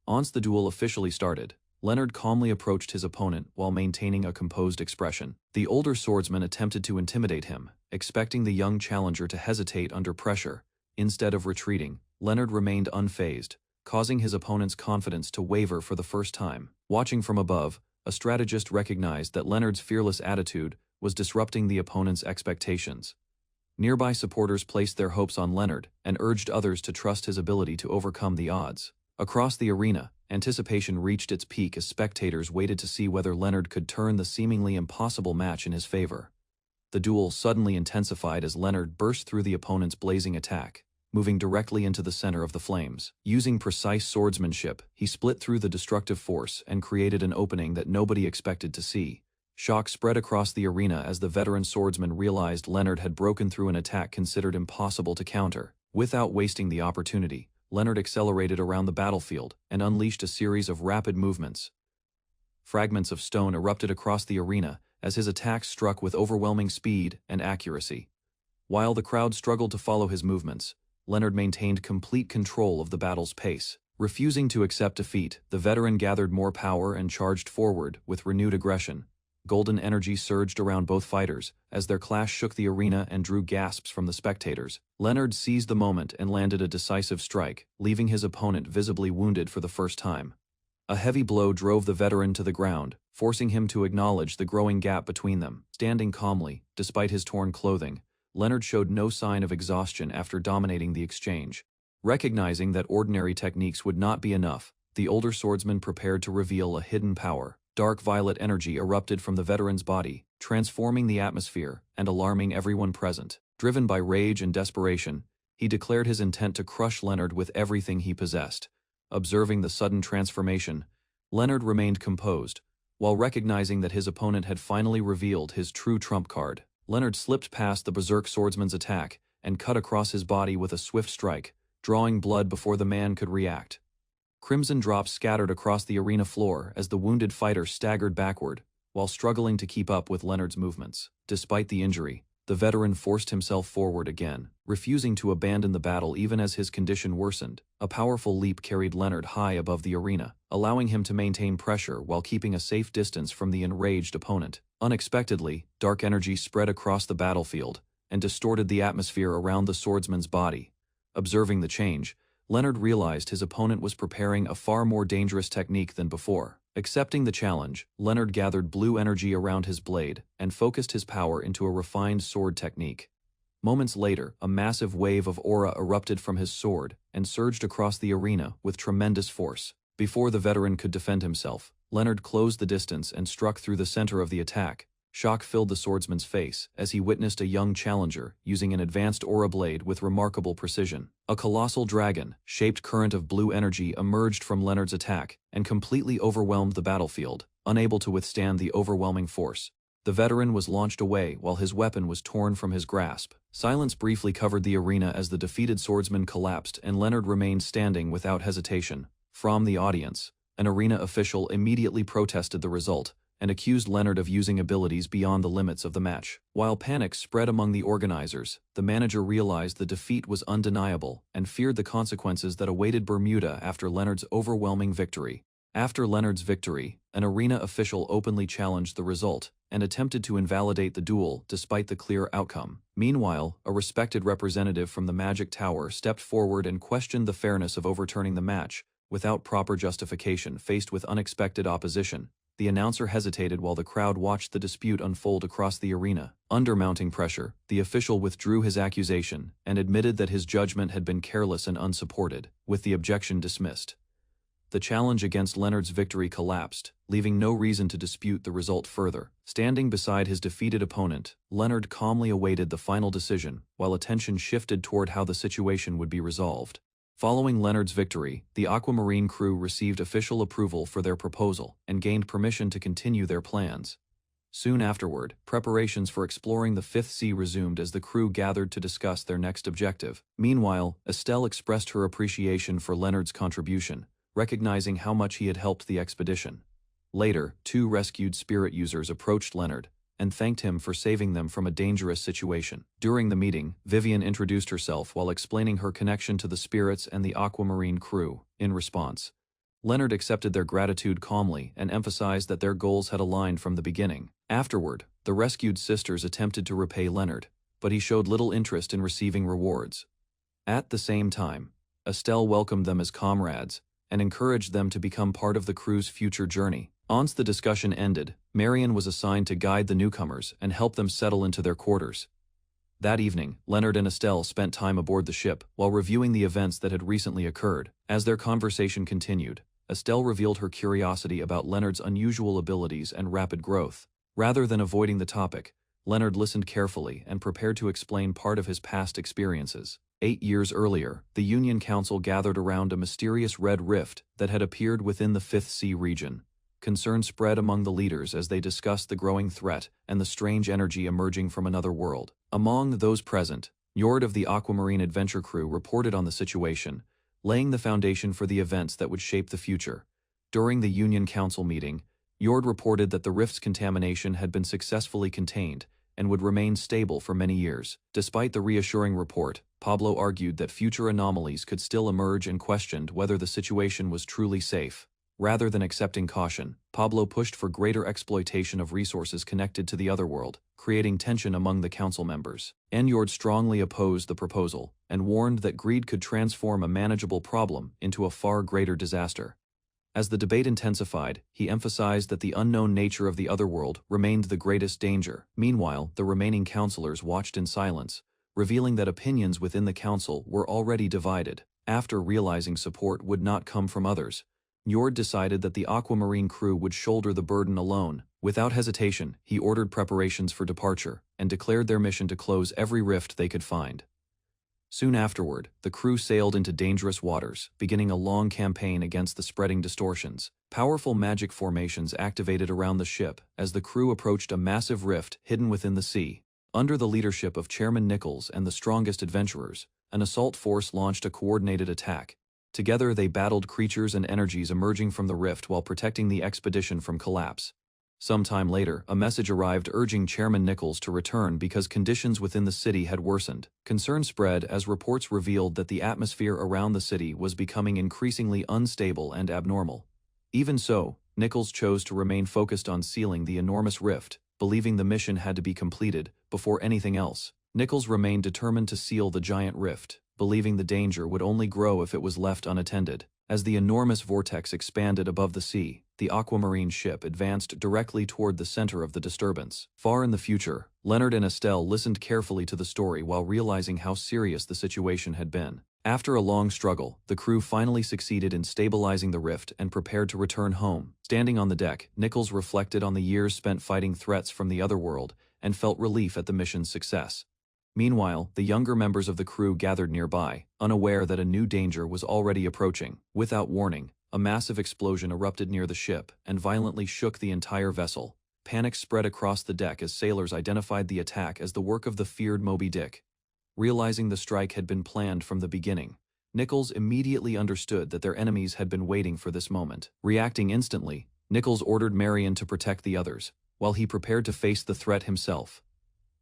Speaker 1: Once the duel officially started, Leonard calmly approached his opponent while maintaining a composed expression. The older swordsman attempted to intimidate him, expecting the young challenger to hesitate under pressure. Instead of retreating, Leonard remained unfazed, causing his opponent's confidence to waver for the first time. Watching from above, a strategist recognized that Leonard's fearless attitude was disrupting the opponent's expectations. Nearby supporters placed their hopes on Leonard and urged others to trust his ability to overcome the odds. Across the arena, anticipation reached its peak as spectators waited to see whether Leonard could turn the seemingly impossible match in his favor. The duel suddenly intensified as Leonard burst through the opponent's blazing attack, moving directly into the center of the flames. Using precise swordsmanship, he split through the destructive force and created an opening that nobody expected to see. Shock spread across the arena as the veteran swordsman realized Leonard had broken through an attack considered impossible to counter. Without wasting the opportunity, Leonard accelerated around the battlefield and unleashed a series of rapid movements. Fragments of stone erupted across the arena as his attacks struck with overwhelming speed and accuracy. While the crowd struggled to follow his movements, Leonard maintained complete control of the battle's pace. Refusing to accept defeat, the veteran gathered more power and charged forward with renewed aggression. Golden energy surged around both fighters as their clash shook the arena and drew gasps from the spectators. Leonard seized the moment and landed a decisive strike, leaving his opponent visibly wounded for the first time. A heavy blow drove the veteran to the ground, forcing him to acknowledge the growing gap between them. Standing calmly, despite his torn clothing, Leonard showed no sign of exhaustion after dominating the exchange. Recognizing that ordinary techniques would not be enough, the older swordsman prepared to reveal a hidden power. Dark violet energy erupted from the veteran's body, transforming the atmosphere and alarming everyone present. Driven by rage and desperation, he declared his intent to crush Leonard with everything he possessed. Observing the sudden transformation, Leonard remained composed, while recognizing that his opponent had finally revealed his true trump card. Leonard slipped past the berserk swordsman's attack and cut across his body with a swift strike, drawing blood before the man could react. Crimson drops scattered across the arena floor as the wounded fighter staggered backward, while struggling to keep up with Leonard's movements. Despite the injury, the veteran forced himself forward again, refusing to abandon the battle even as his condition worsened. A powerful leap carried Leonard high above the arena, allowing him to maintain pressure while keeping a safe distance from the enraged opponent. Unexpectedly, dark energy spread across the battlefield and distorted the atmosphere around the swordsman's body. Observing the change, Leonard realized his opponent was preparing a far more dangerous technique than before. Accepting the challenge, Leonard gathered blue energy around his blade and focused his power into a refined sword technique. Moments later, a massive wave of aura erupted from his sword and surged across the arena with tremendous force. Before the veteran could defend himself, Leonard closed the distance and struck through the center of the attack. Shock filled the swordsman's face as he witnessed a young challenger using an advanced aura blade with remarkable precision. A colossal dragon-shaped current of blue energy emerged from Leonard's attack and completely overwhelmed the battlefield, unable to withstand the overwhelming force. The veteran was launched away while his weapon was torn from his grasp. Silence briefly covered the arena as the defeated swordsman collapsed and Leonard remained standing without hesitation. From the audience, an arena official immediately protested the result and accused Leonard of using abilities beyond the limits of the match. While panic spread among the organizers, the manager realized the defeat was undeniable and feared the consequences that awaited Bermuda after Leonard's overwhelming victory. After Leonard's victory, an arena official openly challenged the result and attempted to invalidate the duel despite the clear outcome. Meanwhile, a respected representative from the Magic Tower stepped forward and questioned the fairness of overturning the match. Without proper justification, faced with unexpected opposition, the announcer hesitated while the crowd watched the dispute unfold across the arena. Under mounting pressure, the official withdrew his accusation and admitted that his judgment had been careless and unsupported, with the objection dismissed. The challenge against Leonard's victory collapsed, leaving no reason to dispute the result further. Standing beside his defeated opponent, Leonard calmly awaited the final decision, while attention shifted toward how the situation would be resolved. Following Leonard's victory, the Aquamarine crew received official approval for their proposal and gained permission to continue their plans. Soon afterward, preparations for exploring the Fifth Sea resumed as the crew gathered to discuss their next objective. Meanwhile, Estelle expressed her appreciation for Leonard's contribution, recognizing how much he had helped the expedition. Later, 2 rescued spirit users approached Leonard and thanked him for saving them from a dangerous situation. During the meeting, Vivian introduced herself while explaining her connection to the spirits and the aquamarine crew. In response, Leonard accepted their gratitude calmly and emphasized that their goals had aligned from the beginning. Afterward, the rescued sisters attempted to repay Leonard, but he showed little interest in receiving rewards. At the same time, Estelle welcomed them as comrades and encouraged them to become part of the crew's future journey. Once the discussion ended, Marion was assigned to guide the newcomers and help them settle into their quarters. That evening, Leonard and Estelle spent time aboard the ship while reviewing the events that had recently occurred. As their conversation continued, Estelle revealed her curiosity about Leonard's unusual abilities and rapid growth. Rather than avoiding the topic, Leonard listened carefully and prepared to explain part of his past experiences. 8 years earlier, the Union Council gathered around a mysterious red rift that had appeared within the Fifth Sea region. Concern spread among the leaders as they discussed the growing threat and the strange energy emerging from another world. Among those present, Njord of the Aquamarine Adventure Crew reported on the situation, laying the foundation for the events that would shape the future. During the Union Council meeting, Njord reported that the rift's contamination had been successfully contained and would remain stable for many years. Despite the reassuring report, Pablo argued that future anomalies could still emerge and questioned whether the situation was truly safe. Rather than accepting caution, Pablo pushed for greater exploitation of resources connected to the otherworld, creating tension among the council members. Njord strongly opposed the proposal and warned that greed could transform a manageable problem into a far greater disaster. As the debate intensified, he emphasized that the unknown nature of the otherworld remained the greatest danger. Meanwhile, the remaining councilors watched in silence, revealing that opinions within the council were already divided. After realizing support would not come from others, Njord decided that the Aquamarine crew would shoulder the burden alone. Without hesitation, he ordered preparations for departure and declared their mission to close every rift they could find. Soon afterward, the crew sailed into dangerous waters, beginning a long campaign against the spreading distortions. Powerful magic formations activated around the ship as the crew approached a massive rift hidden within the sea. Under the leadership of Chairman Nichols and the strongest adventurers, an assault force launched a coordinated attack. Together they battled creatures and energies emerging from the rift while protecting the expedition from collapse. Sometime later, a message arrived urging Chairman Nichols to return because conditions within the city had worsened. Concern spread as reports revealed that the atmosphere around the city was becoming increasingly unstable and abnormal. Even so, Nichols chose to remain focused on sealing the enormous rift, believing the mission had to be completed before anything else. Nichols remained determined to seal the giant rift, believing the danger would only grow if it was left unattended. As the enormous vortex expanded above the sea, the Aquamarine ship advanced directly toward the center of the disturbance. Far in the future, Leonard and Estelle listened carefully to the story while realizing how serious the situation had been. After a long struggle, the crew finally succeeded in stabilizing the rift and prepared to return home. Standing on the deck, Nichols reflected on the years spent fighting threats from the otherworld and felt relief at the mission's success. Meanwhile, the younger members of the crew gathered nearby, unaware that a new danger was already approaching. Without warning, a massive explosion erupted near the ship and violently shook the entire vessel. Panic spread across the deck as sailors identified the attack as the work of the feared Moby Dick. Realizing the strike had been planned from the beginning, Nichols immediately understood that their enemies had been waiting for this moment. Reacting instantly, Nichols ordered Marion to protect the others, while he prepared to face the threat himself.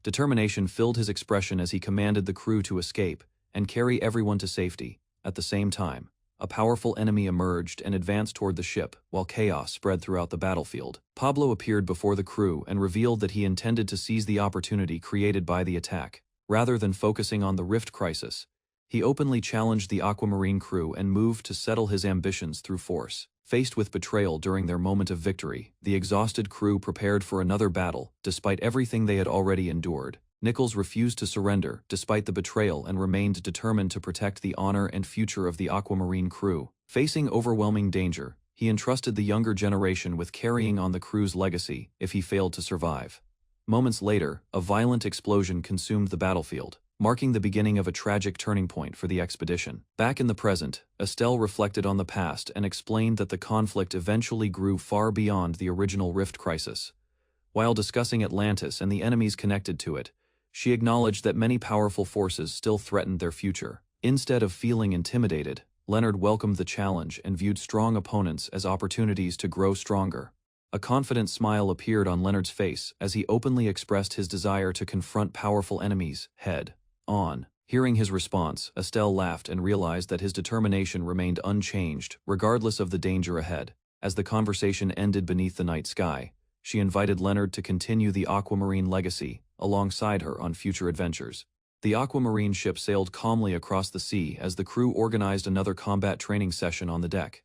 Speaker 1: Determination filled his expression as he commanded the crew to escape and carry everyone to safety. At the same time, a powerful enemy emerged and advanced toward the ship, while chaos spread throughout the battlefield. Pablo appeared before the crew and revealed that he intended to seize the opportunity created by the attack. Rather than focusing on the rift crisis, he openly challenged the Aquamarine crew and moved to settle his ambitions through force. Faced with betrayal during their moment of victory, the exhausted crew prepared for another battle. Despite everything they had already endured, Nichols refused to surrender despite the betrayal and remained determined to protect the honor and future of the Aquamarine crew. Facing overwhelming danger, he entrusted the younger generation with carrying on the crew's legacy if he failed to survive. Moments later, a violent explosion consumed the battlefield, marking the beginning of a tragic turning point for the expedition. Back in the present, Estelle reflected on the past and explained that the conflict eventually grew far beyond the original rift crisis. While discussing Atlantis and the enemies connected to it, she acknowledged that many powerful forces still threatened their future. Instead of feeling intimidated, Leonard welcomed the challenge and viewed strong opponents as opportunities to grow stronger. A confident smile appeared on Leonard's face as he openly expressed his desire to confront powerful enemies, head-on. Hearing his response, Estelle laughed and realized that his determination remained unchanged, regardless of the danger ahead. As the conversation ended beneath the night sky, she invited Leonard to continue the Aquamarine legacy alongside her on future adventures. The Aquamarine ship sailed calmly across the sea as the crew organized another combat training session on the deck.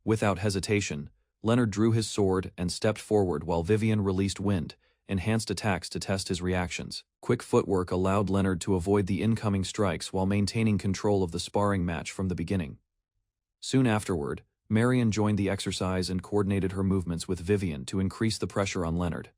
Speaker 1: Without hesitation, Leonard drew his sword and stepped forward while Vivian released wind, enhanced attacks to test his reactions. Quick footwork allowed Leonard to avoid the incoming strikes while maintaining control of the sparring match from the beginning. Soon afterward, Marion joined the exercise and coordinated her movements with Vivian to increase the pressure on Leonard.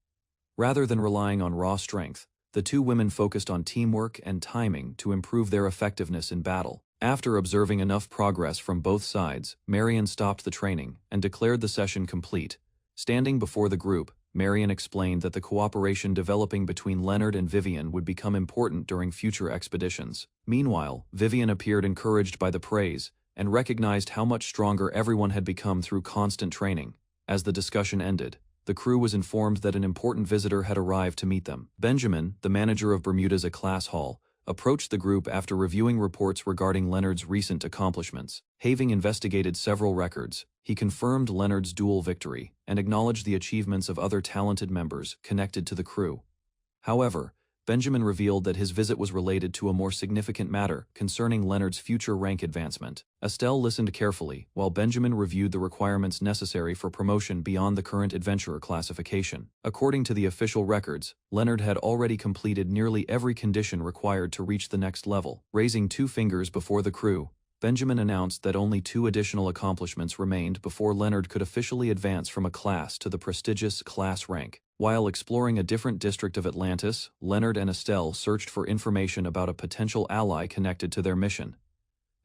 Speaker 1: Rather than relying on raw strength, the two women focused on teamwork and timing to improve their effectiveness in battle. After observing enough progress from both sides, Marion stopped the training and declared the session complete. Standing before the group, Marion explained that the cooperation developing between Leonard and Vivian would become important during future expeditions. Meanwhile, Vivian appeared encouraged by the praise and recognized how much stronger everyone had become through constant training. As the discussion ended, the crew was informed that an important visitor had arrived to meet them. Benjamin, the manager of Bermuda's class hall, approached the group after reviewing reports regarding Leonard's recent accomplishments. Having investigated several records, he confirmed Leonard's duel victory and acknowledged the achievements of other talented members connected to the crew. However, Benjamin revealed that his visit was related to a more significant matter concerning Leonard's future rank advancement. Estelle listened carefully while Benjamin reviewed the requirements necessary for promotion beyond the current adventurer classification. According to the official records, Leonard had already completed nearly every condition required to reach the next level. Raising two fingers before the crew, Benjamin announced that only 2 additional accomplishments remained before Leonard could officially advance from a class to the prestigious class rank. While exploring a different district of Atlantis, Leonard and Estelle searched for information about a potential ally connected to their mission.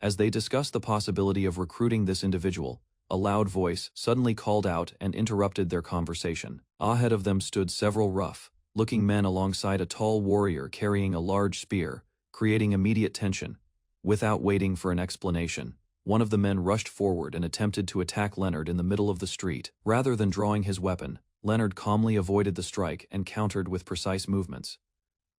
Speaker 1: As they discussed the possibility of recruiting this individual, a loud voice suddenly called out and interrupted their conversation. Ahead of them stood several rough-looking men alongside a tall warrior carrying a large spear, creating immediate tension. Without waiting for an explanation, one of the men rushed forward and attempted to attack Leonard in the middle of the street. Rather than drawing his weapon, Leonard calmly avoided the strike and countered with precise movements.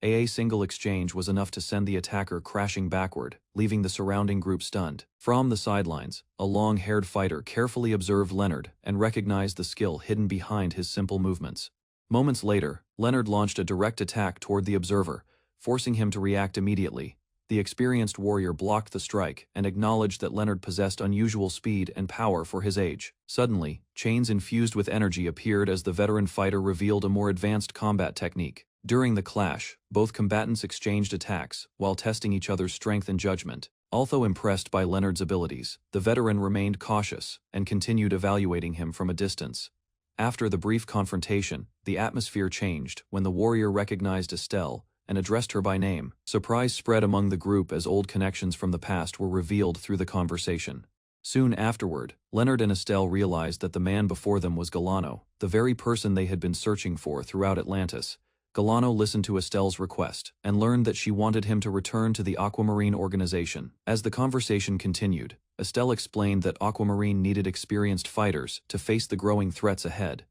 Speaker 1: A single exchange was enough to send the attacker crashing backward, leaving the surrounding group stunned. From the sidelines, a long-haired fighter carefully observed Leonard and recognized the skill hidden behind his simple movements. Moments later, Leonard launched a direct attack toward the observer, forcing him to react immediately. The experienced warrior blocked the strike and acknowledged that Leonard possessed unusual speed and power for his age. Suddenly, chains infused with energy appeared as the veteran fighter revealed a more advanced combat technique. During the clash, both combatants exchanged attacks while testing each other's strength and judgment. Although impressed by Leonard's abilities, the veteran remained cautious and continued evaluating him from a distance. After the brief confrontation, the atmosphere changed when the warrior recognized Estelle and addressed her by name. Surprise spread among the group as old connections from the past were revealed through the conversation. Soon afterward, Leonard and Estelle realized that the man before them was Galano, the very person they had been searching for throughout Atlantis. Galano listened to Estelle's request and learned that she wanted him to return to the Aquamarine organization. As the conversation continued, Estelle explained that Aquamarine needed experienced fighters to face the growing threats ahead.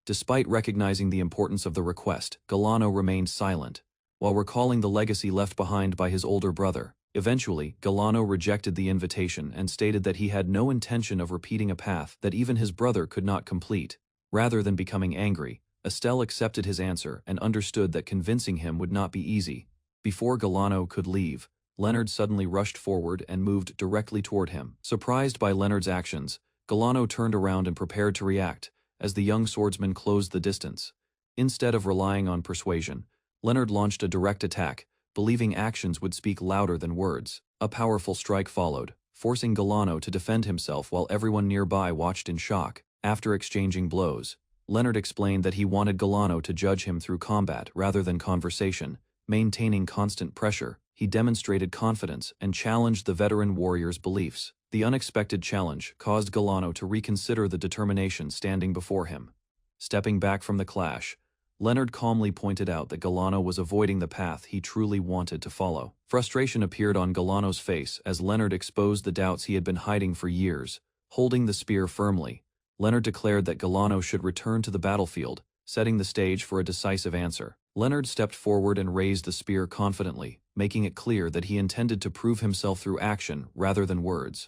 Speaker 1: Despite recognizing the importance of the request, Galano remained silent, while recalling the legacy left behind by his older brother. Eventually, Galano rejected the invitation and stated that he had no intention of repeating a path that even his brother could not complete. Rather than becoming angry, Estelle accepted his answer and understood that convincing him would not be easy. Before Galano could leave, Leonard suddenly rushed forward and moved directly toward him. Surprised by Leonard's actions, Galano turned around and prepared to react, as the young swordsman closed the distance. Instead of relying on persuasion, Leonard launched a direct attack, believing actions would speak louder than words. A powerful strike followed, forcing Galano to defend himself while everyone nearby watched in shock. After exchanging blows, Leonard explained that he wanted Galano to judge him through combat rather than conversation. Maintaining constant pressure, he demonstrated confidence and challenged the veteran warrior's beliefs. The unexpected challenge caused Galano to reconsider the determination standing before him. Stepping back from the clash, Leonard calmly pointed out that Galano was avoiding the path he truly wanted to follow. Frustration appeared on Galano's face as Leonard exposed the doubts he had been hiding for years. Holding the spear firmly, Leonard declared that Galano should return to the battlefield, setting the stage for a decisive answer. Leonard stepped forward and raised the spear confidently, making it clear that he intended to prove himself through action rather than words.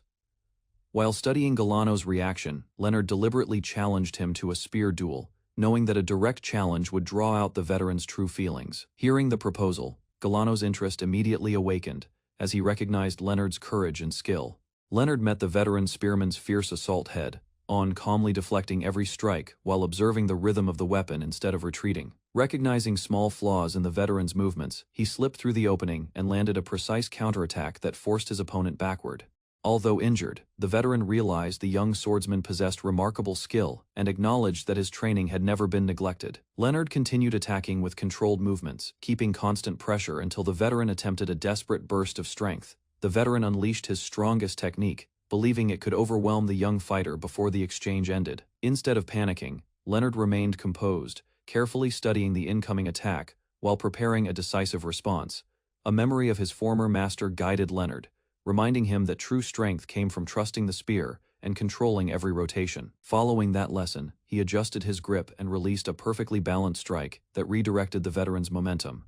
Speaker 1: While studying Galano's reaction, Leonard deliberately challenged him to a spear duel, knowing that a direct challenge would draw out the veteran's true feelings. Hearing the proposal, Galano's interest immediately awakened, as he recognized Leonard's courage and skill. Leonard met the veteran spearman's fierce assault head-on, calmly deflecting every strike while observing the rhythm of the weapon instead of retreating. Recognizing small flaws in the veteran's movements, he slipped through the opening and landed a precise counterattack that forced his opponent backward. Although injured, the veteran realized the young swordsman possessed remarkable skill and acknowledged that his training had never been neglected. Leonard continued attacking with controlled movements, keeping constant pressure until the veteran attempted a desperate burst of strength. The veteran unleashed his strongest technique, believing it could overwhelm the young fighter before the exchange ended. Instead of panicking, Leonard remained composed, carefully studying the incoming attack while preparing a decisive response. A memory of his former master guided Leonard, reminding him that true strength came from trusting the spear and controlling every rotation. Following that lesson, he adjusted his grip and released a perfectly balanced strike that redirected the veteran's momentum.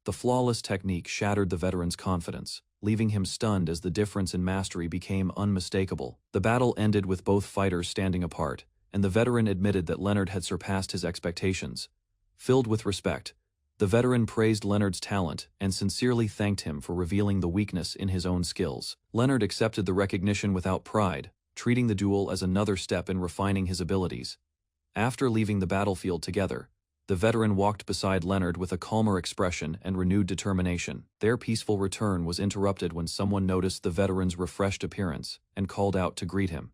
Speaker 1: The flawless technique shattered the veteran's confidence, leaving him stunned as the difference in mastery became unmistakable. The battle ended with both fighters standing apart, and the veteran admitted that Leonard had surpassed his expectations. Filled with respect, the veteran praised Leonard's talent and sincerely thanked him for revealing the weakness in his own skills. Leonard accepted the recognition without pride, treating the duel as another step in refining his abilities. After leaving the battlefield together, the veteran walked beside Leonard with a calmer expression and renewed determination. Their peaceful return was interrupted when someone noticed the veteran's refreshed appearance and called out to greet him.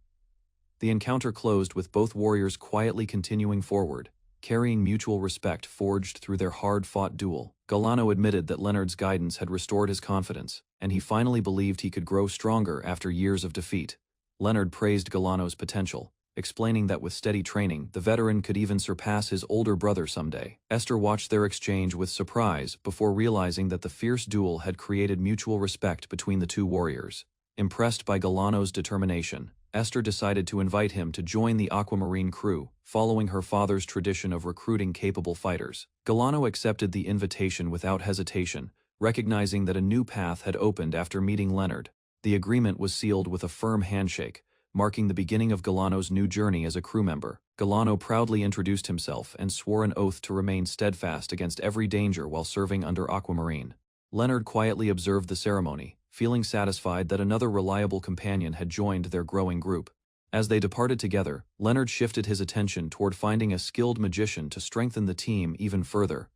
Speaker 1: The encounter closed with both warriors quietly continuing forward, carrying mutual respect forged through their hard-fought duel. Galano admitted that Leonard's guidance had restored his confidence, and he finally believed he could grow stronger after years of defeat. Leonard praised Galano's potential, explaining that with steady training, the veteran could even surpass his older brother someday. Esther watched their exchange with surprise before realizing that the fierce duel had created mutual respect between the two warriors. Impressed by Galano's determination, Esther decided to invite him to join the Aquamarine crew, following her father's tradition of recruiting capable fighters. Galano accepted the invitation without hesitation, recognizing that a new path had opened after meeting Leonard. The agreement was sealed with a firm handshake, marking the beginning of Galano's new journey as a crew member. Galano proudly introduced himself and swore an oath to remain steadfast against every danger while serving under Aquamarine. Leonard quietly observed the ceremony, feeling satisfied that another reliable companion had joined their growing group. As they departed together, Leonard shifted his attention toward finding a skilled magician to strengthen the team even further.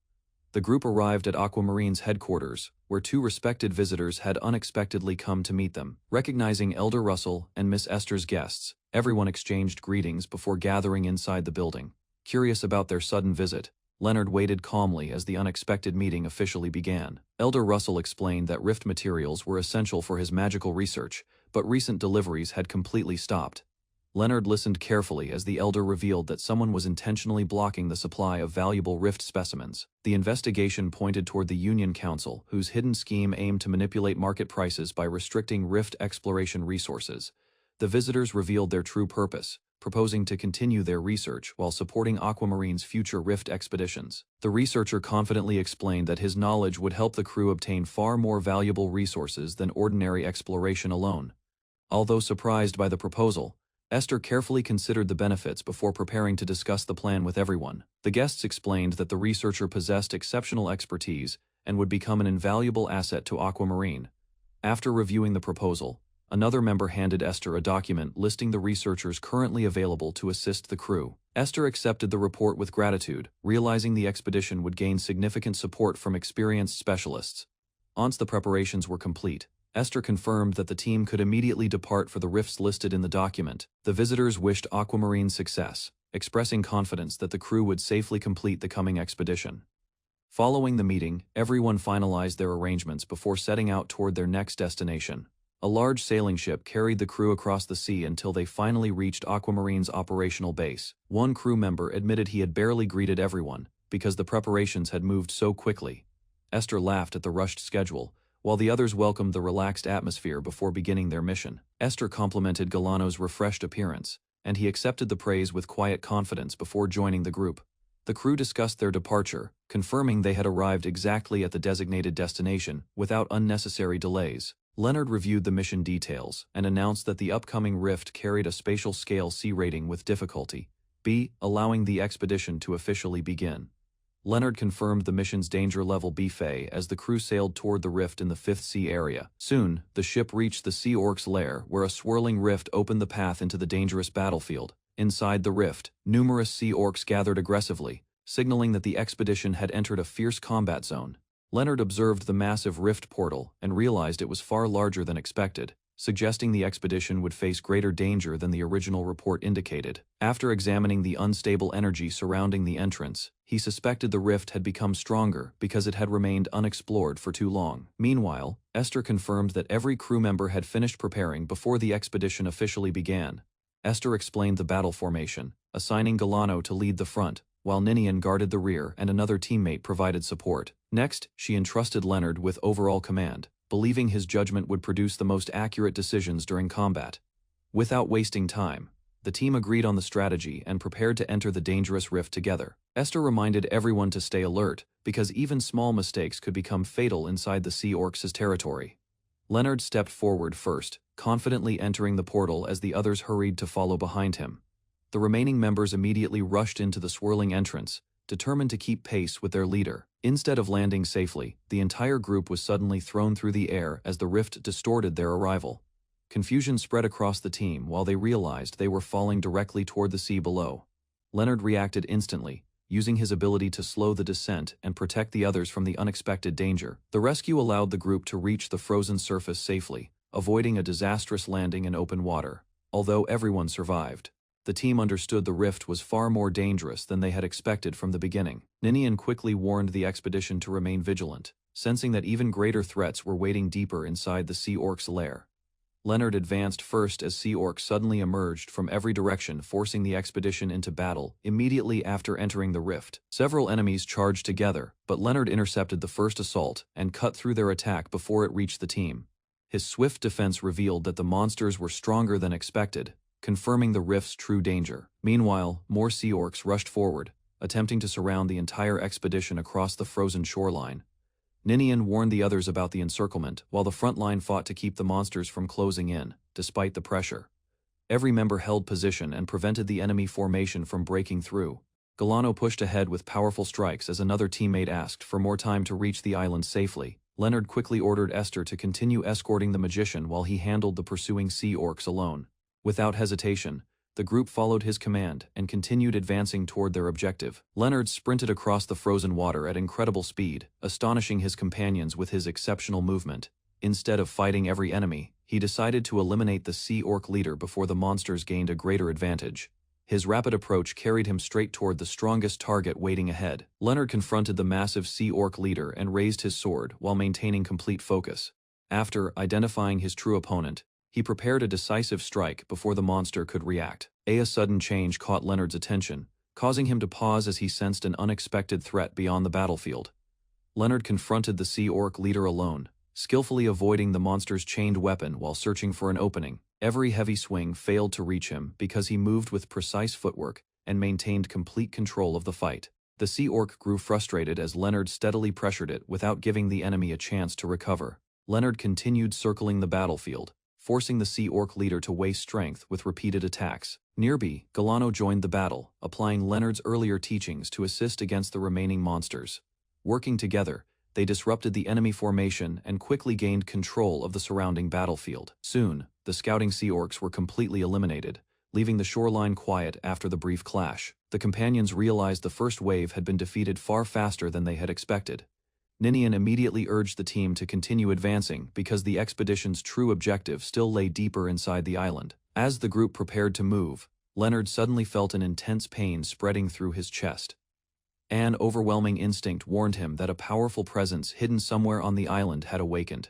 Speaker 1: The group arrived at Aquamarine's headquarters, where two respected visitors had unexpectedly come to meet them. Recognizing Elder Russell and Miss Esther's guests, everyone exchanged greetings before gathering inside the building. Curious about their sudden visit, Leonard waited calmly as the unexpected meeting officially began. Elder Russell explained that rift materials were essential for his magical research, but recent deliveries had completely stopped. Leonard listened carefully as the elder revealed that someone was intentionally blocking the supply of valuable rift specimens. The investigation pointed toward the Union Council, whose hidden scheme aimed to manipulate market prices by restricting rift exploration resources. The visitors revealed their true purpose, proposing to continue their research while supporting Aquamarine's future rift expeditions. The researcher confidently explained that his knowledge would help the crew obtain far more valuable resources than ordinary exploration alone. Although surprised by the proposal, Esther carefully considered the benefits before preparing to discuss the plan with everyone. The guests explained that the researcher possessed exceptional expertise and would become an invaluable asset to Aquamarine. After reviewing the proposal, another member handed Esther a document listing the researchers currently available to assist the crew. Esther accepted the report with gratitude, realizing the expedition would gain significant support from experienced specialists. Once the preparations were complete, Esther confirmed that the team could immediately depart for the rifts listed in the document. The visitors wished Aquamarine success, expressing confidence that the crew would safely complete the coming expedition. Following the meeting, everyone finalized their arrangements before setting out toward their next destination. A large sailing ship carried the crew across the sea until they finally reached Aquamarine's operational base. One crew member admitted he had barely greeted everyone, because the preparations had moved so quickly. Esther laughed at the rushed schedule, while the others welcomed the relaxed atmosphere before beginning their mission. Esther complimented Galano's refreshed appearance, and he accepted the praise with quiet confidence before joining the group. The crew discussed their departure, confirming they had arrived exactly at the designated destination without unnecessary delays. Leonard reviewed the mission details and announced that the upcoming rift carried a spatial scale C rating with difficulty B, allowing the expedition to officially begin. Leonard confirmed the mission's danger level B Fey as the crew sailed toward the rift in the 5th Sea area. Soon, the ship reached the Sea Orc's lair, where a swirling rift opened the path into the dangerous battlefield. Inside the rift, numerous Sea Orcs gathered aggressively, signaling that the expedition had entered a fierce combat zone. Leonard observed the massive rift portal and realized it was far larger than expected, suggesting the expedition would face greater danger than the original report indicated. After examining the unstable energy surrounding the entrance, he suspected the rift had become stronger because it had remained unexplored for too long. Meanwhile, Esther confirmed that every crew member had finished preparing before the expedition officially began. Esther explained the battle formation, assigning Galano to lead the front, while Ninian guarded the rear and another teammate provided support. Next, she entrusted Leonard with overall command, believing his judgment would produce the most accurate decisions during combat. Without wasting time, the team agreed on the strategy and prepared to enter the dangerous rift together. Esther reminded everyone to stay alert, because even small mistakes could become fatal inside the Sea Orcs' territory. Leonard stepped forward first, confidently entering the portal as the others hurried to follow behind him. The remaining members immediately rushed into the swirling entrance, determined to keep pace with their leader. Instead of landing safely, the entire group was suddenly thrown through the air as the rift distorted their arrival. Confusion spread across the team while they realized they were falling directly toward the sea below. Leonard reacted instantly, using his ability to slow the descent and protect the others from the unexpected danger. The rescue allowed the group to reach the frozen surface safely, avoiding a disastrous landing in open water. Although everyone survived, the team understood the rift was far more dangerous than they had expected from the beginning. Ninian quickly warned the expedition to remain vigilant, sensing that even greater threats were waiting deeper inside the Sea Orc's lair. Leonard advanced first as Sea Orcs suddenly emerged from every direction, forcing the expedition into battle immediately after entering the rift. Several enemies charged together, but Leonard intercepted the first assault and cut through their attack before it reached the team. His swift defense revealed that the monsters were stronger than expected, confirming the rift's true danger. Meanwhile, more Sea Orcs rushed forward, attempting to surround the entire expedition across the frozen shoreline. Ninian warned the others about the encirclement, while the front line fought to keep the monsters from closing in, despite the pressure. Every member held position and prevented the enemy formation from breaking through. Galano pushed ahead with powerful strikes as another teammate asked for more time to reach the island safely. Leonard quickly ordered Esther to continue escorting the magician while he handled the pursuing Sea Orcs alone. Without hesitation, the group followed his command and continued advancing toward their objective. Leonard sprinted across the frozen water at incredible speed, astonishing his companions with his exceptional movement. Instead of fighting every enemy, he decided to eliminate the Sea Orc leader before the monsters gained a greater advantage. His rapid approach carried him straight toward the strongest target waiting ahead. Leonard confronted the massive Sea Orc leader and raised his sword while maintaining complete focus. After identifying his true opponent, he prepared a decisive strike before the monster could react. A sudden change caught Leonard's attention, causing him to pause as he sensed an unexpected threat beyond the battlefield. Leonard confronted the Sea Orc leader alone, skillfully avoiding the monster's chained weapon while searching for an opening. Every heavy swing failed to reach him because he moved with precise footwork and maintained complete control of the fight. The Sea Orc grew frustrated as Leonard steadily pressured it without giving the enemy a chance to recover. Leonard continued circling the battlefield, forcing the Sea Orc leader to waste strength with repeated attacks. Nearby, Galano joined the battle, applying Leonard's earlier teachings to assist against the remaining monsters. Working together, they disrupted the enemy formation and quickly gained control of the surrounding battlefield. Soon, the scouting Sea Orcs were completely eliminated, leaving the shoreline quiet after the brief clash. The companions realized the first wave had been defeated far faster than they had expected. Ninian immediately urged the team to continue advancing because the expedition's true objective still lay deeper inside the island. As the group prepared to move, Leonard suddenly felt an intense pain spreading through his chest. An overwhelming instinct warned him that a powerful presence hidden somewhere on the island had awakened.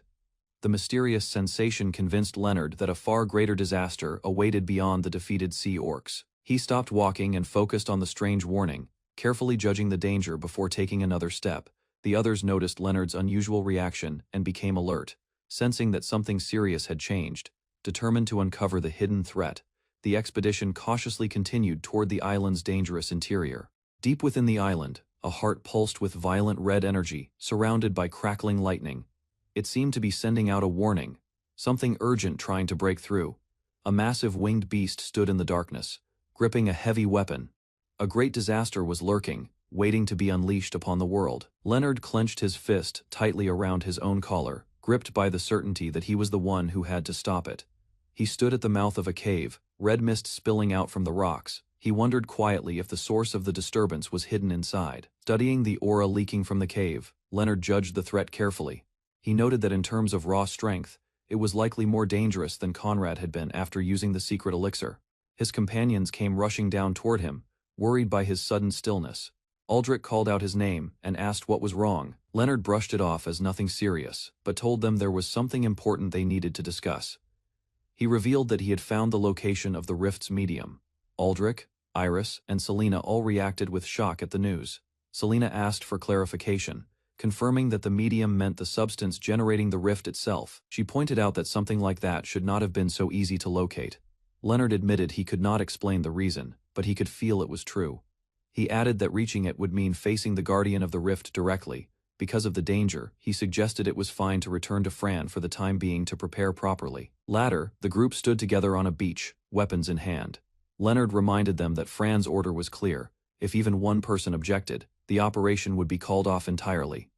Speaker 1: The mysterious sensation convinced Leonard that a far greater disaster awaited beyond the defeated Sea Orcs. He stopped walking and focused on the strange warning, carefully judging the danger before taking another step. The others noticed Leonard's unusual reaction and became alert, sensing that something serious had changed. Determined to uncover the hidden threat, the expedition cautiously continued toward the island's dangerous interior. Deep within the island, a heart pulsed with violent red energy, surrounded by crackling lightning. It seemed to be sending out a warning, something urgent trying to break through. A massive winged beast stood in the darkness, gripping a heavy weapon. A great disaster was lurking, waiting to be unleashed upon the world. Leonard clenched his fist tightly around his own collar, gripped by the certainty that he was the one who had to stop it. He stood at the mouth of a cave, red mist spilling out from the rocks. He wondered quietly if the source of the disturbance was hidden inside. Studying the aura leaking from the cave, Leonard judged the threat carefully. He noted that in terms of raw strength, it was likely more dangerous than Conrad had been after using the secret elixir. His companions came rushing down toward him, worried by his sudden stillness. Aldrich called out his name and asked what was wrong. Leonard brushed it off as nothing serious, but told them there was something important they needed to discuss. He revealed that he had found the location of the rift's medium. Aldrich, Iris, and Selena all reacted with shock at the news. Selena asked for clarification, confirming that the medium meant the substance generating the rift itself. She pointed out that something like that should not have been so easy to locate. Leonard admitted he could not explain the reason, but he could feel it was true. He added that reaching it would mean facing the guardian of the rift directly. Because of the danger, he suggested it was fine to return to Fran for the time being to prepare properly. Later, the group stood together on a beach, weapons in hand. Leonard reminded them that Fran's order was clear. If even one person objected, the operation would be called off entirely.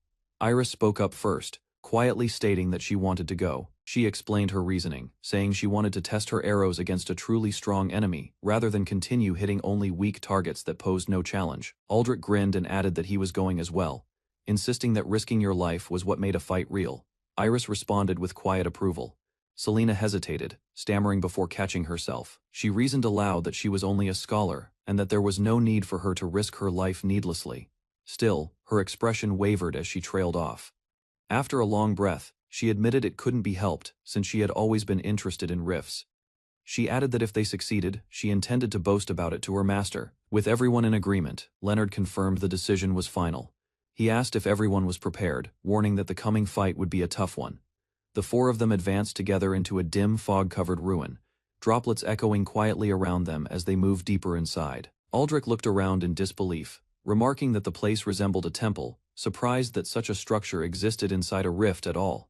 Speaker 1: Iris spoke up first, quietly stating that she wanted to go. She explained her reasoning, saying she wanted to test her arrows against a truly strong enemy, rather than continue hitting only weak targets that posed no challenge. Aldrich grinned and added that he was going as well, insisting that risking your life was what made a fight real. Iris responded with quiet approval. Selena hesitated, stammering before catching herself. She reasoned aloud that she was only a scholar, and that there was no need for her to risk her life needlessly. Still, her expression wavered as she trailed off. After a long breath, she admitted it couldn't be helped, since she had always been interested in rifts. She added that if they succeeded, she intended to boast about it to her master. With everyone in agreement, Leonard confirmed the decision was final. He asked if everyone was prepared, warning that the coming fight would be a tough one. The four of them advanced together into a dim fog-covered ruin, droplets echoing quietly around them as they moved deeper inside. Aldrich looked around in disbelief, remarking that the place resembled a temple, surprised that such a structure existed inside a rift at all.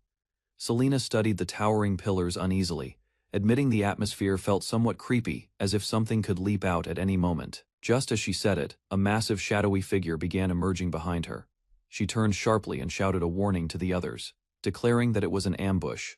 Speaker 1: Selena studied the towering pillars uneasily, admitting the atmosphere felt somewhat creepy, as if something could leap out at any moment. Just as she said it, a massive shadowy figure began emerging behind her. She turned sharply and shouted a warning to the others, declaring that it was an ambush.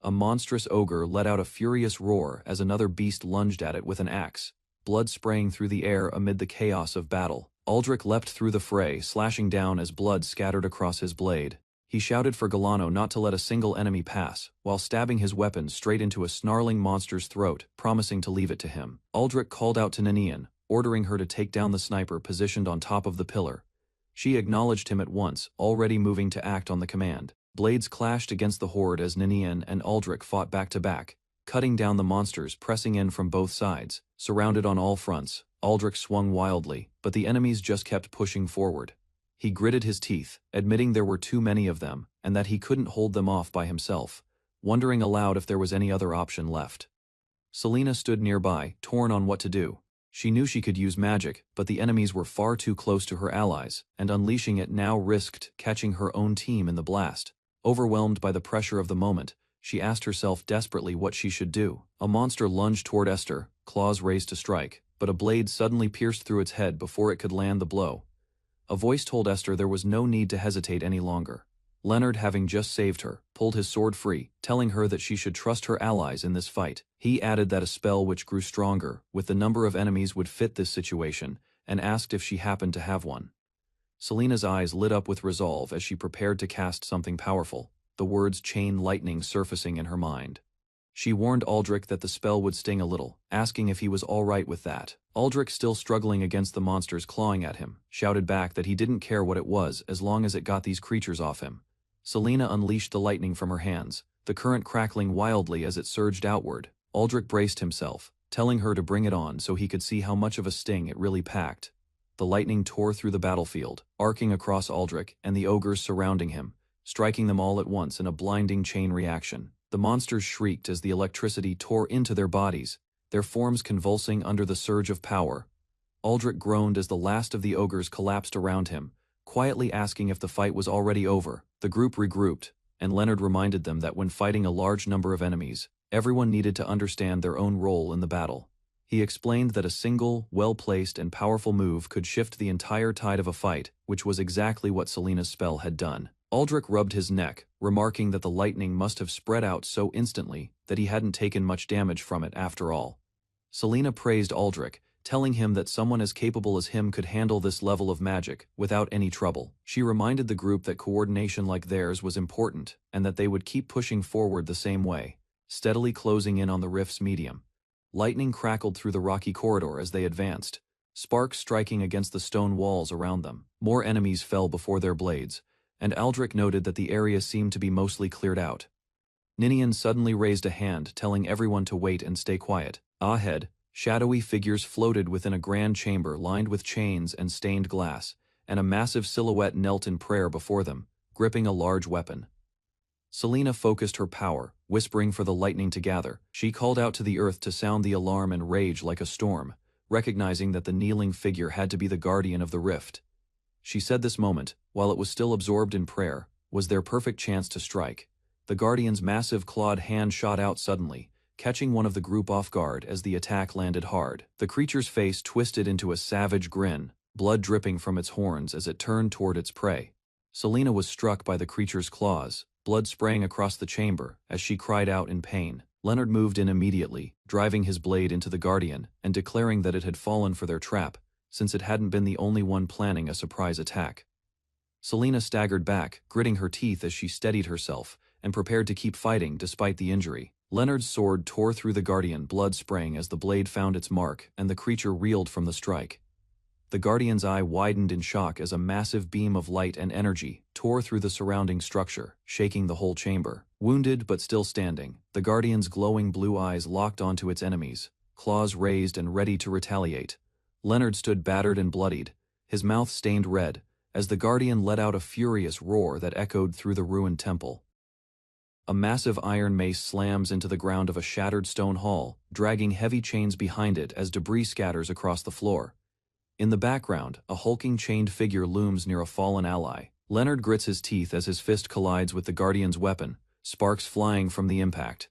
Speaker 1: A monstrous ogre let out a furious roar as another beast lunged at it with an axe, blood spraying through the air amid the chaos of battle. Aldrich leapt through the fray, slashing down as blood scattered across his blade. He shouted for Galano not to let a single enemy pass, while stabbing his weapon straight into a snarling monster's throat, promising to leave it to him. Aldrich called out to Ninian, ordering her to take down the sniper positioned on top of the pillar. She acknowledged him at once, already moving to act on the command. Blades clashed against the horde as Ninian and Aldrich fought back to back, cutting down the monsters pressing in from both sides. Surrounded on all fronts, Aldrich swung wildly, but the enemies just kept pushing forward. He gritted his teeth, admitting there were too many of them, and that he couldn't hold them off by himself, wondering aloud if there was any other option left. Selena stood nearby, torn on what to do. She knew she could use magic, but the enemies were far too close to her allies, and unleashing it now risked catching her own team in the blast. Overwhelmed by the pressure of the moment, she asked herself desperately what she should do. A monster lunged toward Esther, claws raised to strike, but a blade suddenly pierced through its head before it could land the blow. A voice told Esther there was no need to hesitate any longer. Leonard, having just saved her, pulled his sword free, telling her that she should trust her allies in this fight. He added that a spell which grew stronger with the number of enemies would fit this situation, and asked if she happened to have one. Selena's eyes lit up with resolve as she prepared to cast something powerful, the words chain lightning surfacing in her mind. She warned Aldrich that the spell would sting a little, asking if he was all right with that. Aldrich, still struggling against the monsters clawing at him, shouted back that he didn't care what it was as long as it got these creatures off him. Selena unleashed the lightning from her hands, the current crackling wildly as it surged outward. Aldrich braced himself, telling her to bring it on so he could see how much of a sting it really packed. The lightning tore through the battlefield, arcing across Aldrich and the ogres surrounding him, striking them all at once in a blinding chain reaction. The monsters shrieked as the electricity tore into their bodies, their forms convulsing under the surge of power. Aldrich groaned as the last of the ogres collapsed around him, quietly asking if the fight was already over. The group regrouped, and Leonard reminded them that when fighting a large number of enemies, everyone needed to understand their own role in the battle. He explained that a single, well-placed and powerful move could shift the entire tide of a fight, which was exactly what Selena's spell had done. Aldrich rubbed his neck, remarking that the lightning must have spread out so instantly that he hadn't taken much damage from it after all. Selena praised Aldrich, telling him that someone as capable as him could handle this level of magic without any trouble. She reminded the group that coordination like theirs was important and that they would keep pushing forward the same way, steadily closing in on the rift's medium. Lightning crackled through the rocky corridor as they advanced, sparks striking against the stone walls around them. More enemies fell before their blades, and Aldrich noted that the area seemed to be mostly cleared out. Ninian suddenly raised a hand, telling everyone to wait and stay quiet. Ahead, shadowy figures floated within a grand chamber lined with chains and stained glass, and a massive silhouette knelt in prayer before them, gripping a large weapon. Selena focused her power, whispering for the lightning to gather. She called out to the earth to sound the alarm and rage like a storm, recognizing that the kneeling figure had to be the guardian of the rift. She said this moment, while it was still absorbed in prayer, was their perfect chance to strike. The guardian's massive clawed hand shot out suddenly, catching one of the group off guard as the attack landed hard. The creature's face twisted into a savage grin, blood dripping from its horns as it turned toward its prey. Selena was struck by the creature's claws, blood spraying across the chamber as she cried out in pain. Leonard moved in immediately, driving his blade into the guardian and declaring that it had fallen for their trap, since it hadn't been the only one planning a surprise attack. Selena staggered back, gritting her teeth as she steadied herself and prepared to keep fighting despite the injury. Leonard's sword tore through the guardian, blood spraying as the blade found its mark and the creature reeled from the strike. The guardian's eye widened in shock as a massive beam of light and energy tore through the surrounding structure, shaking the whole chamber. Wounded but still standing, the guardian's glowing blue eyes locked onto its enemies, claws raised and ready to retaliate. Leonard stood battered and bloodied, his mouth stained red, as the guardian let out a furious roar that echoed through the ruined temple. A massive iron mace slams into the ground of a shattered stone hall, dragging heavy chains behind it as debris scatters across the floor. In the background, a hulking chained figure looms near a fallen ally. Leonard grits his teeth as his fist collides with the guardian's weapon, sparks flying from the impact.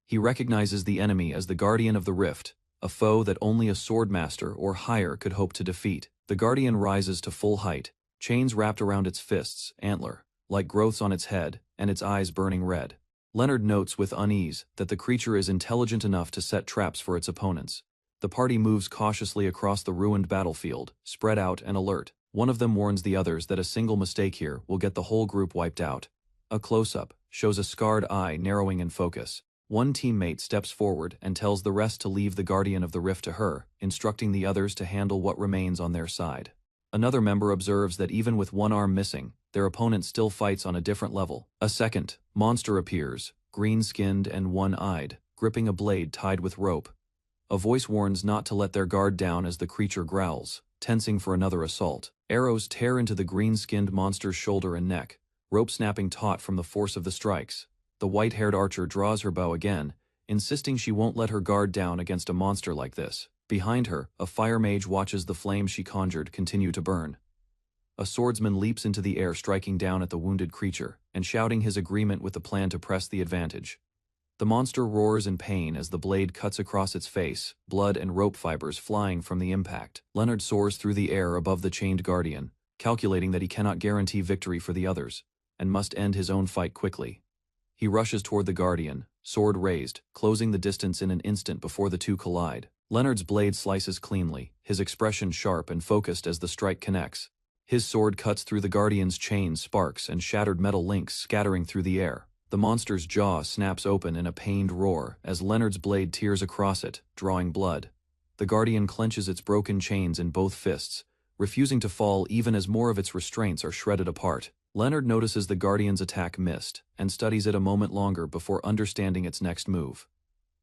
Speaker 1: He recognizes the enemy as the Guardian of the Rift, a foe that only a swordmaster or higher could hope to defeat. The Guardian rises to full height, chains wrapped around its fists, antler-like growths on its head, and its eyes burning red. Leonard notes with unease that the creature is intelligent enough to set traps for its opponents. The party moves cautiously across the ruined battlefield, spread out and alert. One of them warns the others that a single mistake here will get the whole group wiped out. A close-up shows a scarred eye narrowing in focus. One teammate steps forward and tells the rest to leave the Guardian of the Rift to her, instructing the others to handle what remains on their side. Another member observes that even with one arm missing, their opponent still fights on a different level. A second monster appears, green-skinned and one-eyed, gripping a blade tied with rope. A voice warns not to let their guard down as the creature growls, tensing for another assault. Arrows tear into the green-skinned monster's shoulder and neck, rope snapping taut from the force of the strikes. The white-haired archer draws her bow again, insisting she won't let her guard down against a monster like this. Behind her, a fire mage watches the flames she conjured continue to burn. A swordsman leaps into the air, striking down at the wounded creature, and shouting his agreement with the plan to press the advantage. The monster roars in pain as the blade cuts across its face, blood and rope fibers flying from the impact. Leonard soars through the air above the chained guardian, calculating that he cannot guarantee victory for the others, and must end his own fight quickly. He rushes toward the guardian, sword raised, closing the distance in an instant before the two collide. Leonard's blade slices cleanly, his expression sharp and focused as the strike connects. His sword cuts through the guardian's chain, sparks and shattered metal links scattering through the air. The monster's jaw snaps open in a pained roar as Leonard's blade tears across it, drawing blood. The guardian clenches its broken chains in both fists, refusing to fall even as more of its restraints are shredded apart. Leonard notices the guardian's attack missed, and studies it a moment longer before understanding its next move.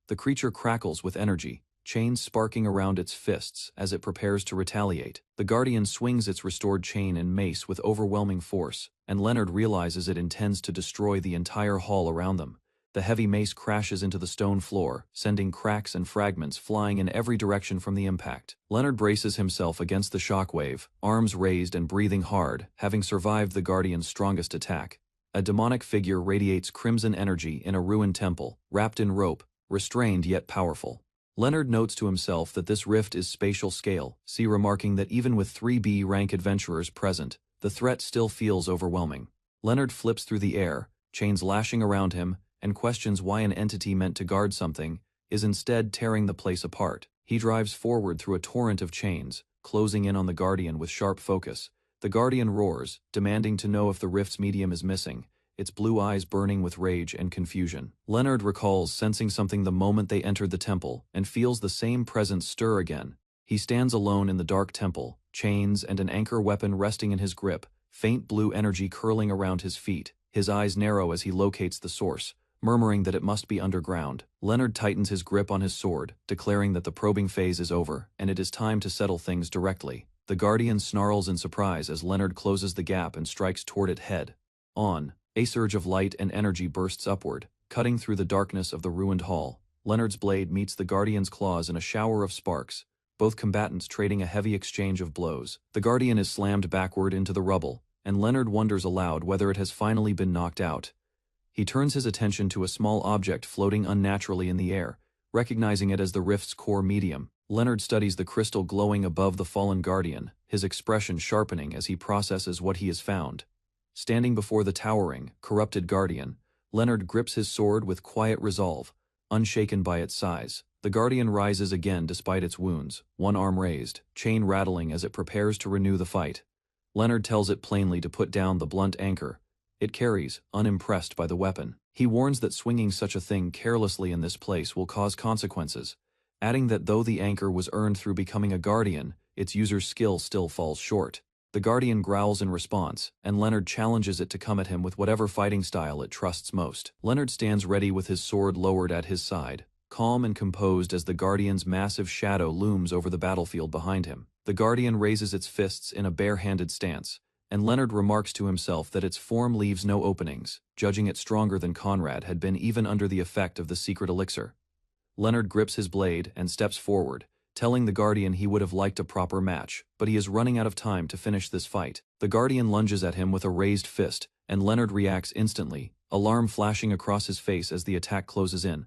Speaker 1: The creature crackles with energy, chains sparking around its fists as it prepares to retaliate. The Guardian swings its restored chain and mace with overwhelming force, and Leonard realizes it intends to destroy the entire hall around them. The heavy mace crashes into the stone floor, sending cracks and fragments flying in every direction from the impact. Leonard braces himself against the shockwave, arms raised and breathing hard, having survived the Guardian's strongest attack. A demonic figure radiates crimson energy in a ruined temple, wrapped in rope, restrained yet powerful. Leonard notes to himself that this rift is spatial scale, remarking that even with 3B rank adventurers present, the threat still feels overwhelming. Leonard flips through the air, chains lashing around him, and questions why an entity meant to guard something is instead tearing the place apart. He drives forward through a torrent of chains, closing in on the Guardian with sharp focus. The Guardian roars, demanding to know if the rift's medium is missing, its blue eyes burning with rage and confusion. Leonard recalls sensing something the moment they entered the temple, and feels the same presence stir again. He stands alone in the dark temple, chains and an anchor weapon resting in his grip, faint blue energy curling around his feet. His eyes narrow as he locates the source, murmuring that it must be underground. Leonard tightens his grip on his sword, declaring that the probing phase is over, and it is time to settle things directly. The Guardian snarls in surprise as Leonard closes the gap and strikes toward it head on. A surge of light and energy bursts upward, cutting through the darkness of the ruined hall. Leonard's blade meets the Guardian's claws in a shower of sparks, both combatants trading a heavy exchange of blows. The Guardian is slammed backward into the rubble, and Leonard wonders aloud whether it has finally been knocked out. He turns his attention to a small object floating unnaturally in the air, recognizing it as the rift's core medium. Leonard studies the crystal glowing above the fallen Guardian, his expression sharpening as he processes what he has found. Standing before the towering, corrupted Guardian, Leonard grips his sword with quiet resolve, unshaken by its size. The Guardian rises again despite its wounds, one arm raised, chain rattling as it prepares to renew the fight. Leonard tells it plainly to put down the blunt anchor it carries, unimpressed by the weapon. He warns that swinging such a thing carelessly in this place will cause consequences, adding that though the anchor was earned through becoming a Guardian, its user's skill still falls short. The Guardian growls in response, and Leonard challenges it to come at him with whatever fighting style it trusts most. Leonard stands ready with his sword lowered at his side, calm and composed as the Guardian's massive shadow looms over the battlefield behind him. The Guardian raises its fists in a bare-handed stance, and Leonard remarks to himself that its form leaves no openings, judging it stronger than Conrad had been even under the effect of the secret elixir. Leonard grips his blade and steps forward, telling the Guardian he would have liked a proper match, but he is running out of time to finish this fight. The Guardian lunges at him with a raised fist, and Leonard reacts instantly, alarm flashing across his face as the attack closes in.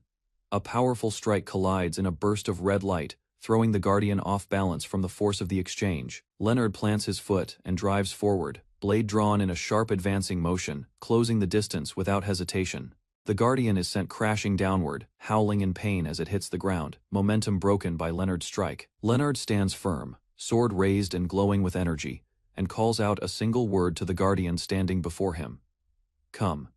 Speaker 1: A powerful strike collides in a burst of red light, throwing the Guardian off balance from the force of the exchange. Leonard plants his foot and drives forward, blade drawn in a sharp advancing motion, closing the distance without hesitation. The Guardian is sent crashing downward, howling in pain as it hits the ground, momentum broken by Leonard's strike. Leonard stands firm, sword raised and glowing with energy, and calls out a single word to the Guardian standing before him. Come.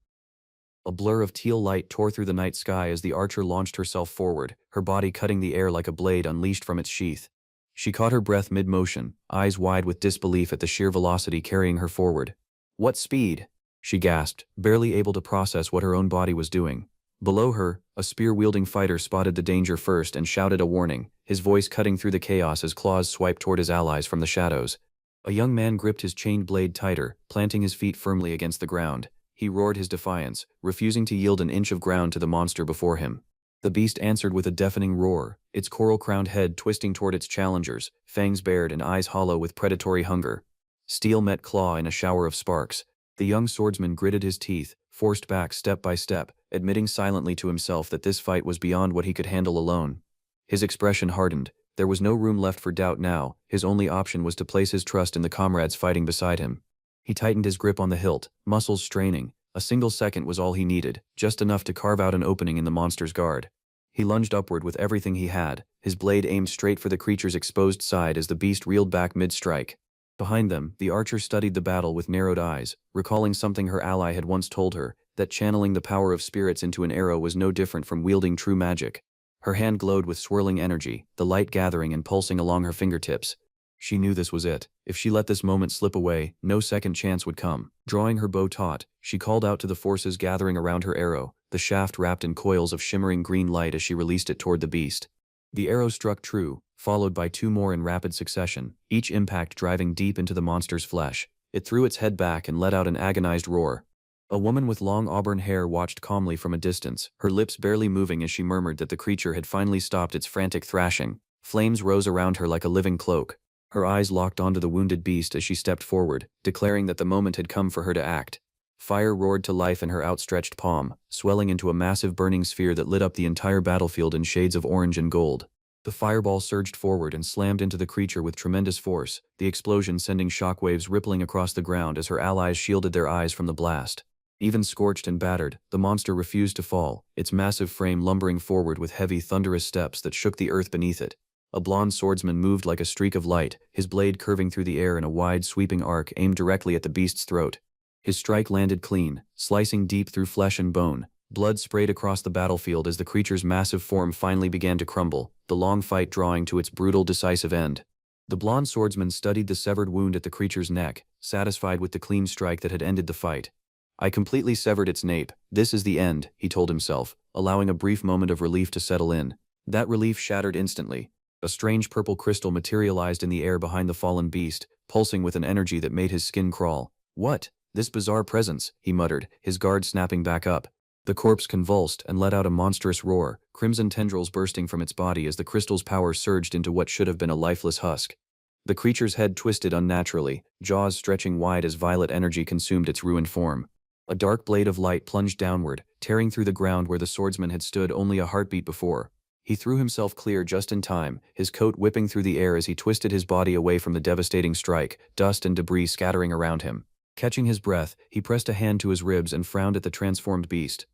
Speaker 1: A blur of teal light tore through the night sky as the archer launched herself forward, her body cutting the air like a blade unleashed from its sheath. She caught her breath mid-motion, eyes wide with disbelief at the sheer velocity carrying her forward. "What speed?" she gasped, barely able to process what her own body was doing. Below her, a spear-wielding fighter spotted the danger first and shouted a warning, his voice cutting through the chaos as claws swiped toward his allies from the shadows. A young man gripped his chained blade tighter, planting his feet firmly against the ground. He roared his defiance, refusing to yield an inch of ground to the monster before him. The beast answered with a deafening roar, its coral-crowned head twisting toward its challengers, fangs bared and eyes hollow with predatory hunger. Steel met claw in a shower of sparks. The young swordsman gritted his teeth, forced back step by step, admitting silently to himself that this fight was beyond what he could handle alone. His expression hardened. There was no room left for doubt now. His only option was to place his trust in the comrades fighting beside him. He tightened his grip on the hilt, muscles straining. A single second was all he needed, just enough to carve out an opening in the monster's guard. He lunged upward with everything he had, his blade aimed straight for the creature's exposed side as the beast reeled back mid-strike. Behind them, the archer studied the battle with narrowed eyes, recalling something her ally had once told her, that channeling the power of spirits into an arrow was no different from wielding true magic. Her hand glowed with swirling energy, the light gathering and pulsing along her fingertips. She knew this was it. If she let this moment slip away, no second chance would come. Drawing her bow taut, she called out to the forces gathering around her arrow, the shaft wrapped in coils of shimmering green light as she released it toward the beast. The arrow struck true, followed by 2 more in rapid succession, each impact driving deep into the monster's flesh. It threw its head back and let out an agonized roar. A woman with long auburn hair watched calmly from a distance, her lips barely moving as she murmured that the creature had finally stopped its frantic thrashing. Flames rose around her like a living cloak. Her eyes locked onto the wounded beast as she stepped forward, declaring that the moment had come for her to act. Fire roared to life in her outstretched palm, swelling into a massive burning sphere that lit up the entire battlefield in shades of orange and gold. The fireball surged forward and slammed into the creature with tremendous force, the explosion sending shockwaves rippling across the ground as her allies shielded their eyes from the blast. Even scorched and battered, the monster refused to fall, its massive frame lumbering forward with heavy, thunderous steps that shook the earth beneath it. A blonde swordsman moved like a streak of light, his blade curving through the air in a wide, sweeping arc aimed directly at the beast's throat. His strike landed clean, slicing deep through flesh and bone. Blood sprayed across the battlefield as the creature's massive form finally began to crumble, the long fight drawing to its brutal, decisive end. The blonde swordsman studied the severed wound at the creature's neck, satisfied with the clean strike that had ended the fight. I completely severed its nape. This is the end, he told himself, allowing a brief moment of relief to settle in. That relief shattered instantly. A strange purple crystal materialized in the air behind the fallen beast, pulsing with an energy that made his skin crawl. What? This bizarre presence, he muttered, his guard snapping back up. The corpse convulsed and let out a monstrous roar, crimson tendrils bursting from its body as the crystal's power surged into what should have been a lifeless husk. The creature's head twisted unnaturally, jaws stretching wide as violet energy consumed its ruined form. A dark blade of light plunged downward, tearing through the ground where the swordsman had stood only a heartbeat before. He threw himself clear just in time, his coat whipping through the air as he twisted his body away from the devastating strike, dust and debris scattering around him. Catching his breath, he pressed a hand to his ribs and frowned at the transformed beast.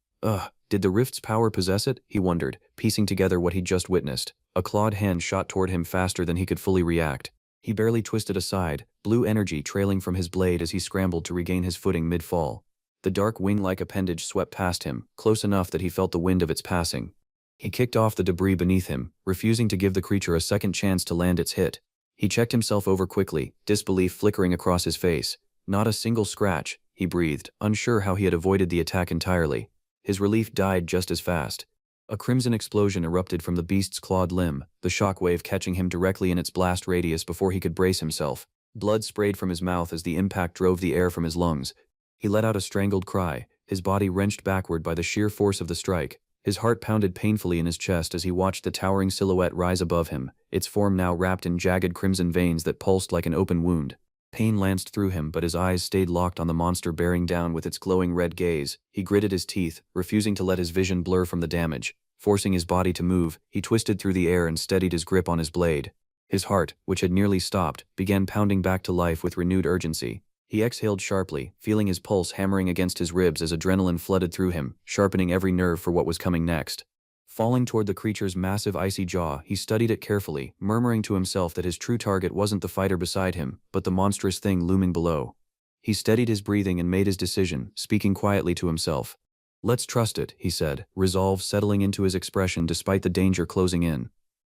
Speaker 1: Did the rift's power possess it? He wondered, piecing together what he'd just witnessed. A clawed hand shot toward him faster than he could fully react. He barely twisted aside, blue energy trailing from his blade as he scrambled to regain his footing mid-fall. The dark wing-like appendage swept past him, close enough that he felt the wind of its passing. He kicked off the debris beneath him, refusing to give the creature a second chance to land its hit. He checked himself over quickly, disbelief flickering across his face. Not a single scratch, he breathed, unsure how he had avoided the attack entirely. His relief died just as fast. A crimson explosion erupted from the beast's clawed limb, the shockwave catching him directly in its blast radius before he could brace himself. Blood sprayed from his mouth as the impact drove the air from his lungs. He let out a strangled cry, his body wrenched backward by the sheer force of the strike. His heart pounded painfully in his chest as he watched the towering silhouette rise above him, its form now wrapped in jagged crimson veins that pulsed like an open wound. Pain lanced through him, but his eyes stayed locked on the monster bearing down with its glowing red gaze. He gritted his teeth, refusing to let his vision blur from the damage. Forcing his body to move, he twisted through the air and steadied his grip on his blade. His heart, which had nearly stopped, began pounding back to life with renewed urgency. He exhaled sharply, feeling his pulse hammering against his ribs as adrenaline flooded through him, sharpening every nerve for what was coming next. Falling toward the creature's massive icy jaw, he studied it carefully, murmuring to himself that his true target wasn't the fighter beside him, but the monstrous thing looming below. He steadied his breathing and made his decision, speaking quietly to himself. "Let's trust it," he said, resolve settling into his expression despite the danger closing in.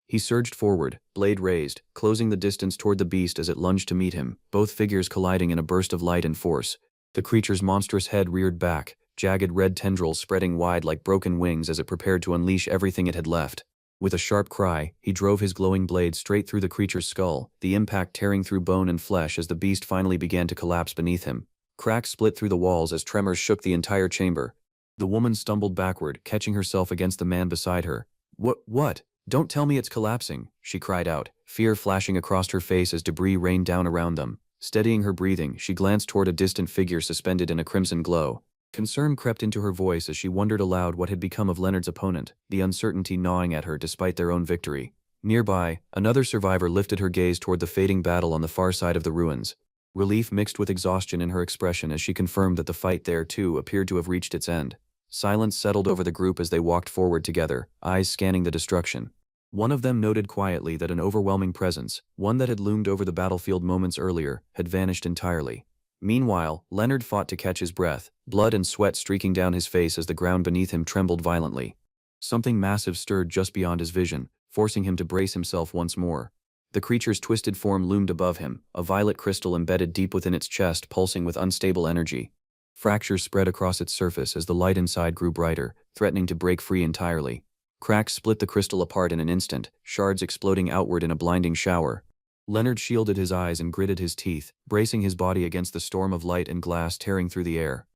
Speaker 1: He surged forward, blade raised, closing the distance toward the beast as it lunged to meet him, both figures colliding in a burst of light and force. The creature's monstrous head reared back, jagged red tendrils spreading wide like broken wings as it prepared to unleash everything it had left. With a sharp cry, he drove his glowing blade straight through the creature's skull, the impact tearing through bone and flesh as the beast finally began to collapse beneath him. Cracks split through the walls as tremors shook the entire chamber. The woman stumbled backward, catching herself against the man beside her. What? Don't tell me it's collapsing," she cried out, fear flashing across her face as debris rained down around them. Steadying her breathing, she glanced toward a distant figure suspended in a crimson glow. Concern crept into her voice as she wondered aloud what had become of Leonard's opponent, the uncertainty gnawing at her despite their own victory. Nearby, another survivor lifted her gaze toward the fading battle on the far side of the ruins. Relief mixed with exhaustion in her expression as she confirmed that the fight there, too, appeared to have reached its end. Silence settled over the group as they walked forward together, eyes scanning the destruction. One of them noted quietly that an overwhelming presence, one that had loomed over the battlefield moments earlier, had vanished entirely. Meanwhile, Leonard fought to catch his breath, blood and sweat streaking down his face as the ground beneath him trembled violently. Something massive stirred just beyond his vision, forcing him to brace himself once more. The creature's twisted form loomed above him, a violet crystal embedded deep within its chest pulsing with unstable energy. Fractures spread across its surface as the light inside grew brighter, threatening to break free entirely. Cracks split the crystal apart in an instant, shards exploding outward in a blinding shower. Leonard shielded his eyes and gritted his teeth, bracing his body against the storm of light and glass tearing through the air.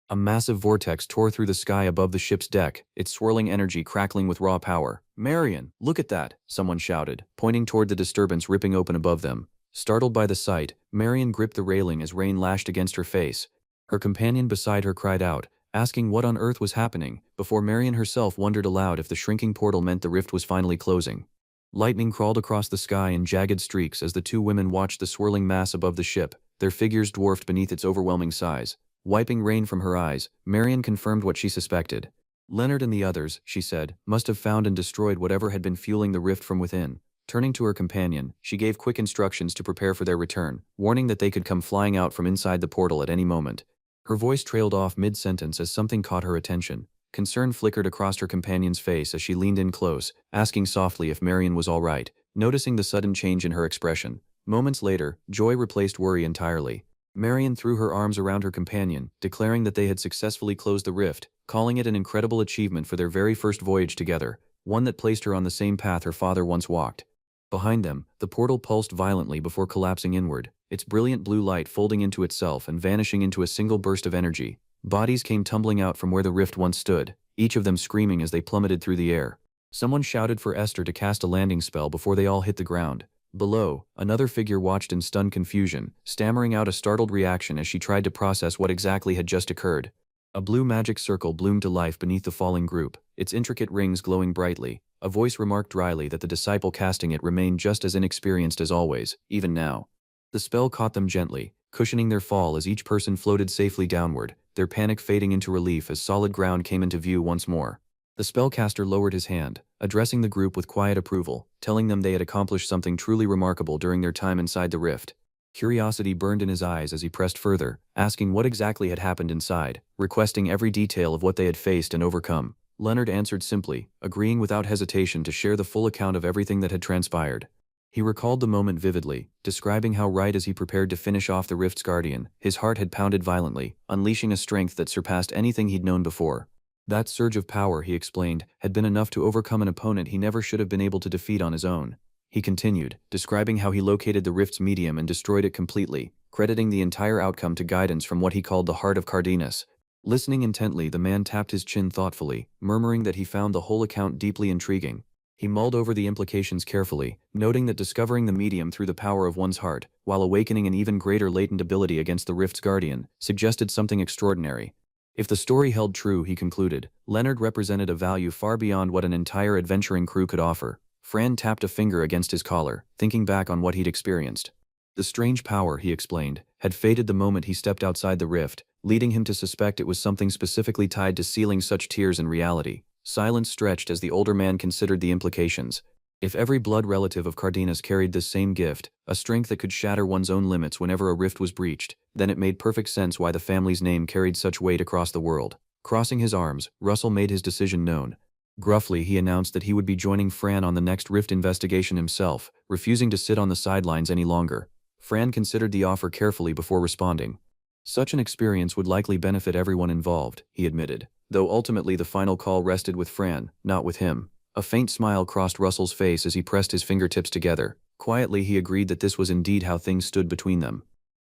Speaker 1: A massive vortex tore through the sky above the ship's deck, its swirling energy crackling with raw power. "Marion, look at that!" someone shouted, pointing toward the disturbance ripping open above them. Startled by the sight, Marion gripped the railing as rain lashed against her face. Her companion beside her cried out, asking what on earth was happening, before Marion herself wondered aloud if the shrinking portal meant the rift was finally closing. Lightning crawled across the sky in jagged streaks as the two women watched the swirling mass above the ship, their figures dwarfed beneath its overwhelming size. Wiping rain from her eyes, Marion confirmed what she suspected. "Leonard and the others," she said, "must have found and destroyed whatever had been fueling the rift from within." Turning to her companion, she gave quick instructions to prepare for their return, warning that they could come flying out from inside the portal at any moment. Her voice trailed off mid-sentence as something caught her attention. Concern flickered across her companion's face as she leaned in close, asking softly if Marion was all right, noticing the sudden change in her expression. Moments later, joy replaced worry entirely. Marion threw her arms around her companion, declaring that they had successfully closed the rift, calling it an incredible achievement for their very first voyage together, one that placed her on the same path her father once walked. Behind them, the portal pulsed violently before collapsing inward, its brilliant blue light folding into itself and vanishing into a single burst of energy. Bodies came tumbling out from where the rift once stood, each of them screaming as they plummeted through the air. Someone shouted for Esther to cast a landing spell before they all hit the ground. Below, another figure watched in stunned confusion, stammering out a startled reaction as she tried to process what exactly had just occurred. A blue magic circle bloomed to life beneath the falling group, its intricate rings glowing brightly. A voice remarked dryly that the disciple casting it remained just as inexperienced as always, even now. The spell caught them gently, cushioning their fall as each person floated safely downward, their panic fading into relief as solid ground came into view once more. The spellcaster lowered his hand, addressing the group with quiet approval, telling them they had accomplished something truly remarkable during their time inside the rift. Curiosity burned in his eyes as he pressed further, asking what exactly had happened inside, requesting every detail of what they had faced and overcome. Leonard answered simply, agreeing without hesitation to share the full account of everything that had transpired. He recalled the moment vividly, describing how right as he prepared to finish off the rift's guardian, his heart had pounded violently, unleashing a strength that surpassed anything he'd known before. That surge of power, he explained, had been enough to overcome an opponent he never should have been able to defeat on his own. He continued, describing how he located the rift's medium and destroyed it completely, crediting the entire outcome to guidance from what he called the heart of Cardenas. Listening intently, the man tapped his chin thoughtfully, murmuring that he found the whole account deeply intriguing. He mulled over the implications carefully, noting that discovering the medium through the power of one's heart, while awakening an even greater latent ability against the rift's guardian, suggested something extraordinary. If the story held true, he concluded, Leonard represented a value far beyond what an entire adventuring crew could offer. Fran tapped a finger against his collar, thinking back on what he'd experienced. The strange power, he explained, had faded the moment he stepped outside the rift, leading him to suspect it was something specifically tied to sealing such tears in reality. Silence stretched as the older man considered the implications. If every blood relative of Cardenas carried this same gift, a strength that could shatter one's own limits whenever a rift was breached, then it made perfect sense why the family's name carried such weight across the world. Crossing his arms, Russell made his decision known. Gruffly, he announced that he would be joining Fran on the next rift investigation himself, refusing to sit on the sidelines any longer. Fran considered the offer carefully before responding. Such an experience would likely benefit everyone involved, he admitted, though ultimately the final call rested with Fran, not with him. A faint smile crossed Russell's face as he pressed his fingertips together. Quietly, he agreed that this was indeed how things stood between them.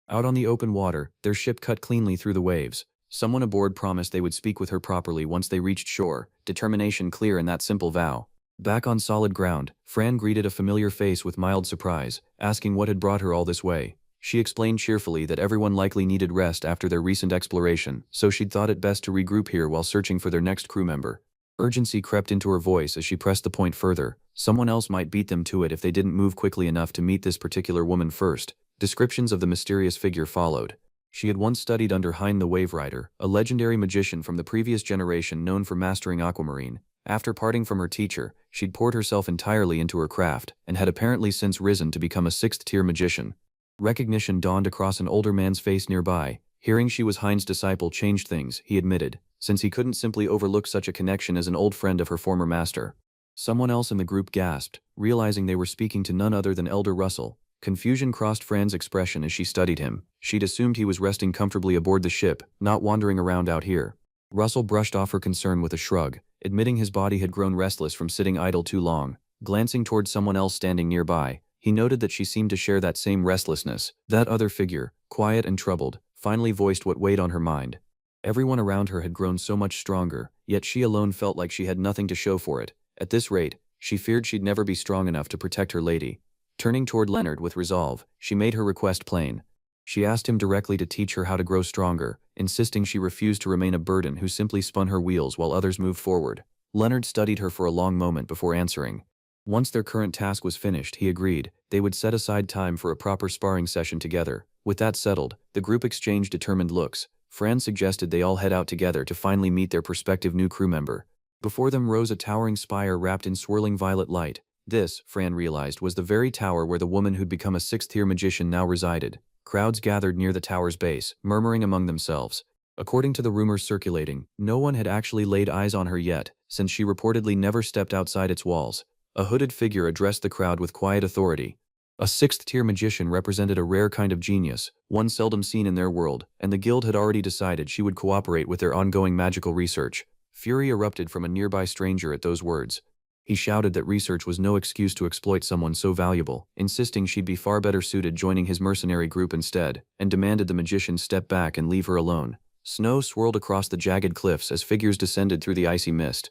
Speaker 1: Out on the open water, their ship cut cleanly through the waves. Someone aboard promised they would speak with her properly once they reached shore, determination clear in that simple vow. Back on solid ground, Fran greeted a familiar face with mild surprise, asking what had brought her all this way. She explained cheerfully that everyone likely needed rest after their recent exploration, so she'd thought it best to regroup here while searching for their next crew member. Urgency crept into her voice as she pressed the point further. Someone else might beat them to it if they didn't move quickly enough to meet this particular woman first. Descriptions of the mysterious figure followed. She had once studied under Hein the Wave Rider, a legendary magician from the previous generation known for mastering aquamarine. After parting from her teacher, she'd poured herself entirely into her craft, and had apparently since risen to become a sixth-tier magician. Recognition dawned across an older man's face nearby. Hearing she was Hein's disciple changed things, he admitted, since he couldn't simply overlook such a connection as an old friend of her former master. Someone else in the group gasped, realizing they were speaking to none other than Elder Russell. Confusion crossed Fran's expression as she studied him. She'd assumed he was resting comfortably aboard the ship, not wandering around out here. Russell brushed off her concern with a shrug. admitting his body had grown restless from sitting idle too long. Glancing toward someone else standing nearby, he noted that she seemed to share that same restlessness. That other figure, quiet and troubled, finally voiced what weighed on her mind. Everyone around her had grown so much stronger, yet she alone felt like she had nothing to show for it. At this rate, she feared she'd never be strong enough to protect her lady. Turning toward Leonard with resolve, she made her request plain. She asked him directly to teach her how to grow stronger, insisting she refused to remain a burden who simply spun her wheels while others moved forward. Leonard studied her for a long moment before answering. Once their current task was finished, he agreed they would set aside time for a proper sparring session together. With that settled, the group exchanged determined looks. Fran suggested they all head out together to finally meet their prospective new crew member. Before them rose a towering spire wrapped in swirling violet light. This, Fran realized, was the very tower where the woman who'd become a sixth-tier magician now resided. Crowds gathered near the tower's base, murmuring among themselves. According to the rumors circulating, no one had actually laid eyes on her yet, since she reportedly never stepped outside its walls. A hooded figure addressed the crowd with quiet authority. A sixth-tier magician represented a rare kind of genius, one seldom seen in their world, and the guild had already decided she would cooperate with their ongoing magical research. Fury erupted from a nearby stranger at those words. He shouted that research was no excuse to exploit someone so valuable, insisting she'd be far better suited joining his mercenary group instead, and demanded the magician step back and leave her alone. Snow swirled across the jagged cliffs as figures descended through the icy mist.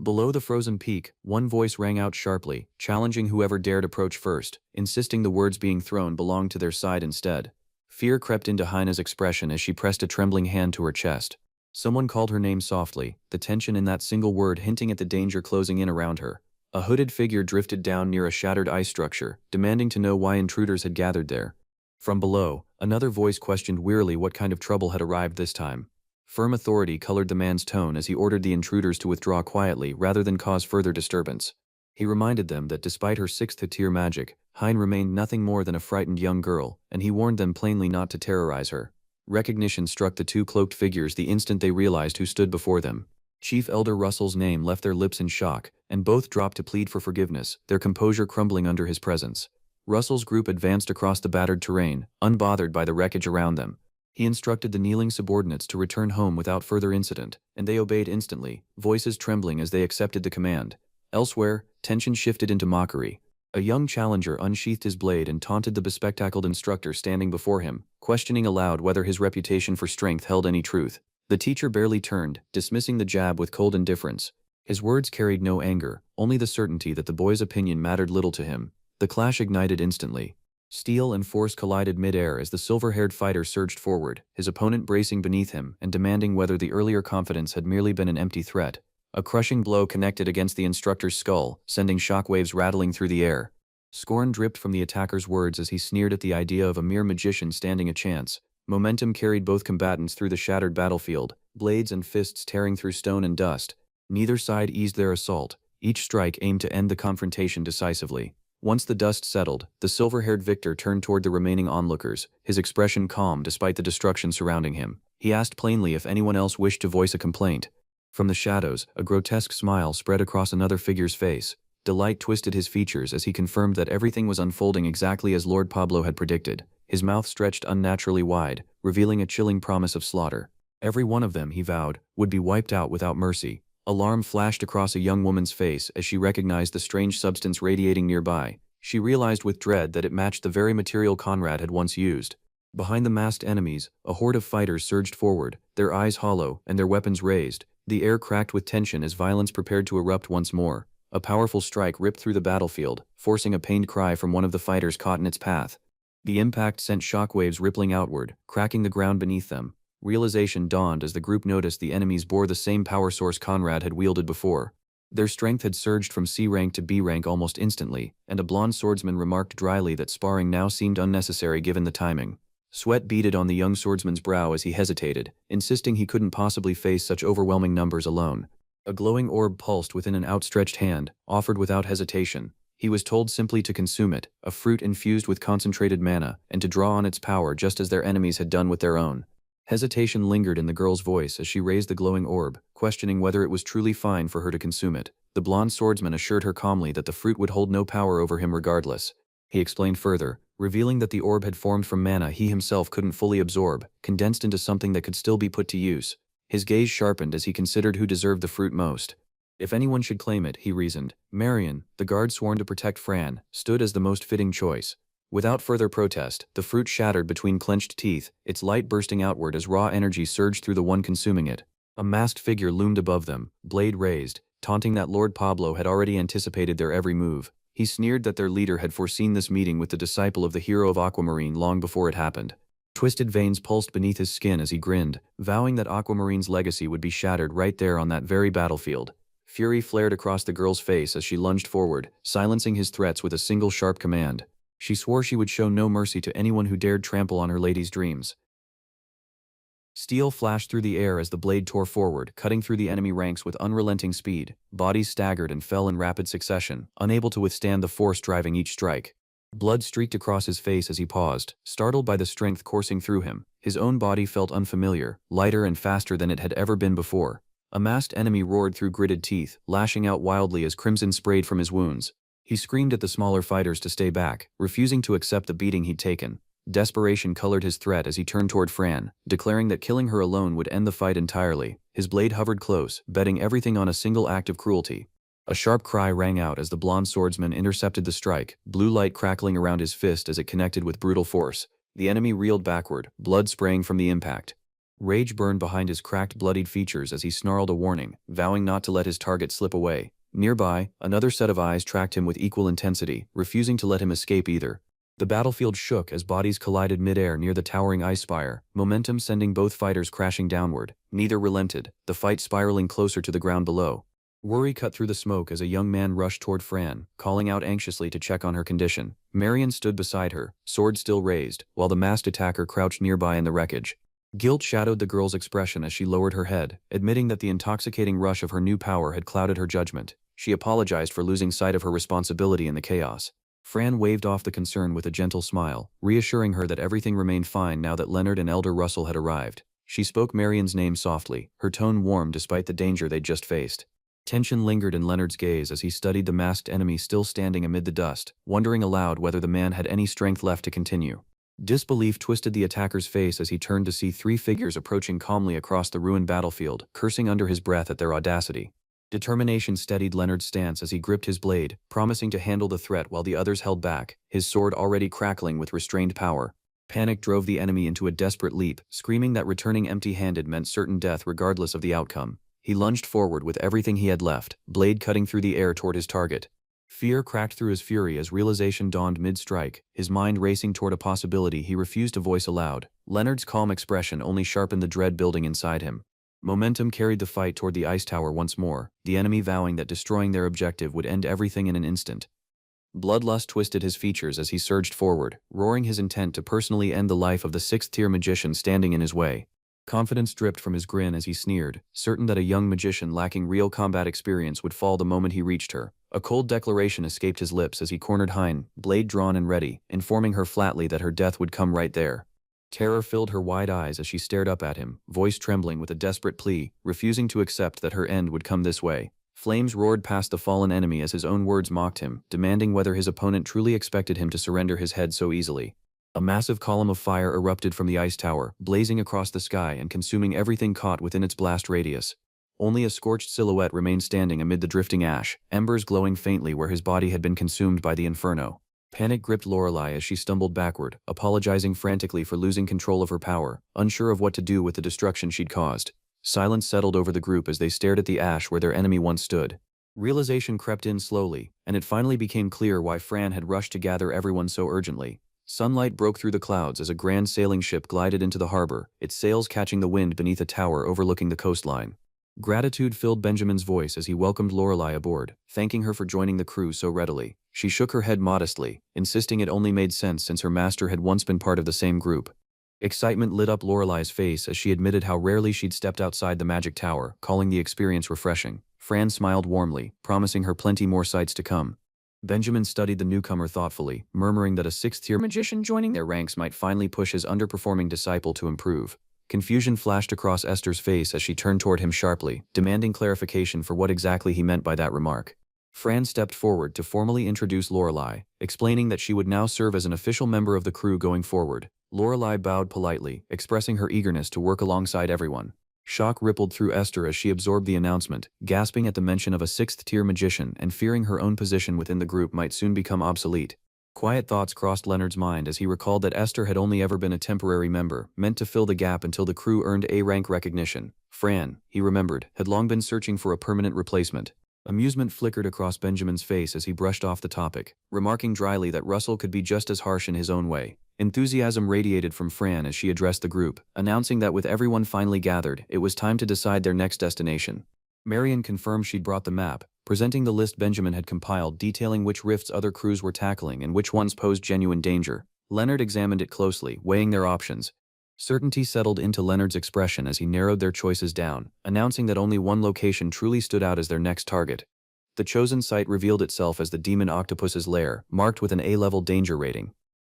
Speaker 1: Below the frozen peak, one voice rang out sharply, challenging whoever dared approach first, insisting the words being thrown belonged to their side instead. Fear crept into Haina's expression as she pressed a trembling hand to her chest. Someone called her name softly, the tension in that single word hinting at the danger closing in around her. A hooded figure drifted down near a shattered ice structure, demanding to know why intruders had gathered there. From below, another voice questioned wearily what kind of trouble had arrived this time. Firm authority colored the man's tone as he ordered the intruders to withdraw quietly rather than cause further disturbance. He reminded them that despite her sixth-tier magic, Hein remained nothing more than a frightened young girl, and he warned them plainly not to terrorize her. Recognition struck the two cloaked figures the instant they realized who stood before them. Chief Elder Russell's name left their lips in shock, and both dropped to plead for forgiveness, their composure crumbling under his presence. Russell's group advanced across the battered terrain, unbothered by the wreckage around them. He instructed the kneeling subordinates to return home without further incident, and they obeyed instantly, voices trembling as they accepted the command. Elsewhere, tension shifted into mockery. A young challenger unsheathed his blade and taunted the bespectacled instructor standing before him, questioning aloud whether his reputation for strength held any truth. The teacher barely turned, dismissing the jab with cold indifference. His words carried no anger, only the certainty that the boy's opinion mattered little to him. The clash ignited instantly. Steel and force collided mid-air as the silver-haired fighter surged forward, his opponent bracing beneath him and demanding whether the earlier confidence had merely been an empty threat. A crushing blow connected against the instructor's skull, sending shockwaves rattling through the air. Scorn dripped from the attacker's words as he sneered at the idea of a mere magician standing a chance. Momentum carried both combatants through the shattered battlefield, blades and fists tearing through stone and dust. Neither side eased their assault. Each strike aimed to end the confrontation decisively. Once the dust settled, the silver-haired victor turned toward the remaining onlookers, his expression calm despite the destruction surrounding him. He asked plainly if anyone else wished to voice a complaint. From the shadows, a grotesque smile spread across another figure's face. Delight twisted his features as he confirmed that everything was unfolding exactly as Lord Pablo had predicted. His mouth stretched unnaturally wide, revealing a chilling promise of slaughter. Every one of them, he vowed, would be wiped out without mercy. Alarm flashed across a young woman's face as she recognized the strange substance radiating nearby. She realized with dread that it matched the very material Conrad had once used. Behind the masked enemies, a horde of fighters surged forward, their eyes hollow and their weapons raised. The air cracked with tension as violence prepared to erupt once more. A powerful strike ripped through the battlefield, forcing a pained cry from one of the fighters caught in its path. The impact sent shockwaves rippling outward, cracking the ground beneath them. Realization dawned as the group noticed the enemies bore the same power source Conrad had wielded before. Their strength had surged from C rank to B rank almost instantly, and a blonde swordsman remarked dryly that sparring now seemed unnecessary given the timing. Sweat beaded on the young swordsman's brow as he hesitated, insisting he couldn't possibly face such overwhelming numbers alone. A glowing orb pulsed within an outstretched hand, offered without hesitation. He was told simply to consume it, a fruit infused with concentrated mana, and to draw on its power just as their enemies had done with their own. Hesitation lingered in the girl's voice as she raised the glowing orb, questioning whether it was truly fine for her to consume it. The blonde swordsman assured her calmly that the fruit would hold no power over him regardless. He explained further, revealing that the orb had formed from mana he himself couldn't fully absorb, condensed into something that could still be put to use. His gaze sharpened as he considered who deserved the fruit most. If anyone should claim it, he reasoned, Marion, the guard sworn to protect Fran, stood as the most fitting choice. Without further protest, the fruit shattered between clenched teeth, its light bursting outward as raw energy surged through the one consuming it. A masked figure loomed above them, blade raised, taunting that Lord Pablo had already anticipated their every move. He sneered that their leader had foreseen this meeting with the disciple of the hero of Aquamarine long before it happened. Twisted veins pulsed beneath his skin as he grinned, vowing that Aquamarine's legacy would be shattered right there on that very battlefield. Fury flared across the girl's face as she lunged forward, silencing his threats with a single sharp command. She swore she would show no mercy to anyone who dared trample on her lady's dreams. Steel flashed through the air as the blade tore forward, cutting through the enemy ranks with unrelenting speed. Bodies staggered and fell in rapid succession, unable to withstand the force driving each strike. Blood streaked across his face as he paused, startled by the strength coursing through him. His own body felt unfamiliar, lighter and faster than it had ever been before. A masked enemy roared through gritted teeth, lashing out wildly as crimson sprayed from his wounds. He screamed at the smaller fighters to stay back, refusing to accept the beating he'd taken. Desperation colored his threat as he turned toward Fran, declaring that killing her alone would end the fight entirely. His blade hovered close, betting everything on a single act of cruelty. A sharp cry rang out as the blonde swordsman intercepted the strike, blue light crackling around his fist as it connected with brutal force. The enemy reeled backward, blood spraying from the impact. Rage burned behind his cracked, bloodied features as he snarled a warning, vowing not to let his target slip away. Nearby, another set of eyes tracked him with equal intensity, refusing to let him escape either. The battlefield shook as bodies collided midair near the towering ice spire, momentum sending both fighters crashing downward. Neither relented, the fight spiraling closer to the ground below. Worry cut through the smoke as a young man rushed toward Fran, calling out anxiously to check on her condition. Marion stood beside her, sword still raised, while the masked attacker crouched nearby in the wreckage. Guilt shadowed the girl's expression as she lowered her head, admitting that the intoxicating rush of her new power had clouded her judgment. She apologized for losing sight of her responsibility in the chaos. Fran waved off the concern with a gentle smile, reassuring her that everything remained fine now that Leonard and Elder Russell had arrived. She spoke Marion's name softly, her tone warm despite the danger they'd just faced. Tension lingered in Leonard's gaze as he studied the masked enemy still standing amid the dust, wondering aloud whether the man had any strength left to continue. Disbelief twisted the attacker's face as he turned to see three figures approaching calmly across the ruined battlefield, cursing under his breath at their audacity. Determination steadied Leonard's stance as he gripped his blade, promising to handle the threat while the others held back, his sword already crackling with restrained power. Panic drove the enemy into a desperate leap, screaming that returning empty-handed meant certain death regardless of the outcome. He lunged forward with everything he had left, blade cutting through the air toward his target. Fear cracked through his fury as realization dawned mid-strike, his mind racing toward a possibility he refused to voice aloud. Leonard's calm expression only sharpened the dread building inside him. Momentum carried the fight toward the ice tower once more, the enemy vowing that destroying their objective would end everything in an instant. Bloodlust twisted his features as he surged forward, roaring his intent to personally end the life of the sixth-tier magician standing in his way. Confidence dripped from his grin as he sneered, certain that a young magician lacking real combat experience would fall the moment he reached her. A cold declaration escaped his lips as he cornered Hein, blade drawn and ready, informing her flatly that her death would come right there. Terror filled her wide eyes as she stared up at him, voice trembling with a desperate plea, refusing to accept that her end would come this way. Flames roared past the fallen enemy as his own words mocked him, demanding whether his opponent truly expected him to surrender his head so easily. A massive column of fire erupted from the ice tower, blazing across the sky and consuming everything caught within its blast radius. Only a scorched silhouette remained standing amid the drifting ash, embers glowing faintly where his body had been consumed by the inferno. Panic gripped Lorelei as she stumbled backward, apologizing frantically for losing control of her power, unsure of what to do with the destruction she'd caused. Silence settled over the group as they stared at the ash where their enemy once stood. Realization crept in slowly, and it finally became clear why Fran had rushed to gather everyone so urgently. Sunlight broke through the clouds as a grand sailing ship glided into the harbor, its sails catching the wind beneath a tower overlooking the coastline. Gratitude filled Benjamin's voice as he welcomed Lorelei aboard, thanking her for joining the crew so readily. She shook her head modestly, insisting it only made sense since her master had once been part of the same group. Excitement lit up Lorelei's face as she admitted how rarely she'd stepped outside the magic tower, calling the experience refreshing. Fran smiled warmly, promising her plenty more sights to come. Benjamin studied the newcomer thoughtfully, murmuring that a sixth-tier magician joining their ranks might finally push his underperforming disciple to improve. Confusion flashed across Esther's face as she turned toward him sharply, demanding clarification for what exactly he meant by that remark. Fran stepped forward to formally introduce Lorelei, explaining that she would now serve as an official member of the crew going forward. Lorelei bowed politely, expressing her eagerness to work alongside everyone. Shock rippled through Esther as she absorbed the announcement, gasping at the mention of a sixth-tier magician and fearing her own position within the group might soon become obsolete. Quiet thoughts crossed Leonard's mind as he recalled that Esther had only ever been a temporary member, meant to fill the gap until the crew earned A-rank recognition. Fran, he remembered, had long been searching for a permanent replacement. Amusement flickered across Benjamin's face as he brushed off the topic, remarking dryly that Russell could be just as harsh in his own way. Enthusiasm radiated from Fran as she addressed the group, announcing that with everyone finally gathered, it was time to decide their next destination. Marion confirmed she'd brought the map, presenting the list Benjamin had compiled detailing which rifts other crews were tackling and which ones posed genuine danger. Leonard examined it closely, weighing their options. Certainty settled into Leonard's expression as he narrowed their choices down, announcing that only one location truly stood out as their next target. The chosen site revealed itself as the demon octopus's lair, marked with an A-level danger rating.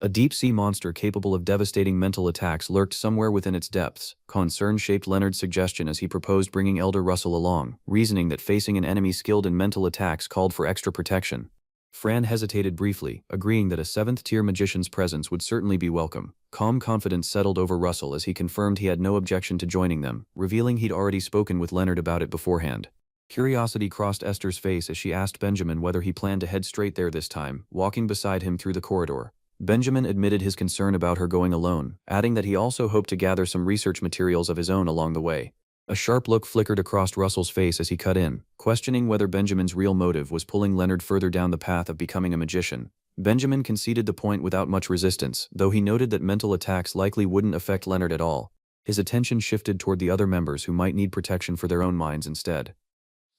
Speaker 1: A deep-sea monster capable of devastating mental attacks lurked somewhere within its depths. Concern shaped Leonard's suggestion as he proposed bringing Elder Russell along, reasoning that facing an enemy skilled in mental attacks called for extra protection. Fran hesitated briefly, agreeing that a seventh-tier magician's presence would certainly be welcome. Calm confidence settled over Russell as he confirmed he had no objection to joining them, revealing he'd already spoken with Leonard about it beforehand. Curiosity crossed Esther's face as she asked Benjamin whether he planned to head straight there this time, walking beside him through the corridor. Benjamin admitted his concern about her going alone, adding that he also hoped to gather some research materials of his own along the way. A sharp look flickered across Russell's face as he cut in, questioning whether Benjamin's real motive was pulling Leonard further down the path of becoming a magician. Benjamin conceded the point without much resistance, though he noted that mental attacks likely wouldn't affect Leonard at all. His attention shifted toward the other members who might need protection for their own minds instead.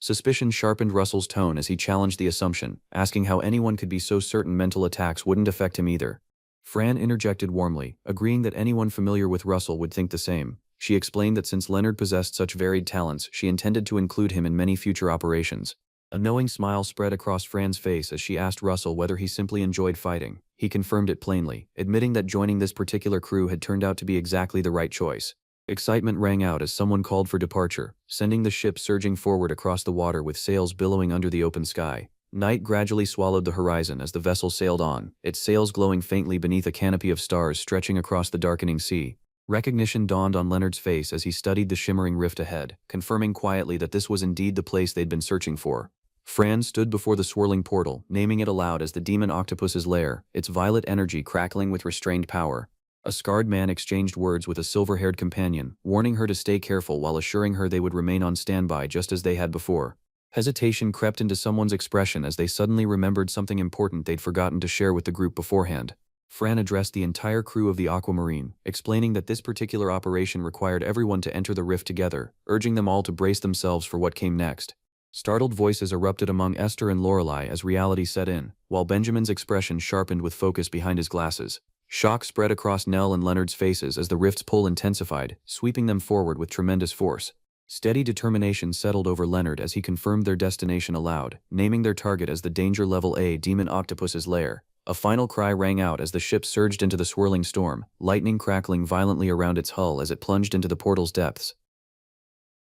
Speaker 1: Suspicion sharpened Russell's tone as he challenged the assumption, asking how anyone could be so certain mental attacks wouldn't affect him either. Fran interjected warmly, agreeing that anyone familiar with Russell would think the same. She explained that since Leonard possessed such varied talents, she intended to include him in many future operations. A knowing smile spread across Fran's face as she asked Russell whether he simply enjoyed fighting. He confirmed it plainly, admitting that joining this particular crew had turned out to be exactly the right choice. Excitement rang out as someone called for departure, sending the ship surging forward across the water with sails billowing under the open sky. Night gradually swallowed the horizon as the vessel sailed on, its sails glowing faintly beneath a canopy of stars stretching across the darkening sea. Recognition dawned on Leonard's face as he studied the shimmering rift ahead, confirming quietly that this was indeed the place they'd been searching for. Fran stood before the swirling portal, naming it aloud as the demon octopus's lair, its violet energy crackling with restrained power. A scarred man exchanged words with a silver-haired companion, warning her to stay careful while assuring her they would remain on standby just as they had before. Hesitation crept into someone's expression as they suddenly remembered something important they'd forgotten to share with the group beforehand. Fran addressed the entire crew of the Aquamarine, explaining that this particular operation required everyone to enter the rift together, urging them all to brace themselves for what came next. Startled voices erupted among Esther and Lorelei as reality set in, while Benjamin's expression sharpened with focus behind his glasses. Shock spread across Nell and Leonard's faces as the rift's pull intensified, sweeping them forward with tremendous force. Steady determination settled over Leonard as he confirmed their destination aloud, naming their target as the Danger Level A demon octopus's lair. A final cry rang out as the ship surged into the swirling storm, lightning crackling violently around its hull as it plunged into the portal's depths.